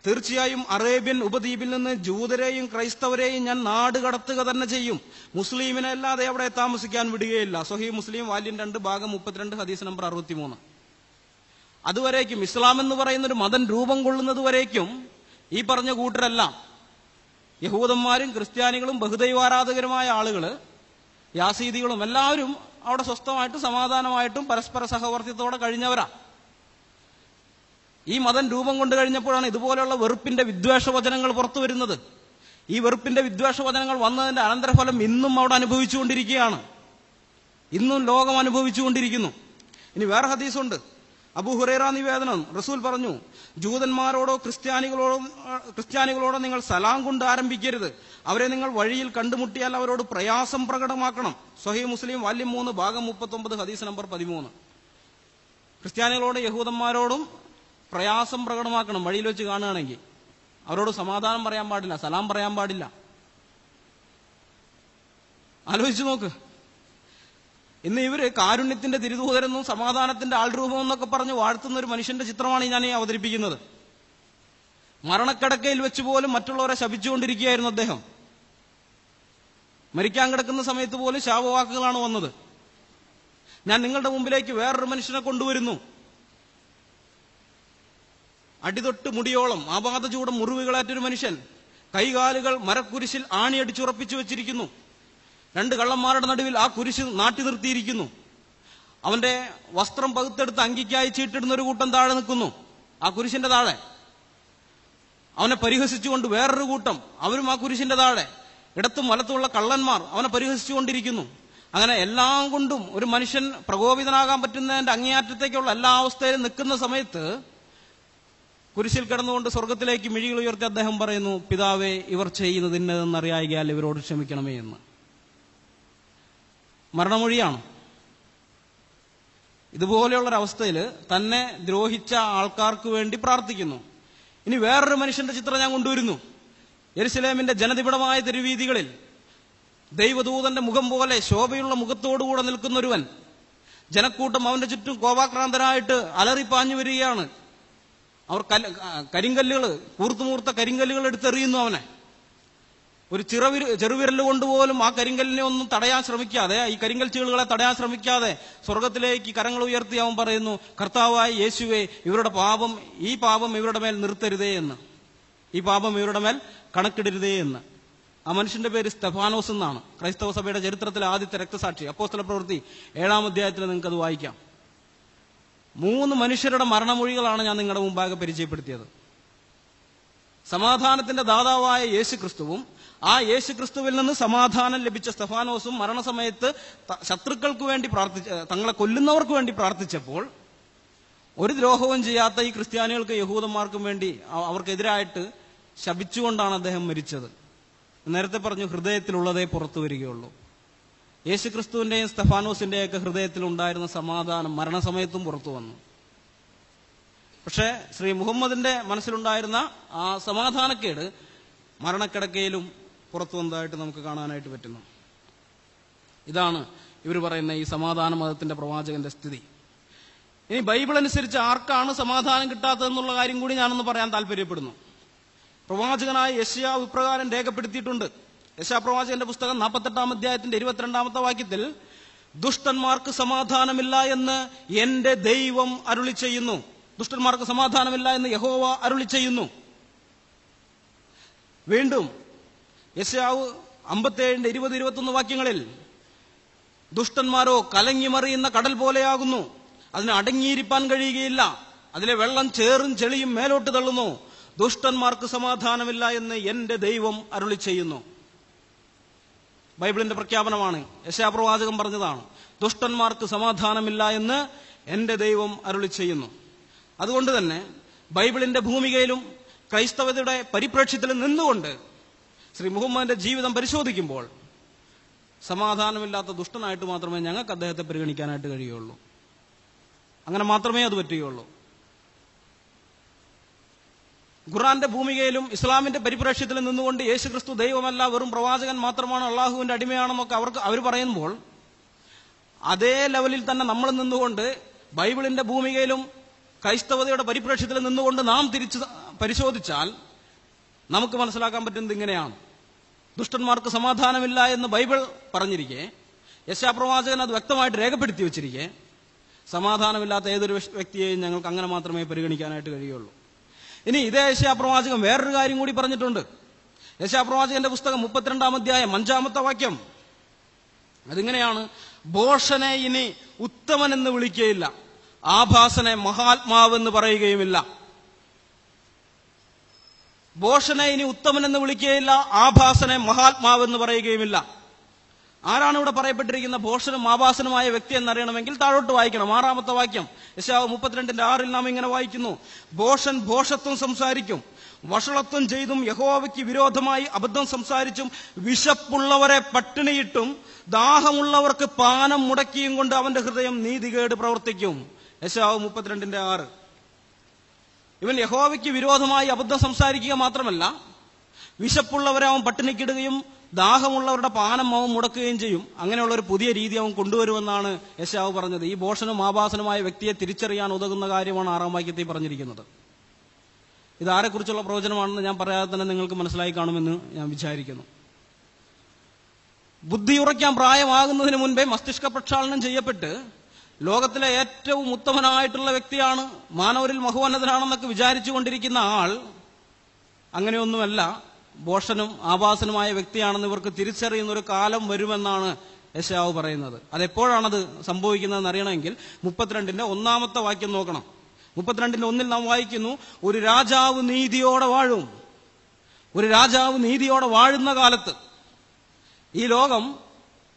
തീർച്ചയായും അറേബ്യൻ ഉപദ്വീപിൽ നിന്ന് ജൂതരെയും ക്രൈസ്തവരെയും ഞാൻ നാട് കടത്തുക തന്നെ ചെയ്യും, മുസ്ലിമിനെ അല്ലാതെ അവിടെ താമസിക്കാൻ വിടുകയില്ല. സ്വഹീഹ് മുസ്ലിം വാല്യം 2 ഭാഗം 32 ഹദീസ് നമ്പർ 63. അതുവരേക്കും, ഇസ്ലാം എന്ന് പറയുന്ന ഒരു മതം രൂപം കൊള്ളുന്നത് വരേക്കും ഈ പറഞ്ഞ കൂട്ടരെല്ലാം, യഹൂദന്മാരും ക്രിസ്ത്യാനികളും ബഹുദൈവാരാധകരുമായ ആളുകള്, യാസീദികളും എല്ലാവരും അവിടെ സ്വസ്ഥമായിട്ടും സമാധാനമായിട്ടും പരസ്പര സഹവർത്തിത്വത്തോടെ കഴിഞ്ഞവരാ. ഈ മതം രൂപം കൊണ്ടു കഴിഞ്ഞപ്പോഴാണ് ഇതുപോലെയുള്ള വെറുപ്പിന്റെ വിദ്വേഷ വചനങ്ങൾ പുറത്തു വരുന്നത്. ഈ വെറുപ്പിന്റെ വിദ്വേഷ വചനങ്ങൾ വന്നതിന്റെ അനന്തരഫലം ഇന്നും അവിടെ അനുഭവിച്ചുകൊണ്ടിരിക്കുകയാണ്. ഇന്നും ലോകം അനുഭവിച്ചുകൊണ്ടിരിക്കുന്നു. ഇനി വേറെ ഹദീസുണ്ട്. അബൂ ഹുറൈറ നിവേദനം, റസൂൽ പറഞ്ഞു, ജൂതന്മാരോടോ ക്രിസ്ത്യാനികളോടോ നിങ്ങൾ സലാം കൊണ്ട് ആരംഭിക്കരുത്. അവരെ നിങ്ങൾ വഴിയിൽ കണ്ടുമുട്ടിയാൽ അവരോട് പ്രയാസം പ്രകടമാക്കണം. സ്വഹീഹ് മുസ്ലിം വാല്യം 3 ഭാഗം 39 ഹദീസ് നമ്പർ 13. ക്രിസ്ത്യാനികളോടും യഹൂദന്മാരോടും പ്രയാസം പ്രകടമാക്കണം. വഴിയിൽ വെച്ച് കാണുകയാണെങ്കിൽ അവരോട് സമാധാനം പറയാൻ പാടില്ല, സലാം പറയാൻ പാടില്ല. ആലോചിച്ചു നോക്ക്. ഇന്ന് ഇവര് കാരുണ്യത്തിന്റെ തിരുദൂതരെന്നും സമാധാനത്തിന്റെ ആൾരൂപം എന്നൊക്കെ പറഞ്ഞ് വാഴ്ത്തുന്ന ഒരു മനുഷ്യന്റെ ചിത്രമാണ് ഞാൻ ഈ അവതരിപ്പിക്കുന്നത്. മരണക്കിടക്കയിൽ വെച്ച് പോലും മറ്റുള്ളവരെ ശപിച്ചുകൊണ്ടിരിക്കുകയായിരുന്നു അദ്ദേഹം. മരിക്കാൻ കിടക്കുന്ന സമയത്ത് പോലും ശാപവാക്കുകളാണ് വന്നത്. ഞാൻ നിങ്ങളുടെ മുമ്പിലേക്ക് വേറൊരു മനുഷ്യനെ കൊണ്ടുവരുന്നു. അടിതൊട്ട് മുടിയോളം ആപാദചൂടം മുറിവുകളേറ്റൊരു മനുഷ്യൻ, കൈകാലുകൾ മരക്കുരിശിൽ ആണിയടിച്ചുറപ്പിച്ചു വെച്ചിരിക്കുന്നു. 2 കള്ളന്മാരുടെ നടുവിൽ ആ കുരിശ് നാട്ടി നിർത്തിയിരിക്കുന്നു. അവന്റെ വസ്ത്രം പകുത്തെടുത്ത് അങ്കിക്കായി ചീട്ടിടുന്ന ഒരു കൂട്ടം താഴെ നിൽക്കുന്നു, ആ കുരിശിന്റെ താഴെ. അവനെ പരിഹസിച്ചുകൊണ്ട് വേറൊരു കൂട്ടം, അവരും ആ കുരിശിന്റെ താഴെ. ഇടത്തും വലത്തുമുള്ള കള്ളന്മാർ അവനെ പരിഹസിച്ചുകൊണ്ടിരിക്കുന്നു. അങ്ങനെ എല്ലാം കൊണ്ടും ഒരു മനുഷ്യൻ പ്രകോപിതനാകാൻ പറ്റുന്നതിന്റെ അങ്ങേയറ്റത്തേക്കുള്ള എല്ലാ അവസ്ഥയിലും നിൽക്കുന്ന സമയത്ത് കുരിശിൽ കിടന്നുകൊണ്ട് സ്വർഗത്തിലേക്ക് മിഴികൾ ഉയർത്തി അദ്ദേഹം പറയുന്നു, പിതാവേ, ഇവർ ചെയ്യുന്നത് ഇന്നതെന്നറിയായികയാൽ ഇവരോട് ക്ഷമിക്കണമേ എന്ന്. മരണമൊഴിയാണ്. ഇതുപോലെയുള്ളൊരവസ്ഥയിൽ തന്നെ ദ്രോഹിച്ച ആൾക്കാർക്ക് വേണ്ടി പ്രാർത്ഥിക്കുന്നു. ഇനി വേറൊരു മനുഷ്യന്റെ ചിത്രം ഞാൻ കൊണ്ടുവരുന്നു. യെരുശലേമിന്റെ ജനനിബിഡമായ തെരുവീതികളിൽ ദൈവദൂതന്റെ മുഖം പോലെ ശോഭയുള്ള മുഖത്തോടുകൂടെ നിൽക്കുന്നൊരുവൻ. ജനക്കൂട്ടം അവന്റെ ചുറ്റും കോപാക്രാന്തരായിട്ട് അലറിപ്പാഞ്ഞു വരികയാണ്. അവർ കരിങ്കല്ലുകൾ, കൂർത്തുമൂർത്ത കരിങ്കല്ലുകൾ എടുത്തെറിയുന്നു അവനെ. ഒരു ചെറുവിരൽ കൊണ്ടുപോലും ആ കരിങ്കല്ലിനെ ഒന്നും തടയാൻ ശ്രമിക്കാതെ, ഈ കരിങ്കൽ ചീളുകളെ തടയാൻ ശ്രമിക്കാതെ സ്വർഗത്തിലേക്ക് കരങ്ങൾ ഉയർത്തി അവൻ പറയുന്നു, കർത്താവായ യേശുവേ, ഇവരുടെ പാപം, ഈ പാപം ഇവരുടെ മേൽ നിർത്തരുതേ എന്ന്, ഈ പാപം ഇവരുടെ മേൽ കണക്കിടരുതേ എന്ന്. ആ മനുഷ്യന്റെ പേര് സ്തെഫാനോസ് എന്നാണ്. ക്രൈസ്തവ സഭയുടെ ചരിത്രത്തിലെ ആദ്യത്തെ രക്തസാക്ഷി. അപ്പോസ്തല പ്രവൃത്തി 7-ാം അധ്യായത്തിൽ നിങ്ങൾക്കത് വായിക്കാം. 3 മനുഷ്യരുടെ മരണമൊഴികളാണ് ഞാൻ നിങ്ങളുടെ മുമ്പാകെ പരിചയപ്പെടുത്തിയത്. സമാധാനത്തിന്റെ ദാതാവായ യേശു ക്രിസ്തുവും ആ യേശു ക്രിസ്തുവിൽ നിന്ന് സമാധാനം ലഭിച്ച സ്തെഫാനോസും മരണസമയത്ത് ശത്രുക്കൾക്ക് വേണ്ടി തങ്ങളെ കൊല്ലുന്നവർക്ക് വേണ്ടി പ്രാർത്ഥിച്ചപ്പോൾ ഒരു ദ്രോഹവും ചെയ്യാത്ത ഈ ക്രിസ്ത്യാനികൾക്ക് യഹൂദന്മാർക്കും വേണ്ടി അവർക്കെതിരായിട്ട് ശപിച്ചുകൊണ്ടാണ് അദ്ദേഹം മരിച്ചത്. നേരത്തെ പറഞ്ഞു, ഹൃദയത്തിലുള്ളതേ പുറത്തു വരികയുള്ളൂ. യേശു ക്രിസ്തുവിന്റെയും സ്തെഫാനോസിന്റെയൊക്കെ ഹൃദയത്തിലുണ്ടായിരുന്ന സമാധാനം മരണസമയത്തും പുറത്തു വന്നു. പക്ഷേ ശ്രീ മുഹമ്മദിന്റെ മനസ്സിലുണ്ടായിരുന്ന ആ സമാധാനക്കേട് മരണക്കിടക്കയിലും പുറത്തു വന്നതായിട്ട് നമുക്ക് കാണാനായിട്ട് പറ്റുന്നു. ഇതാണ് ഇവർ പറയുന്ന ഈ സമാധാന മതത്തിന്റെ പ്രവാചകന്റെ സ്ഥിതി. ഇനി ബൈബിൾ അനുസരിച്ച് ആർക്കാണ് സമാധാനം കിട്ടാത്തതെന്നുള്ള കാര്യം കൂടി ഞാനൊന്ന് പറയാൻ താല്പര്യപ്പെടുന്നു. പ്രവാചകനായ യെശയ്യാവ് ഇപ്രകാരം രേഖപ്പെടുത്തിയിട്ടുണ്ട്. യെശയ്യാ പ്രവാചകന്റെ പുസ്തകം 48-ാം അധ്യായത്തിന്റെ 22-ാമത്തെ വാക്യത്തിൽ, ദുഷ്ടന്മാർക്ക് സമാധാനമില്ല എന്ന് എന്റെ ദൈവം അരുളി ചെയ്യുന്നു. ദുഷ്ടന്മാർക്ക് സമാധാനമില്ല എന്ന് യഹോവ അരുളി ചെയ്യുന്നു. വീണ്ടും യെശയ്യാവ് 57-ന്റെ 20-21 വാക്യങ്ങളിൽ, ദുഷ്ടന്മാരോ കലങ്ങിമറിയുന്ന കടൽ പോലെയാകുന്നു, അതിന് അടങ്ങിയിരിപ്പാൻ കഴിയുകയില്ല, അതിലെ വെള്ളം ചേറും ചെളിയും മേലോട്ട് തള്ളുന്നു, ദുഷ്ടന്മാർക്ക് സമാധാനമില്ല എന്ന് എന്റെ ദൈവം അരുളി ചെയ്യുന്നു. ബൈബിളിന്റെ പ്രഖ്യാപനമാണ്. യെശയ്യാ പ്രവാചകൻ പറഞ്ഞതാണ്, ദുഷ്ടന്മാർക്ക് സമാധാനമില്ല എന്ന് എന്റെ ദൈവം അരുളി ചെയ്യുന്നു. അതുകൊണ്ട് തന്നെ ബൈബിളിന്റെ ഭൂമികയിലും ക്രൈസ്തവതയുടെ പരിപ്രേക്ഷ്യത്തിലും നിന്നുകൊണ്ട് ശ്രീ മുഹമ്മദിന്റെ ജീവിതം പരിശോധിക്കുമ്പോൾ സമാധാനമില്ലാത്ത ദുഷ്ടനായിട്ട് മാത്രമേ ഞങ്ങൾക്ക് അദ്ദേഹത്തെ പരിഗണിക്കാനായിട്ട് കഴിയുള്ളൂ. അങ്ങനെ മാത്രമേ അത് പറ്റുകയുള്ളൂ. ഖുർആന്റെ ഭൂമികയിലും ഇസ്ലാമിന്റെ പരിപ്രേക്ഷ്യത്തിലും നിന്നുകൊണ്ട് യേശു ക്രിസ്തു ദൈവമല്ല, വെറും പ്രവാചകൻ മാത്രമാണ്, അള്ളാഹുവിന്റെ അടിമയാണെന്നൊക്കെ അവർ പറയുമ്പോൾ അതേ ലെവലിൽ തന്നെ നമ്മൾ നിന്നുകൊണ്ട് ബൈബിളിന്റെ ഭൂമികയിലും ക്രൈസ്തവതയുടെ പരിപ്രേക്ഷ്യത്തിൽ നിന്നുകൊണ്ട് നാം തിരിച്ച് പരിശോധിച്ചാൽ നമുക്ക് മനസ്സിലാക്കാൻ പറ്റുന്നത് ഇങ്ങനെയാണ്. ദുഷ്ടന്മാർക്ക് സമാധാനമില്ല എന്ന് ബൈബിൾ പറഞ്ഞിരിക്കെ, യെശയ്യാ പ്രവാചകൻ അത് വ്യക്തമായിട്ട് രേഖപ്പെടുത്തി വെച്ചിരിക്കെ, സമാധാനമില്ലാത്ത ഏതൊരു വ്യക്തിയെയും ഞങ്ങൾക്ക് അങ്ങനെ മാത്രമേ പരിഗണിക്കാനായിട്ട് കഴിയുള്ളൂ. ഇനി ഇതേ യെശയ്യാ പ്രവാചകൻ വേറൊരു കാര്യം കൂടി പറഞ്ഞിട്ടുണ്ട്. യെശയ്യാ പ്രവാചകന്റെ പുസ്തകം 32-ാം അധ്യായം 5-ാമത്തെ വാക്യം അതിങ്ങനെയാണ്, ഭോഷനെ ഇനി ഉത്തമൻ എന്ന് വിളിക്കുകയില്ല, ആഭാസനെ മഹാത്മാവെന്ന് പറയുകയുമില്ല. ഭോഷനെ ഇനി ഉത്തമൻ എന്ന് വിളിക്കുകയില്ല, ആഭാസനെ മഹാത്മാവെന്ന് പറയുകയുമില്ല. ആരാണ് ഇവിടെ പറയപ്പെട്ടിരിക്കുന്ന ഭോഷനും ആഭാസനുമായ വ്യക്തി എന്നറിയണമെങ്കിൽ താഴോട്ട് വായിക്കണം. 6-ാമത്തെ വാക്യം യെശയ്യാവ് 32:6 നാം ഇങ്ങനെ വായിക്കുന്നു: ഭോഷൻ ഭോഷത്വം സംസാരിക്കും, വഷളത്വം ചെയ്തും യഹോവയ്ക്ക് വിരോധമായി അബദ്ധം സംസാരിച്ചും വിശപ്പുള്ളവരെ പട്ടിണിയിട്ടും ദാഹമുള്ളവർക്ക് പാനം മുടക്കിയും കൊണ്ട് അവന്റെ ഹൃദയം നീതികേട് പ്രവർത്തിക്കും. യെശയ്യാവ് 32:6. ഇവൻ യഹോവയ്ക്ക് വിരോധമായി അബദ്ധം സംസാരിക്കുക മാത്രമല്ല, വിശപ്പുള്ളവരെ അവൻ പട്ടിണിക്കിടുകയും ദാഹമുള്ളവരുടെ പാനം അവൻ മുടക്കുകയും ചെയ്യും. അങ്ങനെയുള്ള ഒരു പുതിയ രീതി അവൻ കൊണ്ടുവരുമെന്നാണ് യെശയ്യാവ് പറഞ്ഞത്. ഈ ഭോഷനും ആഭാസനുമായ വ്യക്തിയെ തിരിച്ചറിയാൻ ഉതകുന്ന കാര്യമാണ് 6-ാം വാക്യത്തിൽ പറഞ്ഞിരിക്കുന്നത്. ഇതാരെക്കുറിച്ചുള്ള പ്രവചനമാണെന്ന് ഞാൻ പറയാതെ തന്നെ നിങ്ങൾക്ക് മനസ്സിലായി കാണുമെന്ന് ഞാൻ വിചാരിക്കുന്നു. ബുദ്ധിയുറയ്ക്കാൻ പ്രായമാകുന്നതിന് മുൻപേ മസ്തിഷ്ക പ്രക്ഷാളനം ചെയ്യപ്പെട്ട് ലോകത്തിലെ ഏറ്റവും ഉത്തമനായിട്ടുള്ള വ്യക്തിയാണ്, മാനവരിൽ മഹോന്നതനാണെന്നൊക്കെ വിചാരിച്ചു കൊണ്ടിരിക്കുന്ന ആൾ അങ്ങനെയൊന്നുമല്ല, ഭോഷനും ആഭാസനുമായ വ്യക്തിയാണെന്ന് ഇവർക്ക് തിരിച്ചറിയുന്ന ഒരു കാലം വരുമെന്നാണ് യെശയ്യാവ് പറയുന്നത്. അതെപ്പോഴാണത് സംഭവിക്കുന്നതെന്ന് അറിയണമെങ്കിൽ 32-1 വാക്യം നോക്കണം. 32:1 നാം വായിക്കുന്നു: ഒരു രാജാവ് നീതിയോടെ വാഴും. ഒരു രാജാവ് നീതിയോടെ വാഴുന്ന കാലത്ത്, ഈ ലോകം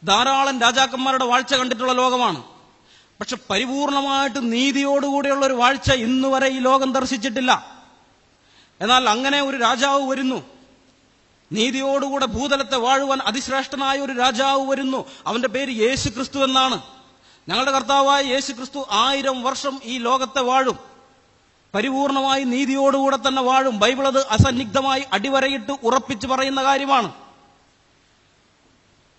ധാരാളം രാജാക്കന്മാരുടെ വാഴ്ച കണ്ടിട്ടുള്ള ലോകമാണ്. പക്ഷെ പരിപൂർണമായിട്ട് നീതിയോടുകൂടിയുള്ള ഒരു വാഴ്ച ഇന്നുവരെ ഈ ലോകം ദർശിച്ചിട്ടില്ല. എന്നാൽ അങ്ങനെ ഒരു രാജാവ് വരുന്നു, നീതിയോടുകൂടെ ഭൂതലത്തെ വാഴുവാൻ അതിശ്രേഷ്ഠനായ ഒരു രാജാവ് വരുന്നു. അവന്റെ പേര് യേശു ക്രിസ്തു എന്നാണ്. ഞങ്ങളുടെ കർത്താവായ യേശു ക്രിസ്തു 1000 വർഷം ഈ ലോകത്തെ വാഴും. പരിപൂർണമായി നീതിയോടുകൂടെ തന്നെ വാഴും. ബൈബിൾ അത് അസന്നിഗ്ധമായി അടിവരയിട്ട് ഉറപ്പിച്ചു പറയുന്ന കാര്യമാണ്.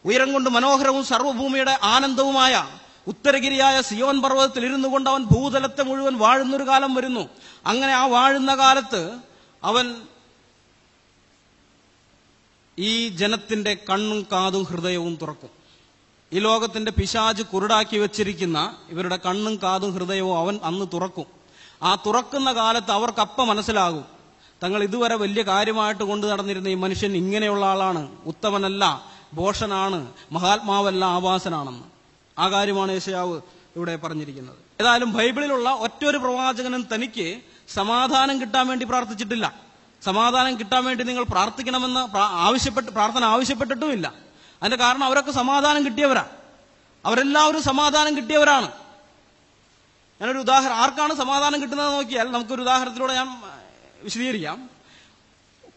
ഉയരം കൊണ്ട് മനോഹരവും സർവ്വഭൂമിയുടെ ആനന്ദവുമായ ഉത്തരഗിരിയായ സിയോൻ പർവ്വതത്തിൽ ഇരുന്നു കൊണ്ട് അവൻ ഭൂതലത്തെ മുഴുവൻ വാഴുന്നൊരു കാലം വരുന്നു. അങ്ങനെ ആ വാഴുന്ന കാലത്ത് അവൻ ഈ ജനത്തിന്റെ കണ്ണും കാതും ഹൃദയവും തുറക്കും. ഈ ലോകത്തിന്റെ പിശാച് കുരുടാക്കി വെച്ചിരിക്കുന്ന ഇവരുടെ കണ്ണും കാതും ഹൃദയവും അവൻ അന്ന് തുറക്കും. ആ തുറക്കുന്ന കാലത്ത് അവർക്കപ്പം മനസ്സിലാകും, തങ്ങൾ ഇതുവരെ വലിയ കാര്യമായിട്ട് കൊണ്ടു നടന്നിരുന്ന ഈ മനുഷ്യൻ ഇങ്ങനെയുള്ള ആളാണ്, ഉത്തമനല്ല, ഭോഷനാണ്, മഹാത്മാവല്ല, ആഭാസനാണെന്ന്. ആ കാര്യമാണ് യെശയ്യാവ് ഇവിടെ പറഞ്ഞിരിക്കുന്നത്. ഏതായാലും ബൈബിളിലുള്ള ഒറ്റൊരു പ്രവാചകനും തനിക്ക് സമാധാനം കിട്ടാൻ വേണ്ടി പ്രാർത്ഥിച്ചിട്ടില്ല. സമാധാനം കിട്ടാൻ വേണ്ടി നിങ്ങൾ പ്രാർത്ഥിക്കണമെന്ന് പ്രാർത്ഥന ആവശ്യപ്പെട്ടിട്ടുമില്ല. അതിന്റെ കാരണം അവരൊക്കെ സമാധാനം കിട്ടിയവരാ. അവരെല്ലാവരും സമാധാനം കിട്ടിയവരാണ്. ഞാനൊരു ഉദാഹരണം, ആർക്കാണ് സമാധാനം കിട്ടുന്നത് നോക്കിയാൽ നമുക്കൊരു ഉദാഹരണത്തിലൂടെ ഞാൻ വിശദീകരിക്കാം.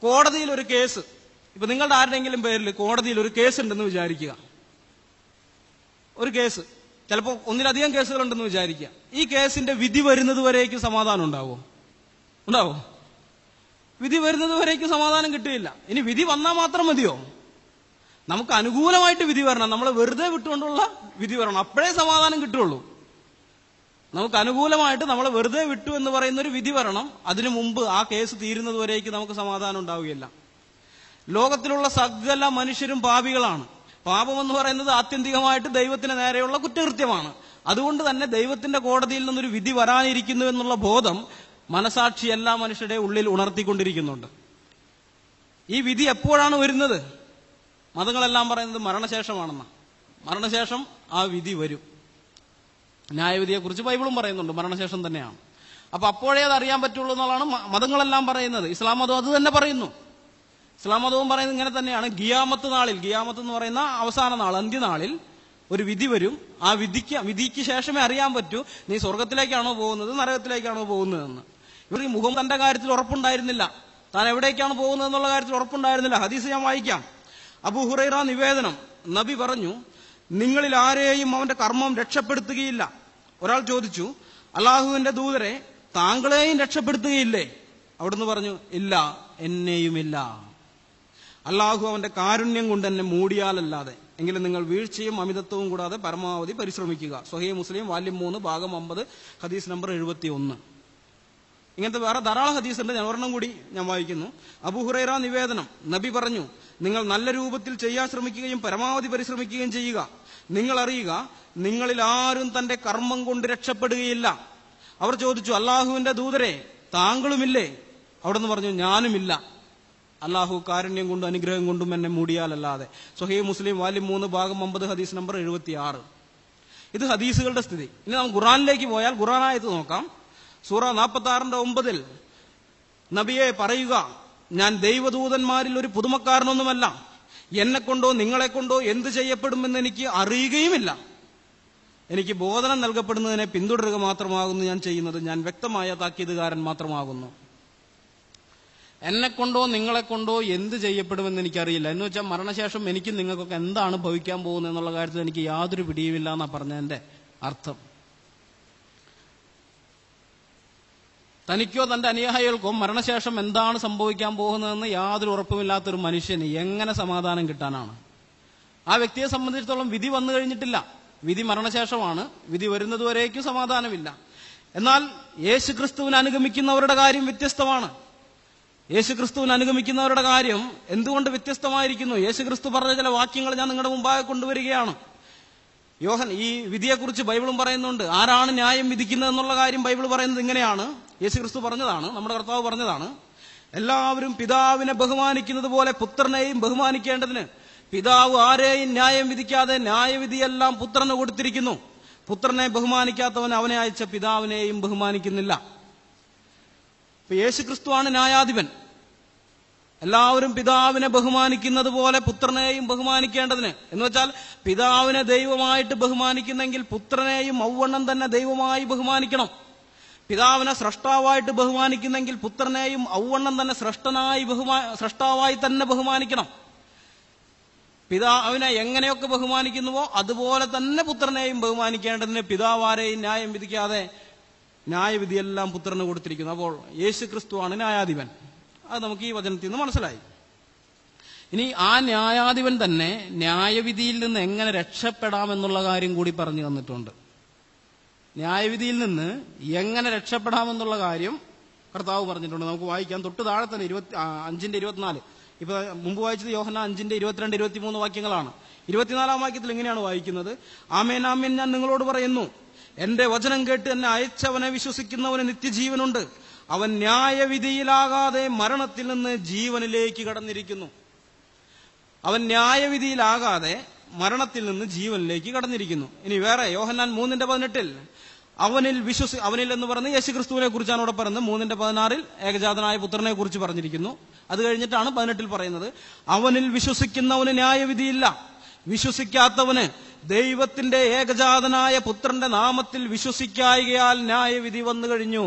കോടതിയിൽ ഒരു കേസ്, ഇപ്പൊ നിങ്ങളുടെ ആരുടെയെങ്കിലും പേരിൽ കോടതിയിൽ ഒരു കേസ് ഉണ്ടെന്ന് വിചാരിക്കുക. ഒരു കേസ്, ചിലപ്പോൾ ഒന്നിലധികം കേസുകളുണ്ടെന്ന് വിചാരിക്കുക. ഈ കേസിന്റെ വിധി വരുന്നത് വരേക്കും സമാധാനം ഉണ്ടാവോ? ഉണ്ടാവോ? വിധി വരുന്നത് വരേക്കും സമാധാനം കിട്ടുകയില്ല. ഇനി വിധി വന്നാൽ മാത്രം മതിയോ? നമുക്ക് അനുകൂലമായിട്ട് വിധി വരണം, നമ്മളെ വെറുതെ വിട്ടുകൊണ്ടുള്ള വിധി വരണം, അപ്പോഴേ സമാധാനം കിട്ടുള്ളൂ. നമുക്ക് അനുകൂലമായിട്ട് നമ്മളെ വെറുതെ വിട്ടു എന്ന് പറയുന്ന ഒരു വിധി വരണം. അതിനു മുമ്പ് ആ കേസ് തീരുന്നത് വരേക്കും നമുക്ക് സമാധാനം ഉണ്ടാവുകയില്ല. ലോകത്തിലുള്ള സകല മനുഷ്യരും പാപികളാണ്. പാപമെന്ന് പറയുന്നത് ആത്യന്തികമായിട്ട് ദൈവത്തിന് നേരെയുള്ള കുറ്റകൃത്യമാണ്. അതുകൊണ്ട് തന്നെ ദൈവത്തിന്റെ കോടതിയിൽ നിന്നൊരു വിധി വരാനിരിക്കുന്നു എന്നുള്ള ബോധം മനസാക്ഷി എല്ലാ മനുഷ്യരുടെ ഉള്ളിൽ ഉണർത്തിക്കൊണ്ടിരിക്കുന്നുണ്ട്. ഈ വിധി എപ്പോഴാണ് വരുന്നത്? മതങ്ങളെല്ലാം പറയുന്നത് മരണശേഷമാണെന്ന. മരണശേഷം ആ വിധി വരും. ന്യായവിധിയെക്കുറിച്ച് ബൈബിളും പറയുന്നുണ്ട്, മരണശേഷം തന്നെയാണ്. അപ്പൊ അപ്പോഴേ അത് അറിയാൻ പറ്റുള്ളൂ എന്നുള്ളതാണ് മതങ്ങളെല്ലാം പറയുന്നത്. ഇസ്ലാം മതം അത് തന്നെ പറയുന്നു. ഇസ്ലാം മതവും പറയുന്നത് ഇങ്ങനെ തന്നെയാണ്. ഖിയാമത്ത് നാളിൽ, ഖിയാമത്ത് എന്ന് പറയുന്ന അവസാന നാൾ, അന്ത്യനാളിൽ ഒരു വിധി വരും. ആ വിധിക്ക് ശേഷമേ അറിയാൻ പറ്റൂ നീ സ്വർഗത്തിലേക്കാണോ പോകുന്നത്, നരകത്തിലേക്കാണോ പോകുന്നതെന്ന്. ഇവർ ഈ മുഖം തന്റെ കാര്യത്തിൽ ഉറപ്പുണ്ടായിരുന്നില്ല, താൻ എവിടേക്കാണ് പോകുന്നത് എന്നുള്ള കാര്യത്തിൽ ഉറപ്പുണ്ടായിരുന്നില്ല. ഹദീസ് ഞാൻ വായിക്കാം. അബൂ ഹുറൈറ നിവേദനം, നബി പറഞ്ഞു, നിങ്ങളിൽ ആരെയും അവന്റെ കർമ്മം രക്ഷപ്പെടുത്തുകയില്ല. ഒരാൾ ചോദിച്ചു, അള്ളാഹുവിന്റെ ദൂതരെ, താങ്കളെയും രക്ഷപ്പെടുത്തുകയില്ലേ? അവിടുന്ന് പറഞ്ഞു, ഇല്ല, എന്നെയുമില്ല. അള്ളാഹു അവന്റെ കാരുണ്യം കൊണ്ട് എന്നെ മൂടിയാലല്ലാതെ. എങ്കിലും നിങ്ങൾ വീഴ്ചയും അമിതത്വവും കൂടാതെ പരമാവധി പരിശ്രമിക്കുക. സ്വഹീഹ് മുസ്ലിം വാല്യം 3 ഭാഗം 50 ഹദീസ് നമ്പർ 71. ഇങ്ങനത്തെ വേറെ ധാരാളം ഹദീസ് ഉണ്ട്. ഞാൻ ഒരെണ്ണം കൂടി ഞാൻ വായിക്കുന്നു. അബൂ ഹുറൈറ നിവേദനം, നബി പറഞ്ഞു, നിങ്ങൾ നല്ല രൂപത്തിൽ ചെയ്യാൻ ശ്രമിക്കുകയും പരമാവധി പരിശ്രമിക്കുകയും ചെയ്യുക. നിങ്ങൾ അറിയുക, നിങ്ങളിൽ ആരും തന്റെ കർമ്മം കൊണ്ട് രക്ഷപ്പെടുകയില്ല. അവർ ചോദിച്ചു, അള്ളാഹുവിന്റെ ദൂതരെ, താങ്കളുമില്ലേ? അവിടുന്ന് പറഞ്ഞു, ഞാനുമില്ല. അള്ളാഹു കാരുണ്യം കൊണ്ടും അനുഗ്രഹം കൊണ്ടും എന്നെ മൂടിയാലല്ലാതെ. സ്വഹീഹ് മുസ്ലിം വാല്യം 3 ഭാഗം 50 ഹദീസ് നമ്പർ 76. ഇത് ഹദീസുകളുടെ സ്ഥിതി. ഇനി നാം ഖുർആനിലേക്ക് പോയാൽ ഖുർആനായത്ത് നോക്കാം. സൂറ 46:9 നബിയെ പറയുക, ഞാൻ ദൈവദൂതന്മാരിൽ ഒരു പുതുമക്കാരനൊന്നുമല്ല. എന്നെക്കൊണ്ടോ നിങ്ങളെക്കൊണ്ടോ എന്ത് ചെയ്യപ്പെടുമെന്ന് എനിക്ക് അറിയുകയുമില്ല. എനിക്ക് ബോധനം നൽകപ്പെടുന്നതിനെ പിന്തുടരുക മാത്രമാകുന്നു ഞാൻ ചെയ്യുന്നത്. ഞാൻ വ്യക്തമായ താക്കീതുകാരൻ മാത്രമാകുന്നു. എന്നെക്കൊണ്ടോ നിങ്ങളെക്കൊണ്ടോ എന്ത് ചെയ്യപ്പെടുമെന്ന് എനിക്കറിയില്ല. എന്ന് വെച്ചാൽ മരണശേഷം എനിക്കും നിങ്ങൾക്കൊക്കെ എന്താണ് ഭവിക്കാൻ പോകുന്നത് എന്നുള്ള കാര്യത്തിൽ എനിക്ക് യാതൊരു പിടിയുമില്ല എന്നാ പറഞ്ഞതിന്റെ അർത്ഥം. തനിക്കോ തന്റെ അനുയായികൾക്കോ മരണശേഷം എന്താണ് സംഭവിക്കാൻ പോകുന്നതെന്ന് യാതൊരു ഉറപ്പുമില്ലാത്തൊരു മനുഷ്യന് എങ്ങനെ സമാധാനം കിട്ടാനാണ്? ആ വ്യക്തിയെ സംബന്ധിച്ചിടത്തോളം വിധി വന്നു കഴിഞ്ഞിട്ടില്ല. വിധി മരണശേഷമാണ്. വിധി വരുന്നതുവരേക്കും സമാധാനമില്ല. എന്നാൽ യേശുക്രിസ്തുവിനെ അനുഗമിക്കുന്നവരുടെ കാര്യം വ്യത്യസ്തമാണ്. യേശുക്രിസ്തുവിനെ അനുഗമിക്കുന്നവരുടെ കാര്യം എന്തുകൊണ്ട് വ്യത്യസ്തമായിരിക്കുന്നു? യേശുക്രിസ്തു പറഞ്ഞ ചില വാക്യങ്ങൾ ഞാൻ നിങ്ങളുടെ മുമ്പാകെ കൊണ്ടുവരികയാണ്. ഈ വിധിയെക്കുറിച്ച് ബൈബിളും പറയുന്നുണ്ട്. ആരാണ് ന്യായം വിധിക്കുന്നത് എന്നുള്ള കാര്യം ബൈബിൾ പറയുന്നത് ഇങ്ങനെയാണ്. യേശുക്രിസ്തു പറഞ്ഞതാണ്, നമ്മുടെ കർത്താവ് പറഞ്ഞതാണ്, എല്ലാവരും പിതാവിനെ ബഹുമാനിക്കുന്നത് പോലെ പുത്രനെയും ബഹുമാനിക്കേണ്ടതിന് പിതാവ് ആരെയും ന്യായം വിധിക്കാതെ ന്യായവിധിയെല്ലാം പുത്രന് കൊടുത്തിരിക്കുന്നു. പുത്രനെ ബഹുമാനിക്കാത്തവൻ അവനെ അയച്ച പിതാവിനെയും ബഹുമാനിക്കുന്നില്ല. ഇപ്പൊ യേശുക്രിസ്തുവാണ് ന്യായാധിപൻ. എല്ലാവരും പിതാവിനെ ബഹുമാനിക്കുന്നത് പോലെ പുത്രനെയും ബഹുമാനിക്കേണ്ടതിന്, എന്ന് വെച്ചാൽ പിതാവിനെ ദൈവമായിട്ട് ബഹുമാനിക്കുന്നെങ്കിൽ പുത്രനെയും ഔവണ്ണം തന്നെ ദൈവമായി ബഹുമാനിക്കണം. പിതാവിനെ സ്രഷ്ടാവായിട്ട് ബഹുമാനിക്കുന്നെങ്കിൽ പുത്രനെയും ഔവണ്ണം തന്നെ സ്രഷ്ടാവായി തന്നെ ബഹുമാനിക്കണം. പിതാവിനെ എങ്ങനെയൊക്കെ ബഹുമാനിക്കുന്നുവോ അതുപോലെ തന്നെ പുത്രനെയും ബഹുമാനിക്കേണ്ടതിന് പിതാവാരെയും ന്യായം വിധിക്കാതെ ന്യായവിധിയെല്ലാം പുത്രന് കൊടുത്തിരിക്കുന്നു. അപ്പോൾ യേശുക്രിസ്തുവാണ് ന്യായാധിപൻ. അത് നമുക്ക് ഈ വചനത്തിൽ നിന്ന് മനസ്സിലായി. ഇനി ആ ന്യായാധിപൻ തന്നെ ന്യായവിധിയിൽ നിന്ന് എങ്ങനെ രക്ഷപ്പെടാമെന്നുള്ള കാര്യം കൂടി പറഞ്ഞു തന്നിട്ടുണ്ട്. ന്യായവിധിയിൽ നിന്ന് എങ്ങനെ രക്ഷപ്പെടാമെന്നുള്ള കാര്യം കർത്താവ് പറഞ്ഞിട്ടുണ്ട്. നമുക്ക് വായിക്കാം. തൊട്ട് താഴെ തന്നെ 5:24. ഇപ്പൊ മുമ്പ് വായിച്ചത് യോഹന്നാൻ 5:22, 23 വാക്യങ്ങളാണ്. 24-ാം വാക്യത്തിൽ ഇങ്ങനെയാണ് വായിക്കുന്നത്: ആമേൻ ആമേൻ ഞാൻ നിങ്ങളോട് പറയുന്നു, എന്റെ വചനം കേട്ട് എന്നെ അയച്ചവനെ വിശ്വസിക്കുന്നവന് നിത്യജീവനുണ്ട്. അവൻ ന്യായവിധിയിലാകാതെ മരണത്തിൽ നിന്ന് ജീവനിലേക്ക് കടന്നിരിക്കുന്നു. അവൻ ന്യായവിധിയിലാകാതെ മരണത്തിൽ നിന്ന് ജീവനിലേക്ക് കടന്നിരിക്കുന്നു. ഇനി വേറെ യോഹന്നാൻ 3:18 അവനിൽ എന്ന് പറഞ്ഞ് യേശുക്രിസ്തുവിനെ കുറിച്ചാണ് ഇവിടെ പറയുന്നത്. 3:16 ഏകജാതനായ പുത്രനെ കുറിച്ച് പറഞ്ഞിരിക്കുന്നു. അത് കഴിഞ്ഞിട്ടാണ് 18 പറയുന്നത്, അവനിൽ വിശ്വസിക്കുന്നവന് ന്യായവിധിയില്ല. വിശ്വസിക്കാത്തവന് ദൈവത്തിന്റെ ഏകജാതനായ പുത്രന്റെ നാമത്തിൽ വിശ്വസിക്കായികയാൽ ന്യായവിധി വന്നു കഴിഞ്ഞു.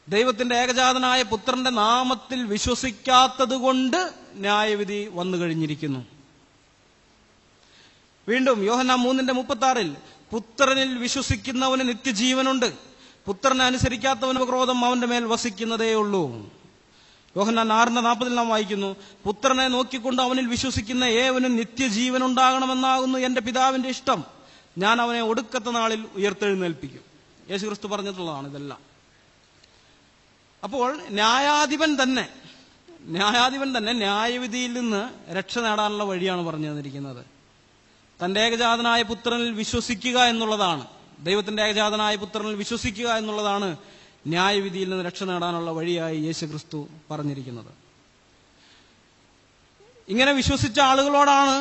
ദൈവത്തിന്റെ ഏകജാതനായ പുത്രന്റെ നാമത്തിൽ വിശ്വസിക്കാത്തത് കൊണ്ട് ന്യായവിധി വന്നു കഴിഞ്ഞിരിക്കുന്നു. വീണ്ടും യോഹന്നാൻ 3:36 പുത്രനിൽ വിശ്വസിക്കുന്നവന് നിത്യജീവനുണ്ട്. പുത്രനെ അനുസരിക്കാത്തവന് ക്രോധം അവന്റെ മേൽ വസിക്കുന്നതേ ഉള്ളൂ. യോഹന്നാൻ 6:40 നാം വായിക്കുന്നു: പുത്രനെ നോക്കിക്കൊണ്ട് അവനിൽ വിശ്വസിക്കുന്ന ഏവനും നിത്യജീവനുണ്ടാകണമെന്നാകുന്നു എന്റെ പിതാവിന്റെ ഇഷ്ടം. ഞാൻ അവനെ ഒടുക്കത്തെ നാളിൽ ഉയർത്തെഴുന്നേൽപ്പിക്കും. യേശുക്രിസ്തു പറഞ്ഞിട്ടുള്ളതാണ് ഇതെല്ലാം. അപ്പോൾ ന്യായാധിപൻ തന്നെ ന്യായവിധിയിൽ നിന്ന് രക്ഷ നേടാനുള്ള വഴിയാണ് പറഞ്ഞു തന്നിരിക്കുന്നത്. തന്റെ ഏകജാതനായ പുത്രനിൽ വിശ്വസിക്കുക എന്നുള്ളതാണ്, ദൈവത്തിന്റെ ഏകജാതനായ പുത്രനിൽ വിശ്വസിക്കുക എന്നുള്ളതാണ് ന്യായവിധിയിൽ നിന്ന് രക്ഷ നേടാനുള്ള വഴിയായി യേശുക്രിസ്തു പറഞ്ഞിരിക്കുന്നത്. ഇങ്ങനെ വിശ്വസിച്ച ആളുകളോടാണ്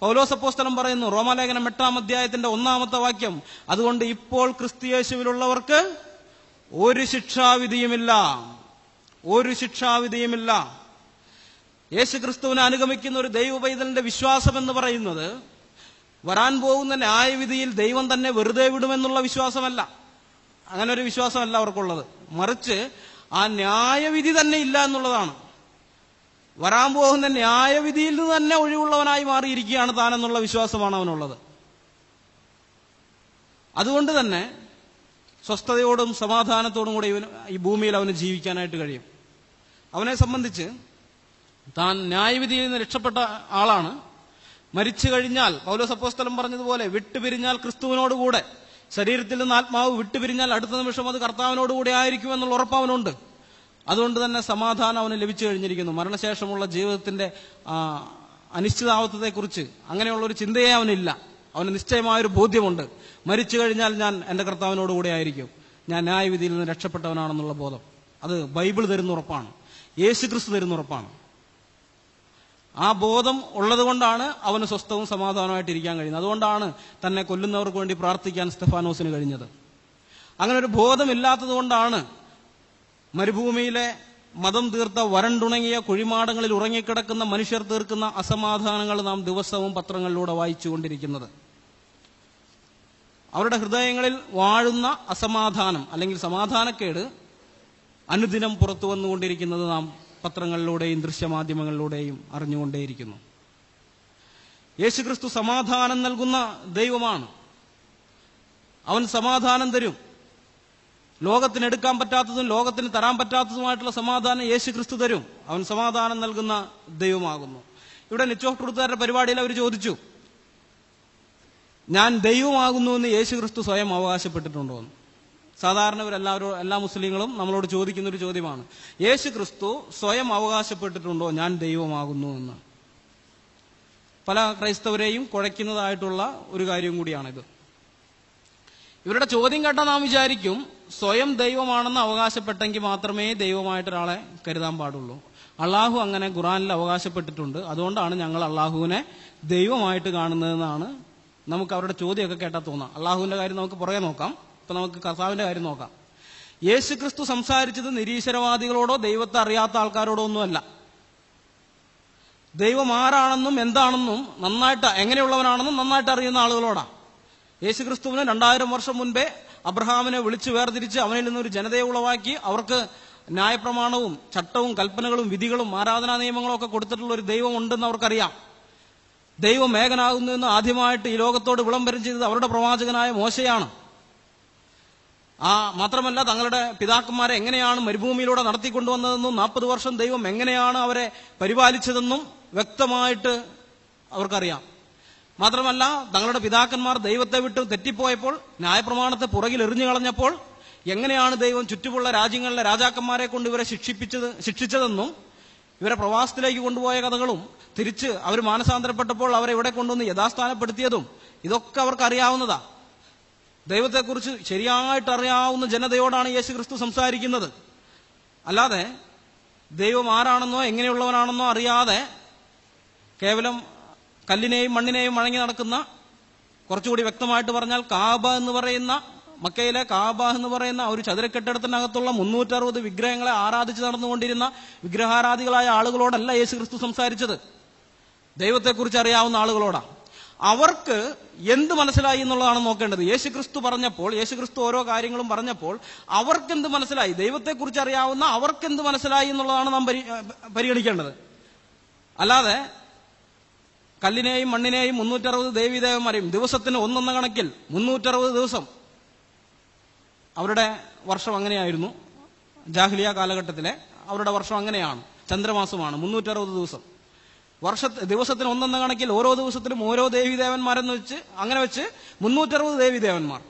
പൗലോസ് അപ്പോസ്തലൻ പറയുന്നു, റോമാലേഖനം 8-ാം 1 വാക്യം: അതുകൊണ്ട് ഇപ്പോൾ ക്രിസ്തുയേശുവിലുള്ളവർക്ക് ഒരു ശിക്ഷാവിധിയുമില്ല. യേശുക്രിസ്തുവിനെ അനുഗമിക്കുന്ന ഒരു ദൈവ പൈതലിന്റെ വിശ്വാസം എന്ന് പറയുന്നത് വരാൻ പോകുന്ന ന്യായവിധിയിൽ ദൈവം തന്നെ വെറുതെ വിടുമെന്നുള്ള വിശ്വാസമല്ല. അങ്ങനെ ഒരു വിശ്വാസമല്ല അവർക്കുള്ളത്. മറിച്ച് ആ ന്യായവിധി തന്നെ ഇല്ല എന്നുള്ളതാണ്. വരാൻ പോകുന്ന ന്യായവിധിയിൽ നിന്ന് തന്നെ ഒഴിവുള്ളവനായി മാറിയിരിക്കുകയാണ് താനെന്നുള്ള വിശ്വാസമാണ് അവനുള്ളത്. അതുകൊണ്ട് തന്നെ സ്വസ്ഥതയോടും സമാധാനത്തോടും കൂടി ഈ ഭൂമിയിൽ അവന് ജീവിക്കാനായിട്ട് കഴിയും. അവനെ സംബന്ധിച്ച് താൻ ന്യായവിധിയിൽ നിന്ന് രക്ഷപ്പെട്ട ആളാണ്. മരിച്ചു കഴിഞ്ഞാൽ പൗലോസ് അപ്പോസ്തലൻ പറഞ്ഞതുപോലെ വിട്ടുപിരിഞ്ഞാൽ ക്രിസ്തുവിനോടുകൂടെ, ശരീരത്തിൽ നിന്ന് ആത്മാവ് വിട്ടുപിരിഞ്ഞാൽ അടുത്ത നിമിഷം അത് കർത്താവിനോടുകൂടെ ആയിരിക്കുമെന്നുള്ള ഉറപ്പ് അവനുണ്ട്. അതുകൊണ്ട് തന്നെ സമാധാനം അവന് ലഭിച്ചു കഴിഞ്ഞിരിക്കുന്നു. മരണശേഷമുള്ള ജീവിതത്തിന്റെ അനിശ്ചിതാവസ്ഥയെക്കുറിച്ച് അങ്ങനെയുള്ള ഒരു ചിന്തയെ അവനില്ല. അവന് നിശ്ചയമായൊരു ബോധ്യമുണ്ട്, മരിച്ചു കഴിഞ്ഞാൽ ഞാൻ എന്റെ കർത്താവിനോടുകൂടെ ആയിരിക്കും, ഞാൻ ന്യായവിധിയിൽ നിന്ന് രക്ഷപ്പെട്ടവനാണെന്നുള്ള ബോധം. അത് ബൈബിൾ തരുന്ന ഉറപ്പാണ്, യേശുക്രിസ്തു തരുന്ന ഉറപ്പാണ്. ആ ബോധം ഉള്ളത് കൊണ്ടാണ് അവന് സ്വസ്ഥവും സമാധാനമായിട്ടിരിക്കാൻ കഴിയുന്നത്. അതുകൊണ്ടാണ് തന്നെ കൊല്ലുന്നവർക്ക് വേണ്ടി പ്രാർത്ഥിക്കാൻ സ്തെഫാനോസിന് കഴിഞ്ഞത്. അങ്ങനെ ഒരു ബോധമില്ലാത്തത് കൊണ്ടാണ് മരുഭൂമിയിലെ മതം തീർത്ത വരണ്ടുണങ്ങിയ കുഴിമാടങ്ങളിൽ ഉറങ്ങിക്കിടക്കുന്ന മനുഷ്യർ തീർക്കുന്ന അസമാധാനങ്ങൾ നാം ദിവസവും പത്രങ്ങളിലൂടെ വായിച്ചുകൊണ്ടിരിക്കുന്നത്. അവരുടെ ഹൃദയങ്ങളിൽ വാഴുന്ന അസമാധാനം അല്ലെങ്കിൽ സമാധാനക്കേട് അനുദിനം പുറത്തു വന്നുകൊണ്ടിരിക്കുന്നത് നാം പത്രങ്ങളിലൂടെയും ദൃശ്യമാധ്യമങ്ങളിലൂടെയും അറിഞ്ഞുകൊണ്ടേയിരിക്കുന്നു. യേശുക്രിസ്തു സമാധാനം നൽകുന്ന ദൈവമാണ്. അവൻ സമാധാനം തരും. ലോകത്തിന് എടുക്കാൻ പറ്റാത്തതും ലോകത്തിന് തരാൻ പറ്റാത്തതുമായിട്ടുള്ള സമാധാനം യേശുക്രിസ്തു തരും. അവൻ സമാധാനം നൽകുന്ന ദൈവമാകുന്നു. ഇവിടെ നിച്ച് ഓഫ് ട്രൂത്തുകാരുടെ പരിപാടിയിൽ അവർ ചോദിച്ചു, ഞാൻ ദൈവമാകുന്നു എന്ന് യേശുക്രിസ്തു സ്വയം അവകാശപ്പെട്ടിട്ടുണ്ടോ എന്ന്. സാധാരണ എല്ലാ മുസ്ലിങ്ങളും നമ്മളോട് ചോദിക്കുന്ന ഒരു ചോദ്യമാണ്, യേശുക്രിസ്തു സ്വയം അവകാശപ്പെട്ടിട്ടുണ്ടോ ഞാൻ ദൈവമാകുന്നു എന്ന്. പല ക്രൈസ്തവരെയും കുഴയ്ക്കുന്നതായിട്ടുള്ള ഒരു കാര്യം കൂടിയാണിത്. ഇവരുടെ ചോദ്യം കേട്ടാൽ നാം വിചാരിക്കും, സ്വയം ദൈവമാണെന്ന് അവകാശപ്പെട്ടെങ്കിൽ മാത്രമേ ദൈവമായിട്ടൊരാളെ കരുതാൻ പാടുള്ളൂ. അള്ളാഹു അങ്ങനെ ഖുറാനിൽ അവകാശപ്പെട്ടിട്ടുണ്ട്, അതുകൊണ്ടാണ് ഞങ്ങൾ അള്ളാഹുവിനെ ദൈവമായിട്ട് കാണുന്നതെന്നാണ് നമുക്ക് അവരുടെ ചോദ്യമൊക്കെ കേട്ടാൽ തോന്നാം. അള്ളാഹുവിന്റെ കാര്യം നമുക്ക് പുറകെ നോക്കാം. ഇപ്പൊ നമുക്ക് കർത്താവിന്റെ കാര്യം നോക്കാം. യേശുക്രിസ്തു സംസാരിച്ചത് നിരീശ്വരവാദികളോടോ ദൈവത്തെ അറിയാത്ത ആൾക്കാരോടോ ഒന്നുമല്ല. ദൈവം ആരാണെന്നും എന്താണെന്നും നന്നായിട്ട് എങ്ങനെയുള്ളവനാണെന്നും നന്നായിട്ട് അറിയുന്ന ആളുകളോടാണ്. യേശുക്രിസ്തുവിന് 2000 വർഷം മുൻപേ അബ്രഹാമിനെ വിളിച്ചു വേർതിരിച്ച് അവനിൽ നിന്നൊരു ജനതയെ ഉളവാക്കി അവർക്ക് ന്യായപ്രമാണവും ചട്ടവും കൽപ്പനകളും വിധികളും ആരാധനാ നിയമങ്ങളും ഒക്കെ കൊടുത്തിട്ടുള്ള ഒരു ദൈവം ഉണ്ടെന്ന് അവർക്കറിയാം. ദൈവം ഏകനാകുന്നു എന്ന് ആദ്യമായിട്ട് ഈ ലോകത്തോട് വിളംബരം ചെയ്തത് അവരുടെ പ്രവാചകനായ മോശയാണ്. മാത്രമല്ല, തങ്ങളുടെ പിതാക്കന്മാരെ എങ്ങനെയാണ് മരുഭൂമിയിലൂടെ നടത്തിക്കൊണ്ടുവന്നതെന്നും 40 വർഷം ദൈവം എങ്ങനെയാണ് അവരെ പരിപാലിച്ചതെന്നും വ്യക്തമായിട്ട് അവർക്കറിയാം. മാത്രമല്ല, തങ്ങളുടെ പിതാക്കന്മാർ ദൈവത്തെ വിട്ട് തെറ്റിപ്പോയപ്പോൾ ന്യായപ്രമാണത്തെ പുറകിൽ എറിഞ്ഞു കളഞ്ഞപ്പോൾ എങ്ങനെയാണ് ദൈവം ചുറ്റുമുള്ള രാജ്യങ്ങളിലെ രാജാക്കന്മാരെ കൊണ്ട് ഇവരെ ശിക്ഷിച്ചതെന്നും ഇവരെ പ്രവാസത്തിലേക്ക് കൊണ്ടുപോയ കഥകളും തിരിച്ച് അവർ മാനസാന്തരപ്പെട്ടപ്പോൾ അവരെ ഇവിടെ കൊണ്ടുവന്ന് യഥാസ്ഥാനപ്പെടുത്തിയതും ഇതൊക്കെ അവർക്ക് അറിയാവുന്നതാ. ദൈവത്തെക്കുറിച്ച് ശരിയായിട്ട് അറിയാവുന്ന ജനതയോടാണ് യേശുക്രിസ്തു സംസാരിക്കുന്നത്. അല്ലാതെ ദൈവം ആരാണെന്നോ എങ്ങനെയുള്ളവനാണെന്നോ അറിയാതെ കേവലം കല്ലിനെയും മണ്ണിനെയും വഴങ്ങി നടക്കുന്ന, കുറച്ചുകൂടി വ്യക്തമായിട്ട് പറഞ്ഞാൽ കാബ എന്ന് പറയുന്ന, മക്കയിലെ കാബ എന്ന് പറയുന്ന ഒരു ചതുരക്കെട്ടിടത്തിനകത്തുള്ള 360 വിഗ്രഹങ്ങളെ ആരാധിച്ച് നടന്നുകൊണ്ടിരുന്ന വിഗ്രഹാരാധികളായ ആളുകളോടല്ല യേശുക്രിസ്തു സംസാരിച്ചത്. ദൈവത്തെക്കുറിച്ച് അറിയാവുന്ന ആളുകളോടാണ്. അവർക്ക് എന്ത് മനസ്സിലായി എന്നുള്ളതാണ് നോക്കേണ്ടത്. യേശുക്രിസ്തു പറഞ്ഞപ്പോൾ, യേശുക്രിസ്തു ഓരോ കാര്യങ്ങളും പറഞ്ഞപ്പോൾ അവർക്കെന്ത് മനസ്സിലായി, ദൈവത്തെക്കുറിച്ച് അറിയാവുന്ന അവർക്കെന്ത് മനസ്സിലായി എന്നുള്ളതാണ് നാം പരിഗണിക്കേണ്ടത്. അല്ലാതെ കല്ലിനെയും മണ്ണിനെയും 360 ദേവീദേവന്മാരെയും ദിവസത്തിന് ഒന്നെന്ന കണക്കിൽ 360 ദിവസം അവരുടെ വർഷം അങ്ങനെയായിരുന്നു. ജാഹിലിയ കാലഘട്ടത്തിലെ അവരുടെ വർഷം അങ്ങനെയാണ്, ചന്ദ്രമാസമാണ് 360 ദിവസം. ദിവസത്തിന് ഒന്നെന്ന കണക്കിൽ ഓരോ ദിവസത്തിലും ഓരോ ദേവീദേവന്മാരെന്ന് വെച്ച് അങ്ങനെ വെച്ച് 360 ദേവീദേവന്മാർ.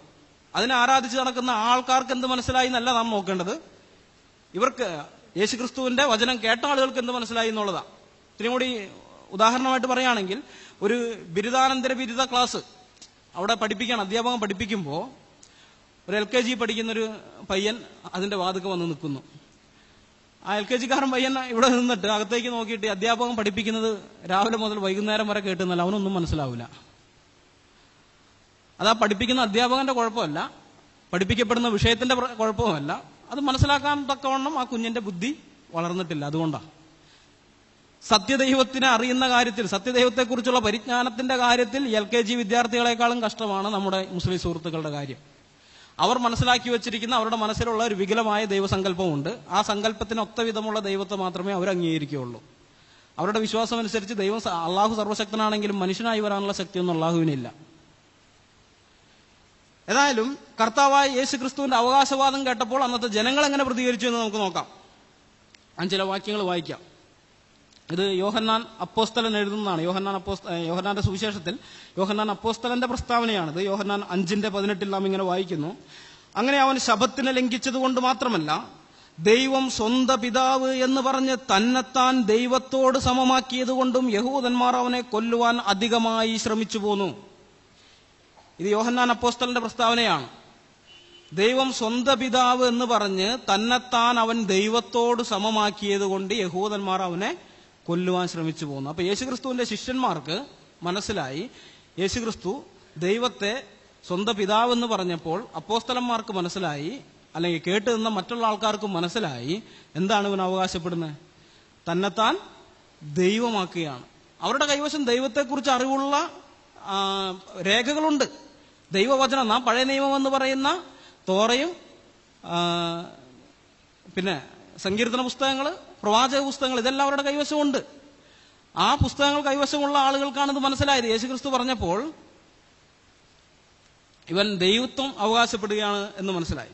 അതിനെ ആരാധിച്ച് നടക്കുന്ന ആൾക്കാർക്ക് എന്ത് മനസ്സിലായി എന്നല്ല നാം നോക്കേണ്ടത്. ഇവർക്ക് യേശുക്രിസ്തുവിന്റെ വചനം കേട്ട ആളുകൾക്ക് എന്ത് മനസ്സിലായി എന്നുള്ളതാണ്. ഇത്തിരി കൂടി ഉദാഹരണമായിട്ട് പറയുകയാണെങ്കിൽ, ഒരു ബിരുദാനന്തര ബിരുദ ക്ലാസ് അവിടെ അധ്യാപകൻ പഠിപ്പിക്കുമ്പോൾ ഒരു LKG പഠിക്കുന്നൊരു പയ്യൻ അതിന്റെ വാതുക്കെ വന്ന് നിൽക്കുന്നു. ആ LKG-കാരൻ പയ്യൻ ഇവിടെ നിന്നിട്ട് അകത്തേക്ക് നോക്കിയിട്ട് അധ്യാപകൻ പഠിപ്പിക്കുന്നത് രാവിലെ മുതൽ വൈകുന്നേരം വരെ കേട്ടുന്നല്ല, അവനൊന്നും മനസ്സിലാവില്ല. അതാ പഠിപ്പിക്കുന്ന അധ്യാപകന്റെ കുഴപ്പമല്ല, പഠിപ്പിക്കപ്പെടുന്ന വിഷയത്തിന്റെ കുഴപ്പവുമല്ല, അത് മനസ്സിലാക്കാൻ തക്കവണ്ണം ആ കുഞ്ഞിന്റെ ബുദ്ധി വളർന്നിട്ടില്ല. അതുകൊണ്ടാണ് സത്യദൈവത്തിനെ അറിയുന്ന കാര്യത്തിൽ, സത്യദൈവത്തെക്കുറിച്ചുള്ള പരിജ്ഞാനത്തിന്റെ കാര്യത്തിൽ LKG വിദ്യാർത്ഥികളെക്കാളും കഷ്ടമാണ് നമ്മുടെ മുസ്ലിം സുഹൃത്തുക്കളുടെ കാര്യം. അവർ മനസ്സിലാക്കി വെച്ചിരിക്കുന്ന അവരുടെ മനസ്സിലുള്ള ഒരു വികലമായ ദൈവസങ്കല്പമുണ്ട്. ആ സങ്കല്പത്തിന് ഒത്ത വിധമുള്ള ദൈവത്തെ മാത്രമേ അവർ അംഗീകരിക്കുകയുള്ളൂ. അവരുടെ വിശ്വാസം അനുസരിച്ച് അള്ളാഹു സർവശക്തനാണെങ്കിലും മനുഷ്യനായി വരാനുള്ള ശക്തിയൊന്നും അള്ളാഹുവിനില്ല. ഏതായാലും കർത്താവായ യേശുക്രിസ്തുവിന്റെ അവകാശവാദം കേട്ടപ്പോൾ അന്നത്തെ ജനങ്ങൾ എങ്ങനെ പ്രതികരിച്ചു എന്ന് നമുക്ക് നോക്കാം. ഞാൻ ചില വാക്യങ്ങൾ വായിക്കാം. ഇത് യോഹന്നാൻ അപ്പോസ്തലൻ എഴുതുന്നതാണ്. യോഹന്നാന്റെ സുവിശേഷത്തിൽ യോഹന്നാൻ അപ്പോസ്തലന്റെ പ്രസ്താവനയാണിത്. യോഹന്നാൻ 5:18 നാം ഇങ്ങനെ വായിക്കുന്നു: അങ്ങനെ അവൻ ശബത്തിനെ ലംഘിച്ചത് കൊണ്ട് മാത്രമല്ല, ദൈവം സ്വന്തം പിതാവ് എന്ന് പറഞ്ഞ് തന്നെത്താൻ ദൈവത്തോട് സമമാക്കിയത് കൊണ്ടും യഹൂദന്മാർ അവനെ കൊല്ലുവാൻ അധികമായി ശ്രമിച്ചു പോന്നു. ഇത് യോഹന്നാൻ അപ്പോസ്തലന്റെ പ്രസ്താവനയാണ്. ദൈവം സ്വന്തം പിതാവ് എന്ന് പറഞ്ഞ് തന്നെത്താൻ അവൻ ദൈവത്തോട് സമമാക്കിയത് കൊണ്ട് യഹൂദന്മാർ അവനെ കൊല്ലുവാൻ ശ്രമിച്ചു പോകുന്നു. അപ്പൊ യേശുക്രിസ്തുവിന്റെ ശിഷ്യന്മാർക്ക് മനസ്സിലായി, യേശുക്രിസ്തു ദൈവത്തെ സ്വന്തം പിതാവെന്ന് പറഞ്ഞപ്പോൾ അപ്പോസ്തലന്മാർക്ക് മനസ്സിലായി, അല്ലെങ്കിൽ കേട്ട് നിന്ന മറ്റുള്ള ആൾക്കാർക്കും മനസ്സിലായി എന്താണ് ഇവൻ അവകാശപ്പെടുന്നത്? തന്നെത്താൻ ദൈവമാക്കുകയാണ്. അവരുടെ കൈവശം ദൈവത്തെക്കുറിച്ച് അറിവുള്ള രേഖകളുണ്ട്. ദൈവവചനം, നാം പഴയ നിയമം എന്ന് പറയുന്ന തോറയും പിന്നെ സങ്കീർത്തന പുസ്തകങ്ങൾ, പ്രവാചക പുസ്തകങ്ങൾ, ഇതെല്ലാം അവരുടെ കൈവശമുണ്ട്. ആ പുസ്തകങ്ങൾ കൈവശമുള്ള ആളുകൾക്കാണ് ഇത് മനസ്സിലായത്. യേശുക്രിസ്തു പറഞ്ഞപ്പോൾ ഇവൻ ദൈവത്വം അവകാശപ്പെടുകയാണ് എന്ന് മനസ്സിലായി.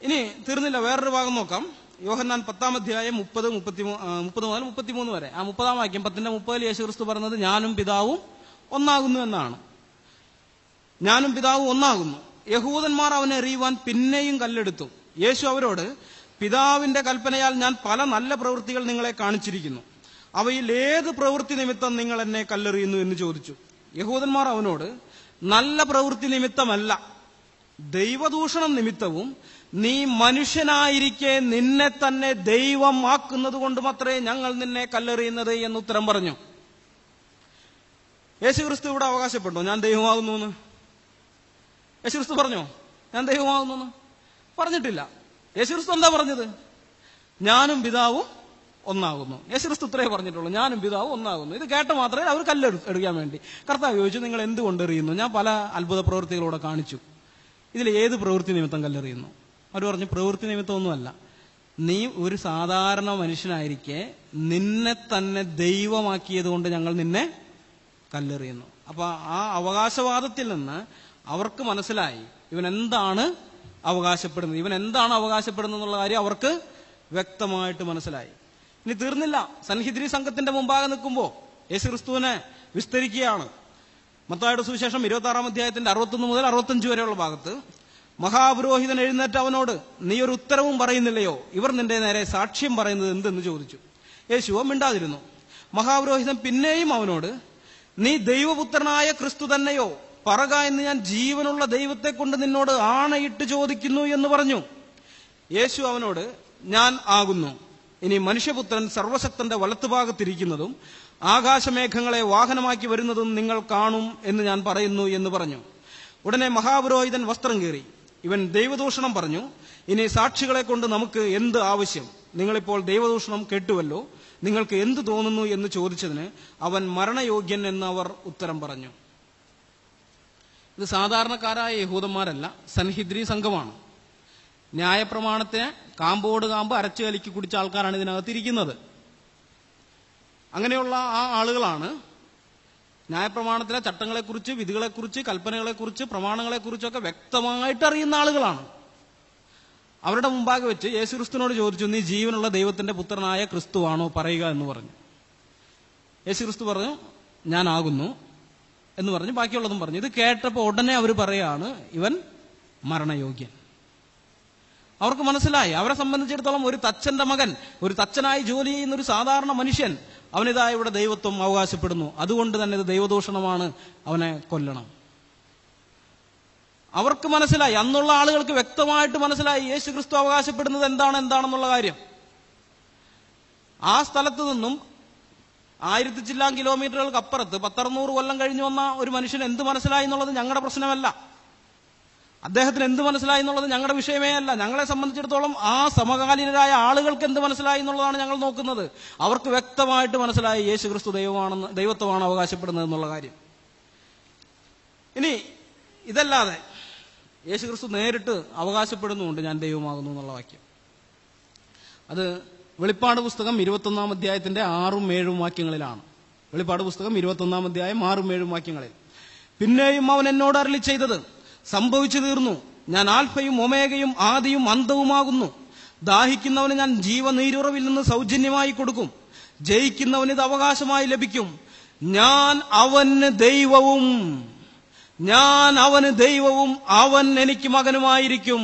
ഇനി തീർന്നില്ല, വേറൊരു ഭാഗം നോക്കാം. യോഹന്നാൻ 10-ാം അധ്യായം 30 മുതൽ 33 വരെ. ആ 30-ാം വാക്യം 10:30 യേശുക്രിസ്തു പറഞ്ഞത് ഞാനും പിതാവും ഒന്നാകുന്നു എന്നാണ്. ഞാനും പിതാവും ഒന്നാകുന്നു. യഹൂദന്മാർ അവനെ എറിയുവാൻ പിന്നെയും കല്ലെടുത്തു. യേശു അവരോട്, പിതാവിന്റെ കൽപ്പനയാൽ ഞാൻ പല നല്ല പ്രവൃത്തികൾ നിങ്ങളെ കാണിച്ചിരിക്കുന്നു. അവയിൽ ഏത് പ്രവൃത്തി നിമിത്തം നിങ്ങൾ എന്നെ കല്ലെറിയുന്നു എന്ന് ചോദിച്ചു. യഹൂദന്മാർ അവനോട്, നല്ല പ്രവൃത്തി നിമിത്തമല്ല, ദൈവദൂഷണം നിമിത്തവും നീ മനുഷ്യനായിരിക്കെ നിന്നെ തന്നെ ദൈവം ആക്കുന്നത് കൊണ്ട് മാത്രമേ ഞങ്ങൾ നിന്നെ കല്ലെറിയുന്നത് എന്ന് ഉത്തരം പറഞ്ഞു. യേശുക്രിസ്തു ഇവിടെ അവകാശപ്പെട്ടോ ഞാൻ ദൈവമാകുന്നു എന്ന്? യേശുക്രിസ്തു പറഞ്ഞോ ഞാൻ ദൈവമാകുന്നു എന്ന്? പറഞ്ഞിട്ടില്ല. യേശുക്രിസ്തു എന്താ പറഞ്ഞത്? ഞാനും പിതാവും ഒന്നാകുന്നു. യേശുക്രിസ്തു ഇത്രേ പറഞ്ഞിട്ടുള്ളൂ, ഞാനും പിതാവും ഒന്നാകുന്നു. ഇത് കേട്ട മാത്രമേ അവർ കല്ലെടുക്കാൻ വേണ്ടി. കർത്താവ് ചോദിച്ചു, നിങ്ങൾ എന്തുകൊണ്ട് എറിയുന്നു? ഞാൻ പല അത്ഭുത പ്രവൃത്തികളോടെ കാണിച്ചു, ഇതിൽ ഏത് പ്രവൃത്തി നിമിത്തം കല്ലെറിയുന്നു? അവർ പറഞ്ഞു, പ്രവൃത്തി നിമിത്തമൊന്നുമല്ല, നീ ഒരു സാധാരണ മനുഷ്യനായിരിക്കെ നിന്നെ തന്നെ ദൈവമാക്കിയത് കൊണ്ട് ഞങ്ങൾ നിന്നെ കല്ലെറിയുന്നു. അപ്പൊ ആ അവകാശവാദത്തിൽ നിന്ന് അവർക്ക് മനസ്സിലായി ഇവൻ എന്താണ് അവകാശപ്പെടുന്നത്, ഇവൻ എന്താണ് അവകാശപ്പെടുന്നത് എന്നുള്ള കാര്യം അവർക്ക് വ്യക്തമായിട്ട് മനസ്സിലായി. ഇനി തീർന്നില്ല, സൻഹിദ്രി സംഘത്തിന്റെ മുമ്പാകെ നിൽക്കുമ്പോൾ യേശുക്രിസ്തുവിനെ വിസ്തരിക്കുകയാണ്. മത്തായിയുടെ സുവിശേഷം 26-ാം അധ്യായത്തിന്റെ 61 മുതൽ 65 വരെയുള്ള ഭാഗത്ത് മഹാപുരോഹിതൻ എഴുന്നേറ്റ് അവനോട്, നീ ഒരു ഉത്തരവും പറയുന്നില്ലയോ? ഇവർ നിന്റെ നേരെ സാക്ഷ്യം പറയുന്നത് എന്തെന്ന് ചോദിച്ചു. യേശുവോ മിണ്ടാതിരുന്നു. മഹാപുരോഹിതൻ പിന്നെയും അവനോട്, നീ ദൈവപുത്രനായ ക്രിസ്തു തന്നെയോ? പറക എന്ന് ഞാൻ ജീവനുള്ള ദൈവത്തെ കൊണ്ട് നിന്നോട് ആണയിട്ട് ചോദിക്കുന്നു എന്ന് പറഞ്ഞു. യേശു അവനോട്, ഞാൻ ആകുന്നു. ഇനി മനുഷ്യപുത്രൻ സർവശക്തന്റെ വലത്തുഭാഗത്തിരിക്കുന്നതും ആകാശമേഘങ്ങളെ വാഹനമാക്കി വരുന്നതും നിങ്ങൾ കാണും എന്ന് ഞാൻ പറയുന്നു എന്ന് പറഞ്ഞു. ഉടനെ മഹാപുരോഹിതൻ വസ്ത്രം കീറി, ഇവൻ ദൈവദൂഷണം പറഞ്ഞു, ഇനി സാക്ഷികളെ കൊണ്ട് നമുക്ക് എന്ത് ആവശ്യം? നിങ്ങളിപ്പോൾ ദൈവദൂഷണം കേട്ടുവല്ലോ, നിങ്ങൾക്ക് എന്ത് തോന്നുന്നു എന്ന് ചോദിച്ചതിന് അവൻ മരണയോഗ്യൻ എന്ന് അവർ ഉത്തരം പറഞ്ഞു. ഇത് സാധാരണക്കാരായ യഹൂദന്മാരല്ല, സൻഹിദ്രി സംഘമാണ്. ന്യായപ്രമാണത്തെ കാമ്പോട് കാമ്പ് അരച്ചു കലക്കി കുടിച്ച ആൾക്കാരാണ് ഇതിനകത്തിരിക്കുന്നത്. അങ്ങനെയുള്ള ആ ആളുകളാണ് ന്യായപ്രമാണത്തിലെ ചട്ടങ്ങളെക്കുറിച്ച്, വിധികളെക്കുറിച്ച്, കൽപ്പനകളെക്കുറിച്ച്, പ്രമാണങ്ങളെക്കുറിച്ചൊക്കെ വ്യക്തമായിട്ട് അറിയുന്ന ആളുകളാണ്. അവരുടെ മുമ്പാകെ വെച്ച് യേശുക്രിസ്തുവിനോട് ചോദിച്ചു, നീ ജീവനുള്ള ദൈവത്തിന്റെ പുത്രനായ ക്രിസ്തുവാണോ? പറയുക എന്ന് പറഞ്ഞു. യേശുക്രിസ്തു പറഞ്ഞു, ഞാനാകുന്നു എന്ന് പറഞ്ഞു. ബാക്കിയുള്ളതും പറഞ്ഞു. ഇത് കേട്ടപ്പോൾ ഉടനെ അവർ പറയാണ്, ഇവൻ മരണയോഗ്യൻ. അവർക്ക് മനസ്സിലായി, അവരെ സംബന്ധിച്ചിടത്തോളം ഒരു തച്ചന്റെ മകൻ, ഒരു തച്ചനായി ജോലി ചെയ്യുന്ന ഒരു സാധാരണ മനുഷ്യൻ, അവനിതാ ഇവിടെ ദൈവത്വം അവകാശപ്പെടുന്നു, അതുകൊണ്ട് തന്നെ ഇത് ദൈവദൂഷണമാണ്, അവനെ കൊല്ലണം. അവർക്ക് മനസ്സിലായി, അന്നുള്ള ആളുകൾക്ക് വ്യക്തമായിട്ട് മനസ്സിലായി യേശുക്രിസ്തു അവകാശപ്പെടുന്നത് എന്താണെന്നുള്ള കാര്യം. ആ സ്ഥലത്ത് നിന്നും 1000 ചില്ലാൻ കിലോമീറ്ററുകൾക്ക് അപ്പുറത്ത് 100-600 കൊല്ലം കഴിഞ്ഞു വന്ന ഒരു മനുഷ്യന് എന്ത് മനസ്സിലായി എന്നുള്ളത് ഞങ്ങളുടെ പ്രശ്നമല്ല. അദ്ദേഹത്തിന് എന്ത് മനസ്സിലായി എന്നുള്ളത് ഞങ്ങളുടെ വിഷയമേ അല്ല. ഞങ്ങളെ സംബന്ധിച്ചിടത്തോളം ആ സമകാലീനരായ ആളുകൾക്ക് എന്ത് മനസ്സിലായി എന്നുള്ളതാണ് ഞങ്ങൾ നോക്കുന്നത്. അവർക്ക് വ്യക്തമായിട്ട് മനസ്സിലായി യേശുക്രിസ്തു ദൈവത്വമാണ് അവകാശപ്പെടുന്നത് എന്നുള്ള കാര്യം. ഇനി ഇതല്ലാതെ യേശുക്രിസ്തു നേരിട്ട് അവകാശപ്പെടുന്നുണ്ട് ഞാൻ ദൈവമാകുന്നു എന്നുള്ള വാക്യം. അത് വെളിപ്പാട് പുസ്തകം 21-ാം അധ്യായത്തിന്റെ 6-7 വാക്യങ്ങളിലാണ്. വെളിപ്പാട് പുസ്തകം 21-ാം അധ്യായം 6-7 വാക്യങ്ങളിൽ, പിന്നെയും അവൻ എന്നോട് അരുളി ചെയ്തത് സംഭവിച്ചു തീർന്നു. ഞാൻ ആൽഫയും ഒമേഗയും ആദിയും അന്തവുമാകുന്നു. ദാഹിക്കുന്നവന് ഞാൻ ജീവനീരുറവിൽ നിന്ന് സൗജന്യമായി കൊടുക്കും. ജയിക്കുന്നവന് ഇത് അവകാശമായി ലഭിക്കും. ഞാൻ അവന് ദൈവവും അവൻ എനിക്ക് മകനുമായിരിക്കും.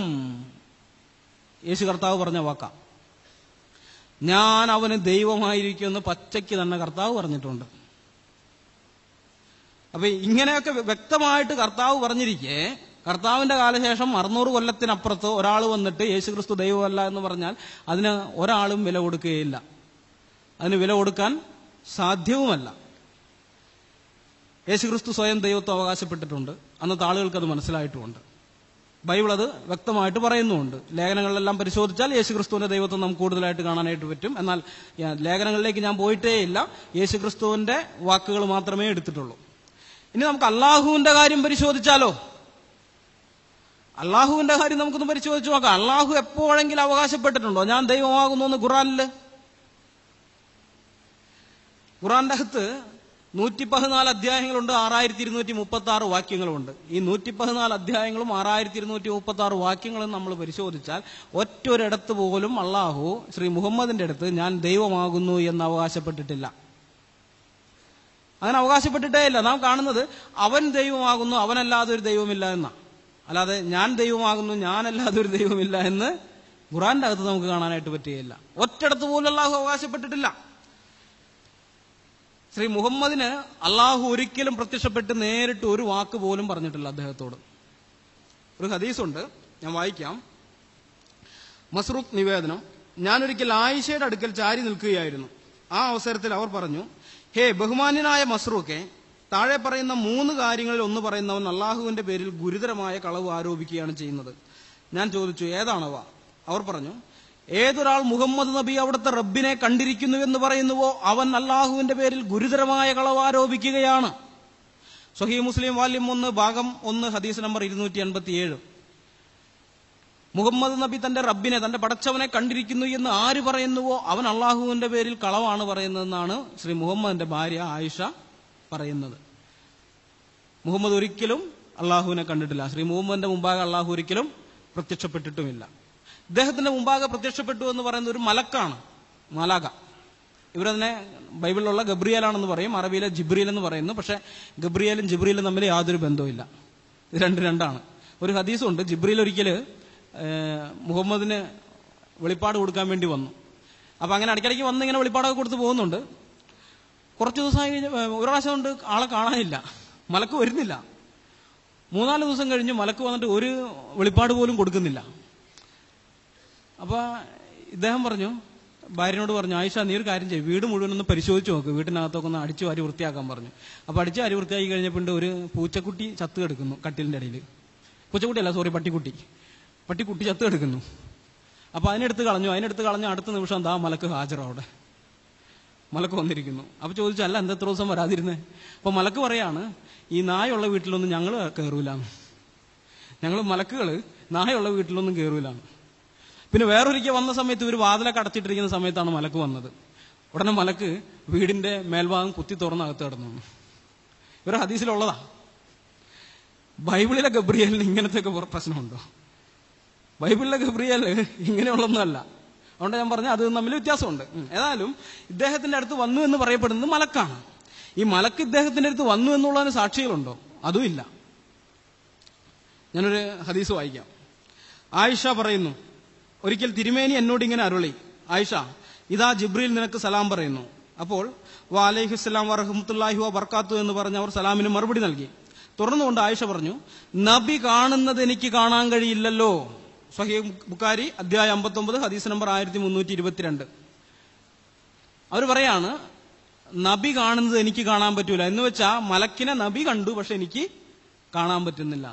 യേശു കർത്താവ് പറഞ്ഞ വാക്കാ. ഞാൻ അവന് ദൈവമായിരിക്കുമെന്ന് പച്ചയ്ക്ക് തന്നെ കർത്താവ് പറഞ്ഞിട്ടുണ്ട്. അപ്പൊ ഇങ്ങനെയൊക്കെ വ്യക്തമായിട്ട് കർത്താവ് പറഞ്ഞിരിക്കെ, കർത്താവിന്റെ കാലശേഷം 600 കൊല്ലത്തിനപ്പുറത്ത് ഒരാൾ വന്നിട്ട് യേശുക്രിസ്തു ദൈവമല്ല എന്ന് പറഞ്ഞാൽ അതിന് ഒരാളും വില കൊടുക്കുകയില്ല. അതിന് വില കൊടുക്കാൻ സാധ്യവുമല്ല. യേശുക്രിസ്തു സ്വയം ദൈവത്വം അവകാശപ്പെട്ടിട്ടുണ്ട്. അന്നത്തെ ആളുകൾക്ക് അത് മനസ്സിലായിട്ടുമുണ്ട്. ബൈബിൾ അത് വ്യക്തമായിട്ട് പറയുന്നുമുണ്ട്. ലേഖനങ്ങളിലെല്ലാം പരിശോധിച്ചാൽ യേശുക്രിസ്തുവിന്റെ ദൈവത്വം നമുക്ക് കൂടുതലായിട്ട് കാണാനായിട്ട് പറ്റും. എന്നാൽ ലേഖനങ്ങളിലേക്ക് ഞാൻ പോയിട്ടേ ഇല്ല, യേശുക്രിസ്തുവിന്റെ വാക്കുകൾ മാത്രമേ എടുത്തിട്ടുള്ളൂ. ഇനി നമുക്ക് അള്ളാഹുവിന്റെ കാര്യം പരിശോധിച്ചാലോ? അള്ളാഹുവിന്റെ കാര്യം നമുക്കൊന്ന് പരിശോധിച്ച് നോക്കാം. അള്ളാഹു എപ്പോഴെങ്കിലും അവകാശപ്പെട്ടിട്ടുണ്ടോ ഞാൻ ദൈവമാകുന്നു എന്ന് ഖുറാനില്? ഖുറാന്റെ അകത്ത് 114 അധ്യായങ്ങളുണ്ട്, 6236 വാക്യങ്ങളുമുണ്ട്. ഈ 114 അധ്യായങ്ങളും 6236 വാക്യങ്ങളും നമ്മൾ പരിശോധിച്ചാൽ ഒറ്റൊരിടത്ത് പോലും അള്ളാഹു ശ്രീ മുഹമ്മദിന്റെ അടുത്ത് ഞാൻ ദൈവമാകുന്നു എന്ന് അവകാശപ്പെട്ടിട്ടില്ല. അങ്ങനെ അവകാശപ്പെട്ടിട്ടേ ഇല്ല. നാം കാണുന്നത് അവൻ ദൈവമാകുന്നു, അവനല്ലാതെ ഒരു ദൈവമില്ല എന്നാ. അല്ലാതെ ഞാൻ ദൈവമാകുന്നു, ഞാനല്ലാതെ ഒരു ദൈവമില്ല എന്ന് ഖുറാന്റെ അകത്ത് നമുക്ക് കാണാനായിട്ട് പറ്റുകയില്ല. ഒറ്റയിടത്ത് പോലും അള്ളാഹു അവകാശപ്പെട്ടിട്ടില്ല. ശ്രീ മുഹമ്മദിന് അള്ളാഹു ഒരിക്കലും പ്രത്യക്ഷപ്പെട്ട് നേരിട്ട് ഒരു വാക്ക് പോലും പറഞ്ഞിട്ടില്ല അദ്ദേഹത്തോട്. ഒരു ഹദീസുണ്ട്, ഞാൻ വായിക്കാം. മസ്റൂഖ് നിവേദനം: ഞാനൊരിക്കൽ ആയിഷയുടെ അടുക്കൽ ചാരി നിൽക്കുകയായിരുന്നു. ആ അവസരത്തിൽ അവർ പറഞ്ഞു, ഹേ ബഹുമാന്യനായ മസ്റൂഖെ, താഴെ പറയുന്ന 3 കാര്യങ്ങളിൽ ഒന്ന് പറയുന്നവൻ അള്ളാഹുവിന്റെ പേരിൽ ഗുരുതരമായ കളവ് ആരോപിക്കുകയാണ് ചെയ്യുന്നത്. ഞാൻ ചോദിച്ചു, ഏതാണവ? അവർ പറഞ്ഞു, ഏതൊരാൾ മുഹമ്മദ് നബി അവിടുത്തെ റബ്ബിനെ കണ്ടിരിക്കുന്നു എന്ന് പറയുന്നുവോ അവൻ അള്ളാഹുവിന്റെ പേരിൽ ഗുരുതരമായ കളവ് ആരോപിക്കുകയാണ്. സ്വഹീഹ് മുസ്ലിം വാല്യം 1 ഭാഗം 1 ഹദീസ് നമ്പർ 287. മുഹമ്മദ് നബി തന്റെ റബ്ബിനെ, തന്റെ പടച്ചവനെ കണ്ടിരിക്കുന്നു എന്ന് ആര് പറയുന്നുവോ അവൻ അള്ളാഹുവിന്റെ പേരിൽ കളവാണ് പറയുന്നതെന്നാണ് ശ്രീ മുഹമ്മദിന്റെ ഭാര്യ ആയിഷ പറയുന്നത്. മുഹമ്മദ് ഒരിക്കലും അള്ളാഹുവിനെ കണ്ടിട്ടില്ല. ശ്രീ മുഹമ്മദിന്റെ മുമ്പാകെ അള്ളാഹു ഒരിക്കലും പ്രത്യക്ഷപ്പെട്ടിട്ടുമില്ല. ഇദ്ദേഹത്തിന്റെ മുമ്പാകെ പ്രത്യക്ഷപ്പെട്ടു എന്ന് പറയുന്നത് ഒരു മലക്കാണ്, മാലാക. ഇവരതിനെ ബൈബിളിലുള്ള ഗബ്രിയേലാണെന്ന് പറയും, അറബിയിലെ ജിബ്രീൽ എന്ന് പറയുന്നു. പക്ഷെ ഗബ്രിയേലും ജിബ്രീലും തമ്മിൽ യാതൊരു ബന്ധവുമില്ല. ഇത് രണ്ടാണ്. ഒരു ഹദീസുണ്ട്, ജിബ്രീൽ ഒരിക്കൽ മുഹമ്മദിന് വെളിപ്പാട് കൊടുക്കാൻ വേണ്ടി വന്നു. അപ്പൊ അങ്ങനെ ഇടയ്ക്കിടയ്ക്ക് വന്ന് ഇങ്ങനെ വെളിപ്പാടൊക്കെ കൊടുത്ത് പോകുന്നുണ്ട്. കുറച്ച് ദിവസമായി കഴിഞ്ഞ് ഒരു പ്രാവശ്യം കൊണ്ട് ആളെ കാണാനില്ല, മലക്ക് വരുന്നില്ല. 3-4 ദിവസം കഴിഞ്ഞ് മലക്ക് വന്നിട്ട് ഒരു വെളിപ്പാട് പോലും കൊടുക്കുന്നില്ല. അപ്പൊ ഇദ്ദേഹം പറഞ്ഞു, ഭാര്യനോട് പറഞ്ഞു, ആയിഷ നീ ഒരു കാര്യം ചെയ്യും, വീട് മുഴുവനൊന്ന് പരിശോധിച്ച് നോക്ക്, വീട്ടിനകത്തൊക്കെ ഒന്ന് അടിച്ചു വാരി വൃത്തിയാക്കാൻ പറഞ്ഞു. അപ്പൊ അടിച്ചു വാരി വൃത്തിയാക്കി കഴിഞ്ഞപ്പോൾ ഒരു പൂച്ചക്കുട്ടി ചത്ത് കിടക്കുന്നു കട്ടിലിന്റെ അടിയിൽ. പൂച്ചക്കുട്ടിയല്ല, സോറി, പട്ടിക്കുട്ടി ചത്ത് കിടക്കുന്നു. അപ്പൊ അതിനെടുത്ത് കളഞ്ഞു. അടുത്ത നിമിഷം എന്താ മലക്ക് ഹാജർ, അവിടെ മലക്ക് വന്നിരിക്കുന്നു. അപ്പൊ ചോദിച്ചു, അല്ല എന്താ എത്ര ദിവസം വരാതിരുന്നേ? അപ്പൊ മലക്ക് പറയാണ്, ഈ നായുള്ള വീട്ടിലൊന്നും ഞങ്ങൾ കയറൂലാന്ന്. ഞങ്ങൾ മലക്കുകള് നായുള്ള വീട്ടിലൊന്നും കയറൂലാന്ന്. പിന്നെ വേറൊരിക്കൽ വന്ന സമയത്ത് ഇവർ വാതിലൊക്കെ അടച്ചിട്ടിരിക്കുന്ന സമയത്താണ് മലക്ക് വന്നത്. ഉടനെ മലക്ക് വീടിന്റെ മേൽഭാഗം കുത്തി തുറന്നകത്ത് കിടന്നു. ഇവർ ഹദീസിലുള്ളതാ. ബൈബിളിലെ ഗബ്രിയേലിന് ഇങ്ങനത്തെ ഒക്കെ പ്രശ്നമുണ്ടോ? ബൈബിളിലെ ഗബ്രിയേൽ ഇങ്ങനെയുള്ളൊന്നുമല്ല. അതുകൊണ്ട് ഞാൻ പറഞ്ഞ അത് തമ്മിൽ വ്യത്യാസമുണ്ട്. ഏതായാലും ഇദ്ദേഹത്തിന്റെ അടുത്ത് വന്നു എന്ന് പറയപ്പെടുന്നത് മലക്കാണ്. ഈ മലക്ക് ഇദ്ദേഹത്തിന്റെ അടുത്ത് വന്നു എന്നുള്ളതിന് സാക്ഷികളുണ്ടോ? അതുമില്ല. ഞാനൊരു ഹദീസ് വായിക്കാം. ആയിഷ പറയുന്നു, ഒരിക്കൽ തിരുമേനി എന്നോട് ഇങ്ങനെ അരുളി, ആയിഷ, ഇതാ ജിബ്രീൽ നിനക്ക് സലാം പറയുന്നു. അപ്പോൾ വഅലൈഹിസ്സലാം വറഹ്മത്തുള്ളാഹി വബറകാത്തു എന്ന് പറഞ്ഞ് അവർ സലാമിന് മറുപടി നൽകി. തുടർന്നുകൊണ്ട് ആയിഷ പറഞ്ഞു, നബി കാണുന്നത് എനിക്ക് കാണാൻ കഴിയില്ലല്ലോ. സ്വഹീഹ് ബുഖാരി അധ്യായം 59 ഹദീസ് നമ്പർ 1322. അവർ പറയാണ്, നബി കാണുന്നത് എനിക്ക് കാണാൻ പറ്റൂല എന്ന് വെച്ചാ മലക്കിനെ നബി കണ്ടു, പക്ഷെ എനിക്ക് കാണാൻ പറ്റുന്നില്ല.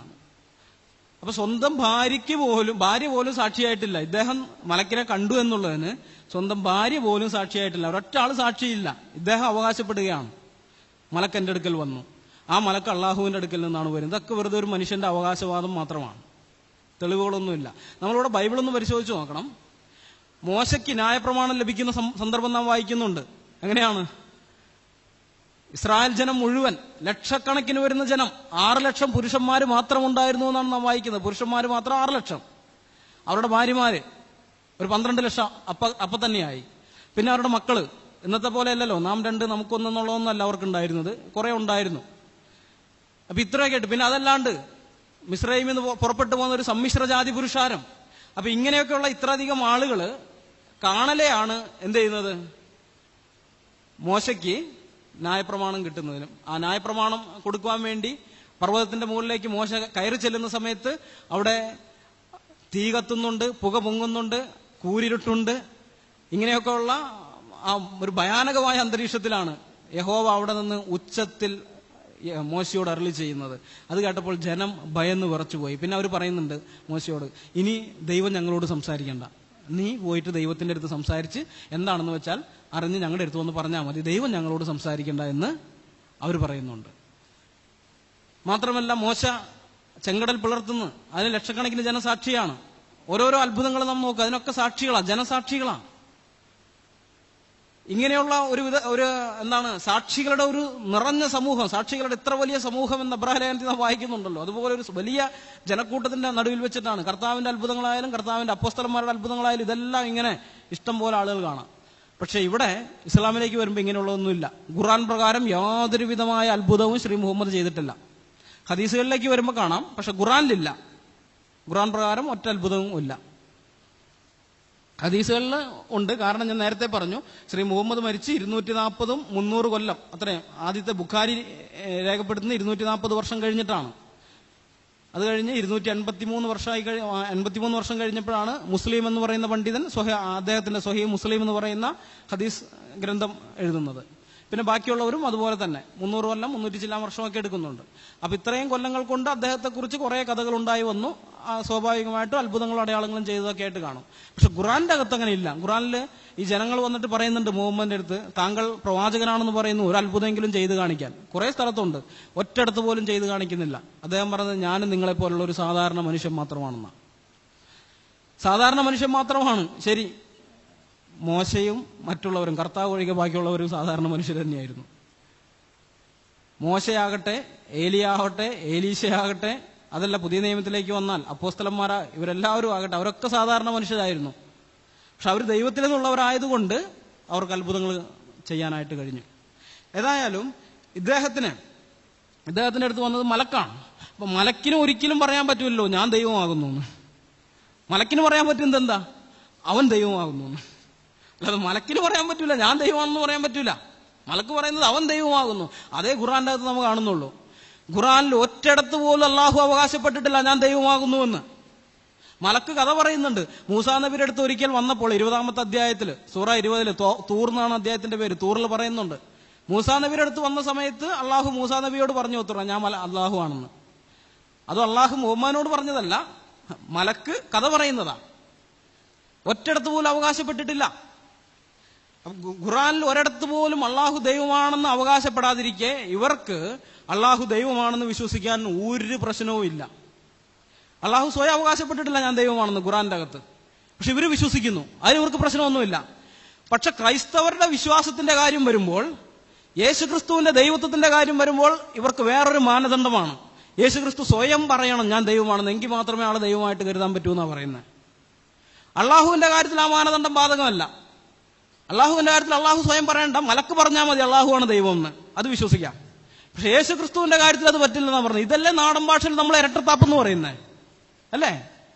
അപ്പൊ സ്വന്തം ഭാര്യ പോലും സാക്ഷിയായിട്ടില്ല. ഇദ്ദേഹം മലക്കിനെ കണ്ടു എന്നുള്ളതിന് സ്വന്തം ഭാര്യ പോലും സാക്ഷിയായിട്ടില്ല. ഒരൊറ്റ ആള് സാക്ഷിയില്ല. ഇദ്ദേഹം അവകാശപ്പെടുകയാണ്, മലക്ക് എന്റെ അടുക്കൽ വന്നു. ആ മലക്ക് അള്ളാഹുവിന്റെ അടുക്കൽ നിന്നാണ് വരുന്നത്. ഇതൊക്കെ വെറുതെ ഒരു മനുഷ്യന്റെ അവകാശവാദം മാത്രമാണ്, തെളിവുകളൊന്നുമില്ല. നമ്മളിവിടെ ബൈബിളൊന്ന് പരിശോധിച്ച് നോക്കണം. മോശയ്ക്ക് ന്യായപ്രമാണം ലഭിക്കുന്ന സന്ദർഭം നാം വായിക്കുന്നുണ്ട്. എങ്ങനെയാണ്? ഇസ്രായേൽ ജനം മുഴുവൻ, ലക്ഷക്കണക്കിന് വരുന്ന ജനം, 6 ലക്ഷം പുരുഷന്മാര് മാത്രം ഉണ്ടായിരുന്നു എന്നാണ് നാം വായിക്കുന്നത്. പുരുഷന്മാര് മാത്രം 6 ലക്ഷം. അവരുടെ ഭാര്യമാര് ഒരു 12 ലക്ഷം അപ്പൊ തന്നെയായി. പിന്നെ അവരുടെ മക്കള്, ഇന്നത്തെ പോലെ അല്ലല്ലോ, നാം 2 നമുക്കൊന്നെന്നുള്ളതൊന്നല്ല അവർക്ക് ഉണ്ടായിരുന്നത്, കുറെ ഉണ്ടായിരുന്നു. അപ്പൊ ഇത്രയൊക്കെ ആയിട്ട്, പിന്നെ അതല്ലാണ്ട് മിസ്രൈമിൽ നിന്ന് പുറപ്പെട്ടു പോകുന്ന ഒരു സമ്മിശ്ര ജാതി പുരുഷാരം. അപ്പൊ ഇങ്ങനെയൊക്കെയുള്ള ഇത്രയധികം ആളുകള് കാണലെയാണ് എന്ത് ചെയ്യുന്നത്? മോശയ്ക്ക് ന്യായപ്രമാണം കിട്ടുന്നതിനും. ആ ന്യായപ്രമാണം കൊടുക്കുവാൻ വേണ്ടി പർവ്വതത്തിന്റെ മുകളിലേക്ക് മോശ കയറി ചെല്ലുന്ന സമയത്ത് അവിടെ തീ കത്തുന്നുണ്ട്, പുക പൊങ്ങുന്നുണ്ട്, കൂരിരുട്ടുണ്ട്. ഇങ്ങനെയൊക്കെയുള്ള ആ ഒരു ഭയാനകമായ അന്തരീക്ഷത്തിലാണ് യഹോവ അവിടെ നിന്ന് ഉച്ചത്തിൽ മോശയോട് അരുളി ചെയ്യുന്നത്. അത് കേട്ടപ്പോൾ ജനം ഭയന്ന് വിറച്ചുപോയി. പിന്നെ അവർ പറയുന്നുണ്ട് മോശയോട്, ഇനി ദൈവം ഞങ്ങളോട് സംസാരിക്കണ്ട, നീ പോയിട്ട് ദൈവത്തിന്റെ അടുത്ത് സംസാരിച്ച് എന്താണെന്ന് വെച്ചാൽ അറിഞ്ഞ് ഞങ്ങളുടെ അടുത്ത് വന്ന് പറഞ്ഞാൽ മതി, ദൈവം ഞങ്ങളോട് സംസാരിക്കണ്ട എന്ന് അവർ പറയുന്നുണ്ട്. മാത്രമല്ല മോശ ചെങ്കടൽ പിളർത്തുന്നു, അതിന് ലക്ഷക്കണക്കിന് ജനസാക്ഷിയാണ്. ഓരോരോ അത്ഭുതങ്ങൾ നാം നോക്കുക, അതിനൊക്കെ സാക്ഷികളാണ്, ജനസാക്ഷികളാണ്. ഇങ്ങനെയുള്ള ഒരു സാക്ഷികളുടെ ഒരു നിറഞ്ഞ സമൂഹം, സാക്ഷികളുടെ ഇത്ര വലിയ സമൂഹം എന്ന് എബ്രായ ലേഖനത്തിൽ നാം വായിക്കുന്നുണ്ടല്ലോ. അതുപോലെ ഒരു വലിയ ജനക്കൂട്ടത്തിന്റെ നടുവിൽ വെച്ചിട്ടാണ് കർത്താവിന്റെ അത്ഭുതങ്ങളായാലും കർത്താവിന്റെ അപ്പോസ്തലന്മാരുടെ അത്ഭുതങ്ങളായാലും ഇതെല്ലാം ഇങ്ങനെ ഇഷ്ടം പോലെ ആളുകൾ കാണാം. പക്ഷെ ഇവിടെ ഇസ്ലാമിലേക്ക് വരുമ്പോൾ ഇങ്ങനെയുള്ളതൊന്നുമില്ല. ഖുർആൻ പ്രകാരം യാതൊരു വിധമായ അത്ഭുതവും ശ്രീ മുഹമ്മദ് ചെയ്തിട്ടില്ല. ഹദീസുകളിലേക്ക് വരുമ്പോൾ കാണാം, പക്ഷെ ഖുർആനിലില്ല. ഖുർആൻ പ്രകാരം ഒറ്റ അത്ഭുതവും ഇല്ല. ഹദീസുകളിൽ ഉണ്ട്. കാരണം ഞാൻ നേരത്തെ പറഞ്ഞു, ശ്രീ മുഹമ്മദ് മരിച്ച് 240-300 കൊല്ലം, അത്രയും ആദ്യത്തെ ബുഖാരി രേഖപ്പെടുത്തുന്ന 240 വർഷം കഴിഞ്ഞിട്ടാണ്. അത് കഴിഞ്ഞ് 283 വർഷം കഴിഞ്ഞപ്പോഴാണ് മുസ്ലിം എന്ന് പറയുന്ന പണ്ഡിതൻ അദ്ദേഹത്തിന്റെ സ്വഹീഹ് മുസ്ലിം എന്ന് പറയുന്ന ഹദീസ് ഗ്രന്ഥം എഴുതുന്നത്. പിന്നെ ബാക്കിയുള്ളവരും അതുപോലെ തന്നെ 300 കൊല്ലം 300 ചില വർഷമൊക്കെ എടുക്കുന്നുണ്ട്. അപ്പൊ ഇത്രയും കൊല്ലങ്ങൾ കൊണ്ട് അദ്ദേഹത്തെക്കുറിച്ച് കുറെ കഥകൾ ഉണ്ടായി വന്നു. സ്വാഭാവികമായിട്ടും അത്ഭുതങ്ങളും അടയാളങ്ങളും ചെയ്തതൊക്കെ ആയിട്ട് കാണും. പക്ഷെ ഖുർആന്റെ അകത്ത് അങ്ങനെ ഇല്ല. ഖുർആനിൽ ഈ ജനങ്ങൾ വന്നിട്ട് പറയുന്നുണ്ട് മുഹമ്മദിന്റെ അടുത്ത്, താങ്കൾ പ്രവാചകനാണെന്ന് പറയുന്നു, ഒരു അത്ഭുതമെങ്കിലും ചെയ്ത് കാണിക്കാൻ. കുറെ സ്ഥലത്തുണ്ട്, ഒറ്റയിടത്ത് പോലും ചെയ്ത് കാണിക്കുന്നില്ല. അദ്ദേഹം പറഞ്ഞത് ഞാനും നിങ്ങളെപ്പോലുള്ള ഒരു സാധാരണ മനുഷ്യൻ മാത്രമാണെന്നാണ്. സാധാരണ മനുഷ്യൻ മാത്രമാണ്. ശരി, മോശയും മറ്റുള്ളവരും, കർത്താവ് ഒഴികെ ബാക്കിയുള്ളവരും സാധാരണ മനുഷ്യർ തന്നെയായിരുന്നു. മോശയാകട്ടെ, ഏലിയാകട്ടെ, ഏലീശയാകട്ടെ, അതല്ല പുതിയ നിയമത്തിലേക്ക് വന്നാൽ അപ്പോസ്തലന്മാരാ ഇവരെല്ലാവരും ആകട്ടെ, അവരൊക്കെ സാധാരണ മനുഷ്യരായിരുന്നു. പക്ഷെ അവർ ദൈവത്തിൽ നിന്നുള്ളവരായതുകൊണ്ട് അവർക്ക് അത്ഭുതങ്ങൾ ചെയ്യാനായിട്ട് കഴിഞ്ഞു. ഏതായാലും ഇദ്ദേഹത്തിന്റെ അടുത്ത് വന്നത് മലക്കാണ്. അപ്പൊ മലക്കിന് ഒരിക്കലും പറയാൻ പറ്റുമല്ലോ ഞാൻ ദൈവമാകുന്നു എന്ന്. മലക്കിന് പറയാൻ പറ്റുന്നത് എന്താ? അവൻ ദൈവമാകുന്നു എന്ന്. അല്ലാതെ മലക്കിന് പറയാൻ പറ്റൂല ഞാൻ ദൈവമാണെന്ന് പറയാൻ പറ്റൂല. മലക്ക് പറയുന്നത് അവൻ ദൈവമാകുന്നു. അതേ ഖുർആന്റെ അകത്ത് നമുക്ക് കാണുന്നുള്ളൂ. ഖുർആനിൽ ഒറ്റയിടത്ത് പോലും അള്ളാഹു അവകാശപ്പെട്ടിട്ടില്ല ഞാൻ ദൈവമാകുന്നുവെന്ന്. മലക്ക് കഥ പറയുന്നുണ്ട്. മൂസാ നബിയുടെ അടുത്ത് ഒരിക്കൽ വന്നപ്പോൾ 20-ാമത്തെ അധ്യായത്തിൽ സൂറ 20 തൂർ എന്നാണ് അധ്യായത്തിന്റെ പേര്. തൂറിൽ പറയുന്നുണ്ട്, മൂസാ നബിയുടെ അടുത്ത് വന്ന സമയത്ത് അള്ളാഹു മൂസാ നബിയോട് പറഞ്ഞു ഒത്തുറ ഞാൻ അള്ളാഹു ആണെന്ന്. അത് അള്ളാഹു മുഹമ്മദിനോട് പറഞ്ഞതല്ല, മലക്ക് കഥ പറയുന്നതാ. ഒറ്റയിടത്ത് പോലും അവകാശപ്പെട്ടിട്ടില്ല. ഖുർആനിൽ ഒരിടത്ത് പോലും അള്ളാഹു ദൈവമാണെന്ന് അവകാശപ്പെടാതിരിക്കെ ഇവർക്ക് അള്ളാഹു ദൈവമാണെന്ന് വിശ്വസിക്കാൻ ഒരു പ്രശ്നവും ഇല്ല. അള്ളാഹു സ്വയം അവകാശപ്പെട്ടിട്ടില്ല ഞാൻ ദൈവമാണെന്ന് ഖുർആന്റെ അകത്ത്. പക്ഷെ ഇവർ വിശ്വസിക്കുന്നു, അതിന് ഇവർക്ക് പ്രശ്നമൊന്നുമില്ല. പക്ഷെ ക്രൈസ്തവരുടെ വിശ്വാസത്തിന്റെ കാര്യം വരുമ്പോൾ, യേശുക്രിസ്തുവിന്റെ ദൈവത്വത്തിന്റെ കാര്യം വരുമ്പോൾ ഇവർക്ക് വേറൊരു മാനദണ്ഡമാണ്. യേശുക്രിസ്തു സ്വയം പറയണം ഞാൻ ദൈവമാണെന്ന്, എങ്കിൽ മാത്രമേ ആളെ ദൈവമായിട്ട് കരുതാൻ പറ്റൂ എന്നാണ് പറയുന്നത്. അള്ളാഹുവിന്റെ കാര്യത്തിൽ ആ മാനദണ്ഡം ബാധകമല്ല. അള്ളാഹുവിന്റെ കാര്യത്തിൽ അള്ളാഹു സ്വയം പറയണ്ട, മലക്ക് പറഞ്ഞാൽ മതി അള്ളാഹുവാണ് ദൈവം എന്ന്, അത് വിശ്വസിക്കാം. പക്ഷെ യേശുക്രിസ്തുവിന്റെ കാര്യത്തിൽ അത് പറ്റില്ലെന്നാണ് പറഞ്ഞത്. ഇതല്ലേ നാടൻ ഭാഷയിൽ നമ്മൾ ഇരട്ടത്താപ്പ് എന്ന് പറയുന്നത്, അല്ലേ?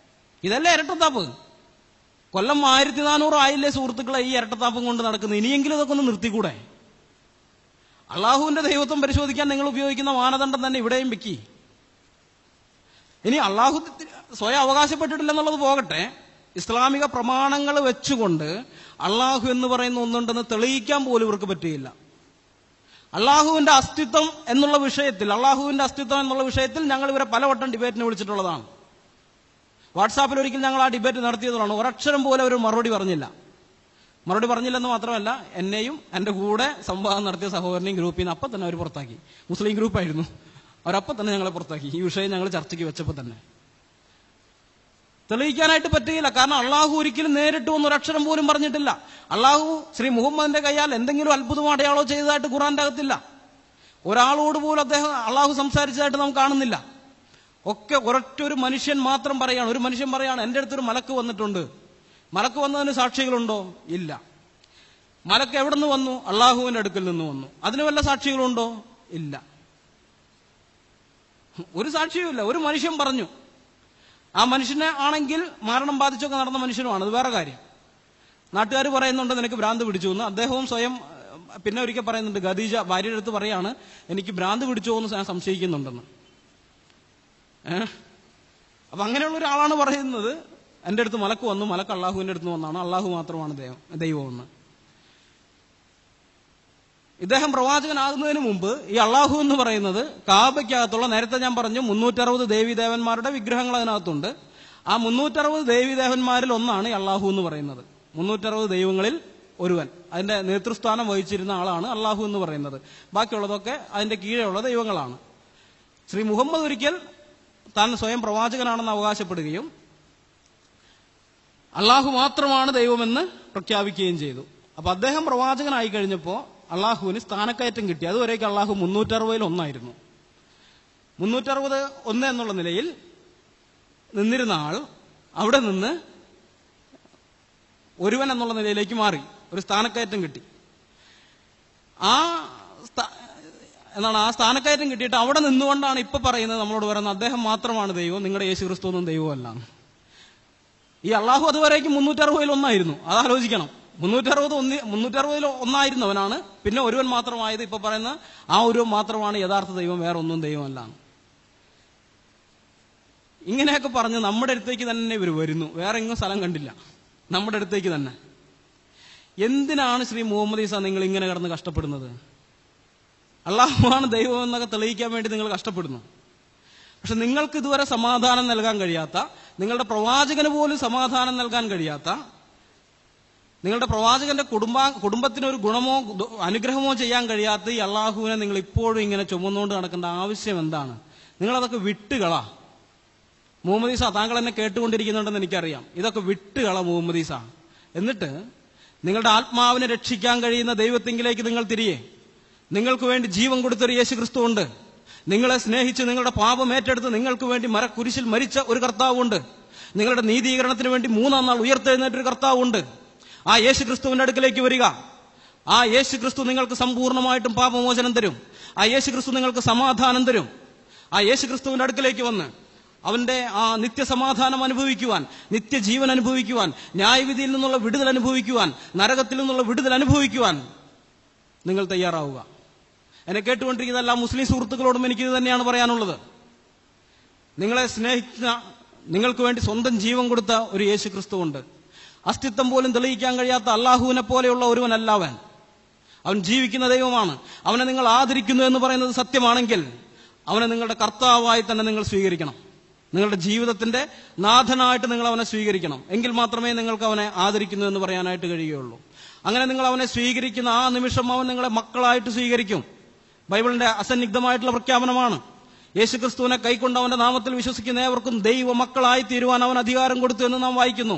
ഇതല്ലേ ഇരട്ടത്താപ്പ്? കൊല്ലം 1400 ആയില്ലേ സുഹൃത്തുക്കളെ ഈ ഇരട്ടത്താപ്പും കൊണ്ട് നടക്കുന്നത്. ഇനിയെങ്കിലും ഇതൊക്കെ ഒന്ന് നിർത്തിക്കൂടെ? അള്ളാഹുവിന്റെ ദൈവത്വം പരിശോധിക്കാൻ നിങ്ങൾ ഉപയോഗിക്കുന്ന മാനദണ്ഡം തന്നെ ഇവിടെയും വെക്കി. ഇനി അള്ളാഹു സ്വയം അവകാശപ്പെട്ടിട്ടില്ലെന്നുള്ളത് പോകട്ടെ, ഇസ്ലാമിക പ്രമാണങ്ങൾ വെച്ചുകൊണ്ട് അള്ളാഹു എന്ന് പറയുന്ന ഒന്നുണ്ടെന്ന് തെളിയിക്കാൻ പോലും ഇവർക്ക് പറ്റുകയില്ല. അള്ളാഹുവിന്റെ അസ്തിത്വം എന്നുള്ള വിഷയത്തിൽ ഞങ്ങൾ ഇവരെ പലവട്ടം ഡിബേറ്റിന് വിളിച്ചിട്ടുള്ളതാണ്. വാട്സാപ്പിൽ ഒരിക്കൽ ഞങ്ങൾ ആ ഡിബേറ്റ് നടത്തിയതാണ്. ഒരക്ഷരം പോലെ അവർ മറുപടി പറഞ്ഞില്ലെന്ന് മാത്രമല്ല, എന്നെയും എന്റെ കൂടെ സംവാദം നടത്തിയ സഹോദരനെയും ഗ്രൂപ്പിൽ നിന്ന് അപ്പം തന്നെ അവർ പുറത്താക്കി. മുസ്ലിം ഗ്രൂപ്പായിരുന്നു. അവരപ്പം തന്നെ ഞങ്ങളെ പുറത്താക്കി. ഈ വിഷയം ഞങ്ങൾ ചർച്ചയ്ക്ക് വെച്ചപ്പോൾ തന്നെ തെളിയിക്കാനായിട്ട് പറ്റുകയില്ല. കാരണം അള്ളാഹു ഒരിക്കലും നേരിട്ട് ഒന്നൊരക്ഷരം പോലും പറഞ്ഞിട്ടില്ല. അള്ളാഹു ശ്രീ മുഹമ്മദിന്റെ കയ്യാൽ എന്തെങ്കിലും അത്ഭുതമോ അടയാളോ ചെയ്തതായിട്ട് ഖുർആന്റെ അകത്തില്ല. ഒരാളോട് പോലും അള്ളാഹു സംസാരിച്ചതായിട്ട് നാം കാണുന്നില്ല. ഒക്കെ ഒരൊറ്റൊരു മനുഷ്യൻ മാത്രം പറയാണ്. ഒരു മനുഷ്യൻ പറയാണ് എന്റെ അടുത്തൊരു മലക്ക് വന്നിട്ടുണ്ട്. മലക്ക് വന്നതിന് സാക്ഷികളുണ്ടോ? ഇല്ല. മലക്ക് എവിടെ നിന്ന് വന്നു? അള്ളാഹുവിന്റെ അടുക്കൽ നിന്ന് വന്നു. അതിന് വല്ല സാക്ഷികളുണ്ടോ? ഇല്ല. ഒരു സാക്ഷിയുമില്ല. ഒരു മനുഷ്യൻ പറഞ്ഞു. ആ മനുഷ്യനെ ആണെങ്കിൽ മരണം ബാധിച്ചൊക്കെ നടന്ന മനുഷ്യനുമാണ്, അത് വേറെ കാര്യം. നാട്ടുകാർ പറയുന്നുണ്ട് നിനക്ക് ഭ്രാന്ത് പിടിച്ചു എന്ന്. അദ്ദേഹവും സ്വയം പിന്നെ ഒരിക്കൽ പറയുന്നുണ്ട്, ഖദീജ ഭാര്യയുടെ അടുത്ത് പറയാണ് എനിക്ക് ഭ്രാന്ത് പിടിച്ചോ എന്ന് ഞാൻ സംശയിക്കുന്നുണ്ടെന്ന്. അപ്പൊ അങ്ങനെയുള്ള ഒരാളാണ് പറയുന്നത് എന്റെ അടുത്ത് മലക്ക് വന്നു, മലക്ക് അള്ളാഹുവിന്റെ അടുത്ത് വന്നാണ്, അള്ളാഹു മാത്രമാണ് ദൈവമെന്ന്. ഇദ്ദേഹം പ്രവാചകനാകുന്നതിന് മുമ്പ് ഈ അള്ളാഹു എന്ന് പറയുന്നത് കാബയ്ക്കകത്തുള്ള, നേരത്തെ ഞാൻ പറഞ്ഞു 360 ദേവീദേവന്മാരുടെ വിഗ്രഹങ്ങൾ അതിനകത്തുണ്ട്. ആ 360 ദേവീദേവന്മാരിൽ ഒന്നാണ് ഈ അള്ളാഹു എന്ന് പറയുന്നത്. 360 ദൈവങ്ങളിൽ ഒരുവൻ, അതിന്റെ നേതൃസ്ഥാനം വഹിച്ചിരുന്ന ആളാണ് അള്ളാഹു എന്ന് പറയുന്നത്. ബാക്കിയുള്ളതൊക്കെ അതിന്റെ കീഴെയുള്ള ദൈവങ്ങളാണ്. ശ്രീ മുഹമ്മദ് ഒരിക്കൽ താൻ സ്വയം പ്രവാചകനാണെന്ന് അവകാശപ്പെടുകയും അള്ളാഹു മാത്രമാണ് ദൈവമെന്ന് പ്രഖ്യാപിക്കുകയും ചെയ്തു. അപ്പൊ അദ്ദേഹം പ്രവാചകനായി കഴിഞ്ഞപ്പോൾ അള്ളാഹുവിന് സ്ഥാനക്കയറ്റം കിട്ടി. അതുവരേക്കും അള്ളാഹു 360 ഒന്നായിരുന്നു. 361 എന്നുള്ള നിലയിൽ നിന്നിരുന്ന ആൾ അവിടെ നിന്ന് ഒരുവൻ എന്നുള്ള നിലയിലേക്ക് മാറി, ഒരു സ്ഥാനക്കയറ്റം കിട്ടി. ആ സ്ഥാനക്കയറ്റം കിട്ടിയിട്ട് അവിടെ നിന്നുകൊണ്ടാണ് ഇപ്പൊ പറയുന്നത്, നമ്മളോട് പറയുന്നത് അദ്ദേഹം മാത്രമാണ് ദൈവം, നിങ്ങളുടെ യേശു ക്രിസ്തു ഒന്നും ദൈവമല്ല. ഈ അള്ളാഹു അതുവരേക്കും 360 ഒന്നായിരുന്നു. അതാലോചിക്കണം. 360 ഒന്നായിരുന്നവനാണ് പിന്നെ ഒരുവൻ മാത്രമായത്. ഇപ്പൊ പറയുന്ന ആ ഒരുവൻ മാത്രമാണ് യഥാർത്ഥ ദൈവം, വേറെ ഒന്നും ദൈവമല്ല. ഇങ്ങനെയൊക്കെ പറഞ്ഞ് നമ്മുടെ അടുത്തേക്ക് തന്നെ ഇവർ വരുന്നു. വേറെ എങ്ങും സ്ഥലം കണ്ടില്ല, നമ്മുടെ അടുത്തേക്ക് തന്നെ. എന്തിനാണ് ശ്രീ മുഹമ്മദ് ഈസ നിങ്ങൾ ഇങ്ങനെ കിടന്ന് കഷ്ടപ്പെടുന്നത്? അള്ളാഹുവാണ് ദൈവം എന്നൊക്കെ തെളിയിക്കാൻ വേണ്ടി നിങ്ങൾ കഷ്ടപ്പെടുന്നു. പക്ഷെ നിങ്ങൾക്ക് ഇതുവരെ സമാധാനം നൽകാൻ കഴിയാത്ത, നിങ്ങളുടെ പ്രവാചകന് പോലും സമാധാനം നൽകാൻ കഴിയാത്ത, നിങ്ങളുടെ പ്രവാചകന്റെ കുടുംബത്തിന് ഒരു ഗുണമോ അനുഗ്രഹമോ ചെയ്യാൻ കഴിയാത്ത ഈ അള്ളാഹുവിനെ നിങ്ങൾ ഇപ്പോഴും ഇങ്ങനെ ചുമന്നുകൊണ്ട് നടക്കേണ്ട ആവശ്യം എന്താണ്? നിങ്ങളതൊക്കെ വിട്ടുകളാ. മുഹമ്മദ് ഈസ, താങ്കൾ എന്നെ കേട്ടുകൊണ്ടിരിക്കുന്നുണ്ടെന്ന് എനിക്കറിയാം. ഇതൊക്കെ വിട്ടുകള മുഹമ്മദ് ഈസ. എന്നിട്ട് നിങ്ങളുടെ ആത്മാവിനെ രക്ഷിക്കാൻ കഴിയുന്ന ദൈവത്തിങ്കിലേക്ക് നിങ്ങൾ തിരിയെ. നിങ്ങൾക്ക് വേണ്ടി ജീവൻ കൊടുത്തൊരു യേശു ക്രിസ്തു ഉണ്ട്. നിങ്ങളെ സ്നേഹിച്ച് നിങ്ങളുടെ പാപം ഏറ്റെടുത്ത് നിങ്ങൾക്ക് വേണ്ടി മരക്കുരിശിൽ മരിച്ച ഒരു കർത്താവുണ്ട്. നിങ്ങളുടെ നീതീകരണത്തിന് വേണ്ടി 3-ാം നാൾ ഉയർത്തെഴുന്നേറ്റൊരു കർത്താവുണ്ട്. ആ യേശു ക്രിസ്തുവിന്റെ അടുക്കലേക്ക് വരിക. ആ യേശു ക്രിസ്തു നിങ്ങൾക്ക് സമ്പൂർണ്ണമായിട്ടും പാപമോചനം തരും. ആ യേശു ക്രിസ്തു നിങ്ങൾക്ക് സമാധാനം തരും. ആ യേശു ക്രിസ്തുവിന്റെ അടുക്കലേക്ക് വന്ന് അവന്റെ ആ നിത്യസമാധാനം അനുഭവിക്കുവാൻ, നിത്യജീവൻ അനുഭവിക്കുവാൻ, ന്യായവിധിയിൽ നിന്നുള്ള വിടുതൽ അനുഭവിക്കുവാൻ, നരകത്തിൽ നിന്നുള്ള വിടുതൽ അനുഭവിക്കുവാൻ നിങ്ങൾ തയ്യാറാവുക. എന്നെ കേട്ടുകൊണ്ടിരിക്കുന്ന എല്ലാ മുസ്ലിം സുഹൃത്തുക്കളോടും എനിക്കിത് തന്നെയാണ് പറയാനുള്ളത്. നിങ്ങളെ സ്നേഹിക്കുന്ന, നിങ്ങൾക്ക് വേണ്ടി സ്വന്തം ജീവൻ കൊടുത്ത ഒരു യേശു ക്രിസ്തുവുണ്ട്. അസ്തിത്വം പോലും തെളിയിക്കാൻ കഴിയാത്ത അള്ളാഹുവിനെ പോലെയുള്ള ഒരുവനല്ല അവൻ. അവൻ ജീവിക്കുന്ന ദൈവമാണ്. അവനെ നിങ്ങൾ ആദരിക്കുന്നു എന്ന് പറയുന്നത് സത്യമാണെങ്കിൽ അവനെ നിങ്ങളുടെ കർത്താവായി തന്നെ നിങ്ങൾ സ്വീകരിക്കണം. നിങ്ങളുടെ ജീവിതത്തിന്റെ നാഥനായിട്ട് നിങ്ങൾ അവനെ സ്വീകരിക്കണം. എങ്കിൽ മാത്രമേ നിങ്ങൾക്ക് അവനെ ആദരിക്കുന്നു എന്ന് പറയാനായിട്ട് കഴിയുകയുള്ളൂ. അങ്ങനെ നിങ്ങൾ അവനെ സ്വീകരിക്കുന്ന ആ നിമിഷം അവൻ നിങ്ങളെ മക്കളായിട്ട് സ്വീകരിക്കും. ബൈബിളിന്റെ അസന്നിഗ്ധമായിട്ടുള്ള പ്രഖ്യാപനമാണ്. യേശുക്രിസ്തുവിനെ കൈക്കൊണ്ട് അവന്റെ നാമത്തിൽ വിശ്വസിക്കുന്ന ഏവർക്കും ദൈവ മക്കളായി തീരുവാൻ അവൻ അധികാരം കൊടുത്തു എന്ന് നാം വായിക്കുന്നു.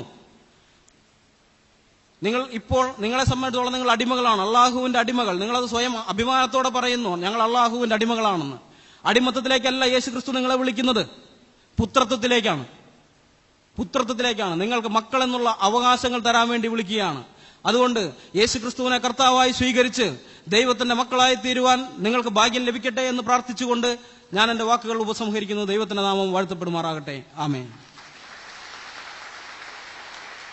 നിങ്ങളെ സംബന്ധിച്ചോളം നിങ്ങൾ അടിമകളാണ്, അള്ളാഹുവിന്റെ അടിമകൾ. നിങ്ങളത് സ്വയം അഭിമാനത്തോടെ പറയുന്നു, ഞങ്ങൾ അള്ളാഹുവിന്റെ അടിമകളാണെന്ന്. അടിമത്തത്തിലേക്കല്ല യേശുക്രിസ്തു നിങ്ങളെ വിളിക്കുന്നത്, പുത്രത്വത്തിലേക്കാണ്. നിങ്ങൾക്ക് മക്കൾ എന്നുള്ള അവകാശങ്ങൾ തരാൻ വേണ്ടി വിളിക്കുകയാണ്. അതുകൊണ്ട് യേശുക്രിസ്തുവിനെ കർത്താവായി സ്വീകരിച്ച് ദൈവത്തിന്റെ മക്കളായി തീരുവാൻ നിങ്ങൾക്ക് ഭാഗ്യം ലഭിക്കട്ടെ എന്ന് പ്രാർത്ഥിച്ചുകൊണ്ട് ഞാൻ എന്റെ വാക്കുകൾ ഉപസംഹരിക്കുന്നു. ദൈവത്തിന്റെ നാമം വാഴ്ത്തപ്പെടുമാറാകട്ടെ. ആമേൻ.